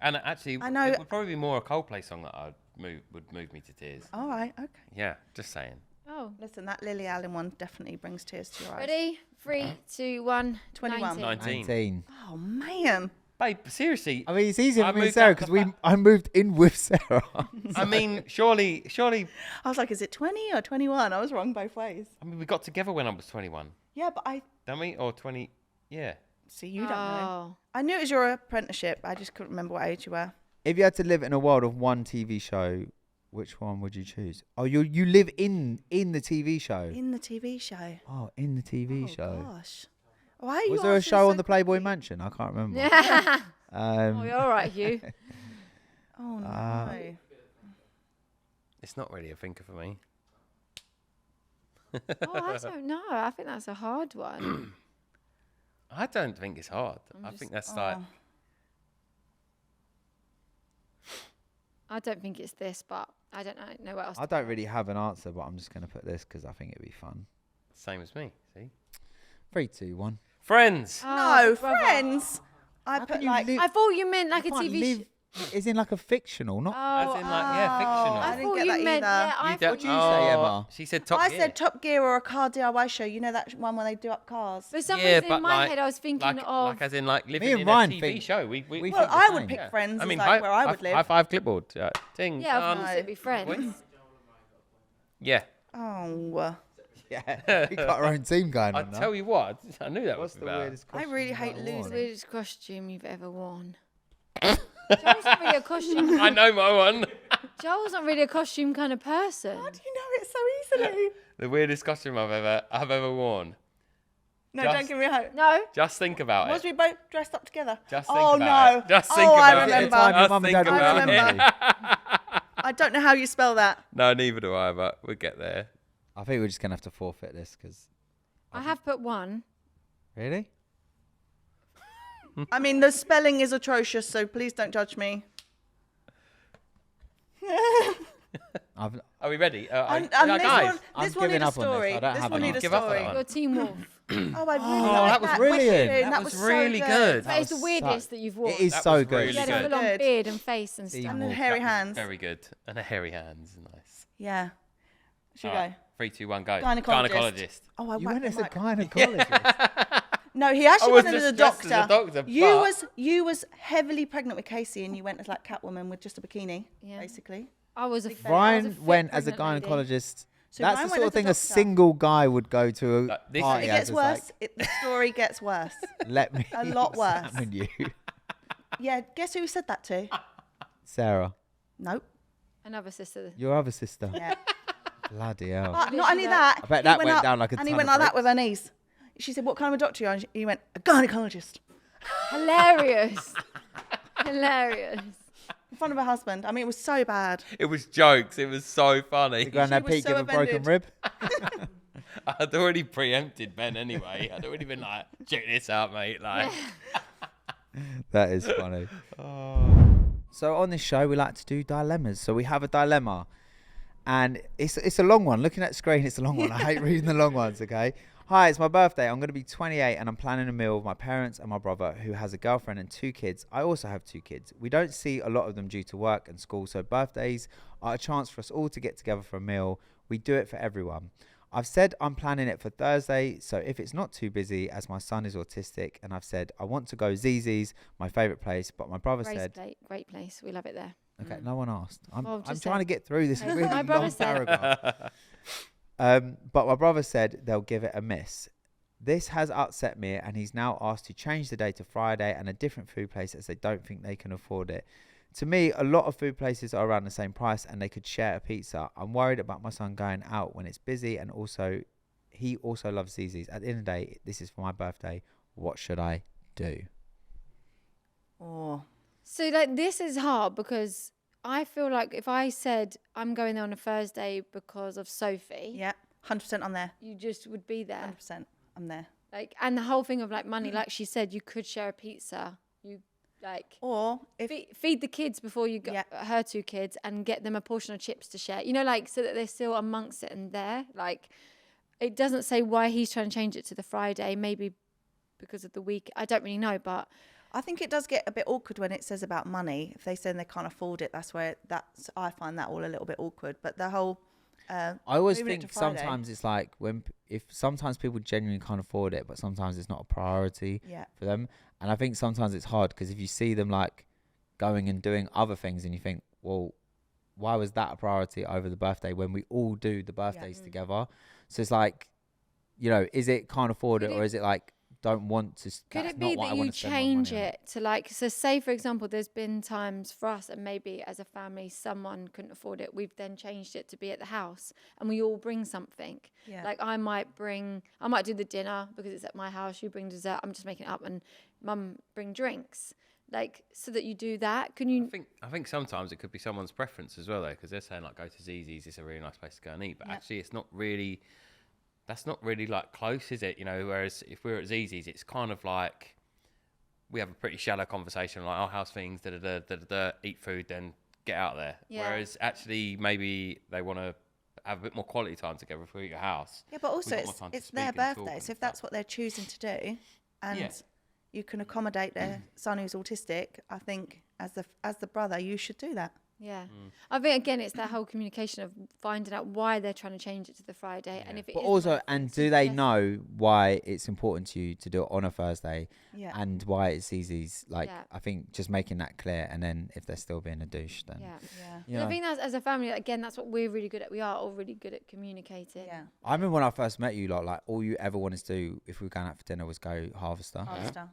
Speaker 3: And actually,
Speaker 4: I know-
Speaker 3: it would probably be more a Coldplay song that would move me to tears.
Speaker 4: All right. Okay.
Speaker 3: Yeah, just saying.
Speaker 2: Oh.
Speaker 4: Listen, that Lily Allen one definitely brings tears to your eyes.
Speaker 2: Ready? 3, 2, 1.
Speaker 4: 21.
Speaker 3: 19.
Speaker 4: Oh, man.
Speaker 3: Babe, seriously.
Speaker 1: I mean, it's easier
Speaker 3: I
Speaker 1: for me and
Speaker 3: moved
Speaker 1: Sarah
Speaker 3: up the
Speaker 1: because I moved in with Sarah.
Speaker 3: I mean, surely.
Speaker 4: I was like, is it 20 or 21? I was wrong both ways.
Speaker 3: I mean, we got together when I was 21,
Speaker 4: Yeah, but
Speaker 3: don't we? Or 20? Yeah.
Speaker 4: see, you don't know.
Speaker 2: Oh.
Speaker 4: I knew it was your apprenticeship. I just couldn't remember what age you were.
Speaker 1: If you had to live in a world of one TV show, which one would you choose? Oh, you live in the TV show.
Speaker 4: In the TV show.
Speaker 1: Oh, in the TV show.
Speaker 4: Gosh. Why are you
Speaker 1: Was there a
Speaker 4: asking
Speaker 1: show
Speaker 4: so
Speaker 1: on the Playboy
Speaker 4: quickly?
Speaker 1: Mansion? I can't remember.
Speaker 2: Yeah.
Speaker 1: Um,
Speaker 2: Oh, you're all right, Hugh.
Speaker 4: Oh, no.
Speaker 3: It's not really a thinker for me.
Speaker 2: Oh, I don't know. I think that's a hard one.
Speaker 3: I don't think it's hard. I think that's like.
Speaker 2: I don't think it's this, but I don't know what else.
Speaker 1: I don't really have an answer, but I'm just going to put this because I think it'd be fun.
Speaker 3: Same as me. See?
Speaker 1: 3, 2, 1.
Speaker 3: Friends.
Speaker 4: No,
Speaker 2: brother.
Speaker 4: Friends. I put like...
Speaker 2: I thought you meant like a
Speaker 1: can't
Speaker 2: TV show.
Speaker 1: live. Is in like a fictional, not.
Speaker 2: Oh,
Speaker 3: As in, like, yeah, fictional.
Speaker 2: I
Speaker 4: I didn't
Speaker 2: thought
Speaker 4: get
Speaker 2: you
Speaker 4: that
Speaker 2: meant.
Speaker 4: either.
Speaker 2: Yeah, I
Speaker 3: You
Speaker 2: thought
Speaker 3: don't-
Speaker 1: you say, Emma?
Speaker 3: She said Top
Speaker 4: I
Speaker 3: Gear.
Speaker 4: said Top Gear or a car DIY show. You know that one where they do up cars?
Speaker 2: For some
Speaker 3: Yeah,
Speaker 2: reason
Speaker 3: but
Speaker 2: in my
Speaker 3: like-
Speaker 2: head, I was thinking
Speaker 3: like,
Speaker 2: of.
Speaker 3: like as in like living
Speaker 1: and
Speaker 3: in
Speaker 1: Ryan
Speaker 3: a TV
Speaker 1: think-
Speaker 3: show.
Speaker 1: we
Speaker 4: Well,
Speaker 1: think
Speaker 4: I
Speaker 1: the
Speaker 4: would
Speaker 1: same.
Speaker 4: pick Friends
Speaker 3: I mean,
Speaker 4: as like where I would
Speaker 3: high
Speaker 4: live.
Speaker 3: five clipboard. Ting.
Speaker 2: Yeah, of course
Speaker 4: No.
Speaker 2: it'd be Friends.
Speaker 3: Yeah.
Speaker 4: Oh,
Speaker 1: Yeah, we got our own team going
Speaker 3: I
Speaker 1: on now.
Speaker 3: tell you what, I knew that
Speaker 1: What's
Speaker 3: was
Speaker 1: the
Speaker 3: about.
Speaker 1: weirdest
Speaker 4: I
Speaker 1: costume
Speaker 4: really
Speaker 1: you've
Speaker 4: hate
Speaker 1: ever
Speaker 4: losing.
Speaker 1: worn?
Speaker 2: Weirdest costume you've ever worn. Joel's not really a costume.
Speaker 3: I know my one.
Speaker 2: Joel's not really a costume kind of person.
Speaker 4: how do you know it so easily?
Speaker 3: The weirdest costume I've ever worn.
Speaker 4: No,
Speaker 3: Just-
Speaker 4: don't give me a hope.
Speaker 2: No.
Speaker 3: Just think about
Speaker 4: Was
Speaker 3: it.
Speaker 4: we both dressed up together?
Speaker 3: Just think
Speaker 4: Oh,
Speaker 3: about
Speaker 4: no.
Speaker 3: it. Just think
Speaker 4: Oh, I
Speaker 3: about
Speaker 4: remember.
Speaker 3: it.
Speaker 1: Time your
Speaker 3: Just
Speaker 1: mum and
Speaker 3: think
Speaker 1: dad were
Speaker 3: about
Speaker 4: remember.
Speaker 3: it.
Speaker 4: I don't know how you spell that.
Speaker 3: No, neither do I, but we'll get there.
Speaker 1: I think we're just gonna have to forfeit this because.
Speaker 2: I have put one.
Speaker 1: Really?
Speaker 4: I mean, the spelling is atrocious, so please don't judge me.
Speaker 1: I've,
Speaker 3: Are we ready?
Speaker 4: And
Speaker 3: yeah,
Speaker 4: this
Speaker 3: guys.
Speaker 4: one,
Speaker 1: I'm
Speaker 4: this one
Speaker 1: giving
Speaker 4: need a
Speaker 1: up on this.
Speaker 4: story.
Speaker 1: I don't
Speaker 4: This
Speaker 1: have
Speaker 4: one
Speaker 1: an
Speaker 4: need a
Speaker 3: answer. Give up on
Speaker 4: story.
Speaker 3: that one.
Speaker 2: Your Teen Wolf.
Speaker 4: Oh, I really
Speaker 3: Oh,
Speaker 4: like
Speaker 3: that was
Speaker 1: brilliant.
Speaker 4: Wicked.
Speaker 3: That
Speaker 4: That
Speaker 3: was
Speaker 4: was
Speaker 3: really
Speaker 4: so
Speaker 3: good.
Speaker 2: That is the
Speaker 1: was
Speaker 2: weirdest
Speaker 1: so-
Speaker 2: that you've worn.
Speaker 1: It is
Speaker 3: That
Speaker 1: so
Speaker 3: was
Speaker 1: good.
Speaker 3: really
Speaker 2: He had
Speaker 3: good.
Speaker 2: a full-on
Speaker 4: Good.
Speaker 2: beard and face and
Speaker 1: Teen
Speaker 2: stuff.
Speaker 4: And then
Speaker 1: Wolf.
Speaker 4: hairy
Speaker 3: That was
Speaker 4: hands.
Speaker 3: Very good. And a hairy hands. Nice.
Speaker 4: Yeah. Should we
Speaker 3: All
Speaker 4: go?
Speaker 3: 3, 2, 1, go.
Speaker 4: Gynecologist. Oh, I
Speaker 1: You
Speaker 4: whacked
Speaker 1: went as
Speaker 4: the
Speaker 1: a
Speaker 4: mic.
Speaker 1: gynecologist.
Speaker 4: No, he actually
Speaker 3: I was
Speaker 4: went as a
Speaker 3: just dressed as
Speaker 4: doctor.
Speaker 3: a doctor,
Speaker 4: You was heavily pregnant with Kaci, and you went as like Catwoman with just a bikini,
Speaker 2: Yeah.
Speaker 4: basically.
Speaker 2: I was a
Speaker 1: Ryan
Speaker 2: fit
Speaker 1: went as a
Speaker 2: pregnant lady.
Speaker 1: gynecologist.
Speaker 4: So
Speaker 1: That's
Speaker 4: Ryan
Speaker 1: the
Speaker 4: went
Speaker 1: sort of
Speaker 4: as a
Speaker 1: thing a
Speaker 4: doctor.
Speaker 1: single guy would go to a
Speaker 3: Like, this-
Speaker 1: party
Speaker 4: It
Speaker 1: as.
Speaker 4: gets
Speaker 1: It's
Speaker 4: worse.
Speaker 1: like,
Speaker 4: The story gets worse.
Speaker 1: let me
Speaker 4: A lot worse.
Speaker 1: examine you.
Speaker 4: Yeah, guess who he said that to?
Speaker 1: Sarah,
Speaker 4: Nope.
Speaker 2: Another sister.
Speaker 1: your other sister.
Speaker 4: Yeah.
Speaker 1: Bloody hell.
Speaker 4: But not only that,
Speaker 1: I bet
Speaker 4: he
Speaker 1: that went
Speaker 4: up
Speaker 1: down like a
Speaker 4: and he
Speaker 1: ton
Speaker 4: went
Speaker 1: of
Speaker 4: like that
Speaker 1: bricks.
Speaker 4: with her knees. She said, "What kind of a doctor are you?" And he went, "A gynecologist."
Speaker 2: Hilarious. Hilarious.
Speaker 4: In front of her husband. I mean, it was so bad.
Speaker 3: It was jokes. It was so funny.
Speaker 1: Did Grandad
Speaker 4: was
Speaker 1: Pete
Speaker 4: so
Speaker 1: give a broken
Speaker 4: offended.
Speaker 1: rib?
Speaker 3: I'd already preempted Ben anyway. I'd already been like, check this out, mate. Like,
Speaker 1: That is funny. So on this show, we like to do dilemmas. So we have a dilemma, and it's a long one. Looking at the screen, it's a long one. I hate reading the long ones. Okay. Hi, it's my birthday. I'm going to be 28, and I'm planning a meal with my parents and my brother, who has a girlfriend and 2 kids. I also have 2 kids. We don't see a lot of them due to work and school, so birthdays are a chance for us all to get together for a meal. We do it for everyone. I've said I'm planning it for Thursday, so if it's not too busy, as my son is autistic, and I've said I want to go Zizi's, my favourite place, but my brother said,
Speaker 2: Great place. We love it there.
Speaker 1: okay, no one asked. I'm
Speaker 2: Well, just
Speaker 1: trying to
Speaker 2: said-
Speaker 1: get through this
Speaker 2: Okay,
Speaker 1: really
Speaker 2: my brother
Speaker 1: long
Speaker 2: said-
Speaker 1: paragraph. But my brother said they'll give it a miss. This has upset me, and he's now asked to change the day to Friday and a different food place as they don't think they can afford it. To me, a lot of food places are around the same price and they could share a pizza. I'm worried about my son going out when it's busy, and also he also loves Zizi's. At the end of the day, this is for my birthday. What should I do?
Speaker 4: Oh.
Speaker 2: So like this is hard because I feel like if I said I'm going there on a Thursday because of Sophie,
Speaker 4: Yeah. 100% I'm there.
Speaker 2: you just would be there.
Speaker 4: 100% I'm there.
Speaker 2: Like, and the whole thing of like money, like she said, you could share a pizza. You like
Speaker 4: Or if
Speaker 2: feed the kids before you go,
Speaker 4: Yeah.
Speaker 2: her 2 kids, and get them a portion of chips to share. You know, like so that they're still amongst it and there. Like, it doesn't say why he's trying to change it to the Friday. Maybe because of the week. I don't really know, but
Speaker 4: I think it does get a bit awkward when it says about money. If they say they can't afford it, I find that all a little bit awkward. But the whole
Speaker 1: I always
Speaker 4: moving it
Speaker 1: think
Speaker 4: to Friday.
Speaker 1: sometimes it's like if sometimes people genuinely can't afford it, but sometimes it's not a priority for them. And I think sometimes it's hard because if you see them like going and doing other things and you think, well, why was that a priority over the birthday when we all do the birthdays together? So it's like, you know, is it can't afford it, or is it like don't want to?
Speaker 2: Could it be that you change it to like, so say for example, there's been times for us and maybe as a family someone couldn't afford it. We've then changed it to be at the house and we all bring something. Yeah. Like I might do the dinner because it's at my house. You bring dessert. I'm just making it up, and Mum bring drinks. Like, so that you do that. Can you?
Speaker 3: I think sometimes it could be someone's preference as well, though, because they're saying like go to Zzz's, it's a really nice place to go and eat, but actually it's not really. That's not really like close, is it? You know, whereas if we're at Zzz's, it's kind of like we have a pretty shallow conversation, like, oh, how's things, eat food, then get out there. Yeah. Whereas actually maybe they want to have a bit more quality time together if we're at your house.
Speaker 4: Yeah, but also it's their birthday, so if that's what they're choosing to do, and you can accommodate their son who's autistic, I think as the brother, you should do that.
Speaker 2: Yeah. I think again it's that whole communication of finding out why they're trying to change it to the Friday, and if it.
Speaker 1: But also, and do they know why it's important to you to do it on a Thursday, and why it's easy? Like I think just making that clear, and then if they're still being a douche, then
Speaker 2: I think that's as a family. Again, that's what we're really good at. We are all really good at communicating. Yeah.
Speaker 1: I remember when I first met you lot, like all you ever wanted to do if we were going out for dinner was go Harvester.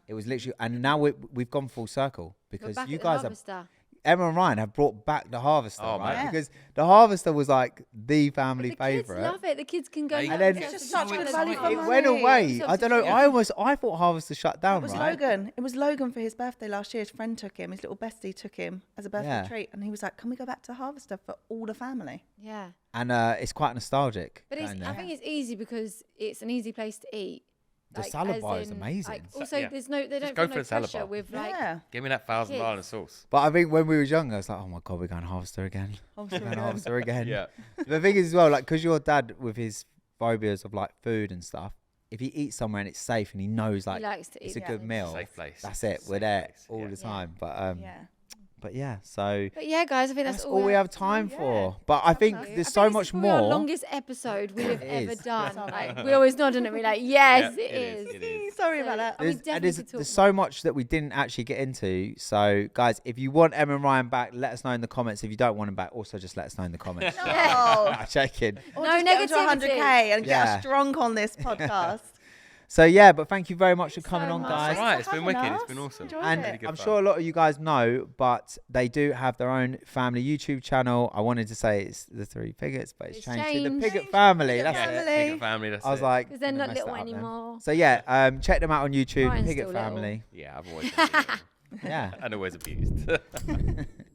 Speaker 1: It was literally, and now we've gone full circle because you guys are. Emma and Ryan have brought back the Harvester, right? Yeah. Because the Harvester was like the family favourite.
Speaker 2: The kids love it. The kids can go.
Speaker 1: And then
Speaker 4: it's just such good value for money.
Speaker 1: It went away. I don't know. I thought Harvester shut down.
Speaker 4: It was Logan. It was Logan for his birthday last year. His friend took him. His little bestie took him as a birthday treat, and he was like, "Can we go back to Harvester for all the family?"
Speaker 2: Yeah.
Speaker 1: And it's quite nostalgic.
Speaker 2: But I think it's easy because it's an easy place to eat.
Speaker 1: The salad bar is amazing.
Speaker 2: Like, also, they don't
Speaker 3: go
Speaker 2: feel
Speaker 3: for
Speaker 2: no
Speaker 3: the salad
Speaker 2: pressure
Speaker 3: bar.
Speaker 2: with like.
Speaker 3: Give me that $1,000 sauce.
Speaker 1: But I think when we was younger, I was like, oh my god, we're going Harvester again. Harvester again.
Speaker 3: Yeah.
Speaker 1: The thing is as well, like, because your dad with his phobias of like food and stuff, if he eats somewhere and it's safe and he knows like it's a good meal,
Speaker 3: safe place.
Speaker 1: That's it. We're there all the time. But But yeah,
Speaker 2: guys, I think that's
Speaker 1: all we have time for. But I think there's so much more.
Speaker 2: Our longest episode we have ever done. Like, we always nod and we're like, yes, it is.
Speaker 4: Sorry about that.
Speaker 1: There's so much that we didn't actually get into. So, guys, if you want Emma and Ryan back, let us know in the comments. If you don't want them back, also just let us know in the comments.
Speaker 4: No.
Speaker 1: Checking.
Speaker 4: No negativity. 100K and get us drunk on this podcast.
Speaker 1: So yeah, but thank you very much for coming on, guys.
Speaker 3: It's all right, it's been wicked. It's been awesome.
Speaker 1: And I'm sure a lot of you guys know, but they do have their own family YouTube channel. I wanted to say it's the Three Piggots, but it's changed to the Piggott Family.
Speaker 3: That's it. Piggott Family. That's
Speaker 1: I was like,
Speaker 2: because they're not little anymore.
Speaker 1: So yeah, check them out on YouTube.
Speaker 2: Ryan's
Speaker 1: Piggott Family.
Speaker 2: Little.
Speaker 3: Yeah, I've always been little.
Speaker 1: Yeah,
Speaker 3: and always abused.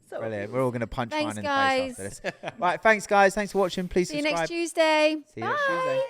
Speaker 1: Brilliant. We're all going to punch Ryan in the
Speaker 2: guys.
Speaker 1: face after this. Right, thanks guys. Thanks for watching. Please subscribe.
Speaker 2: See you next Tuesday.
Speaker 1: See you next Tuesday.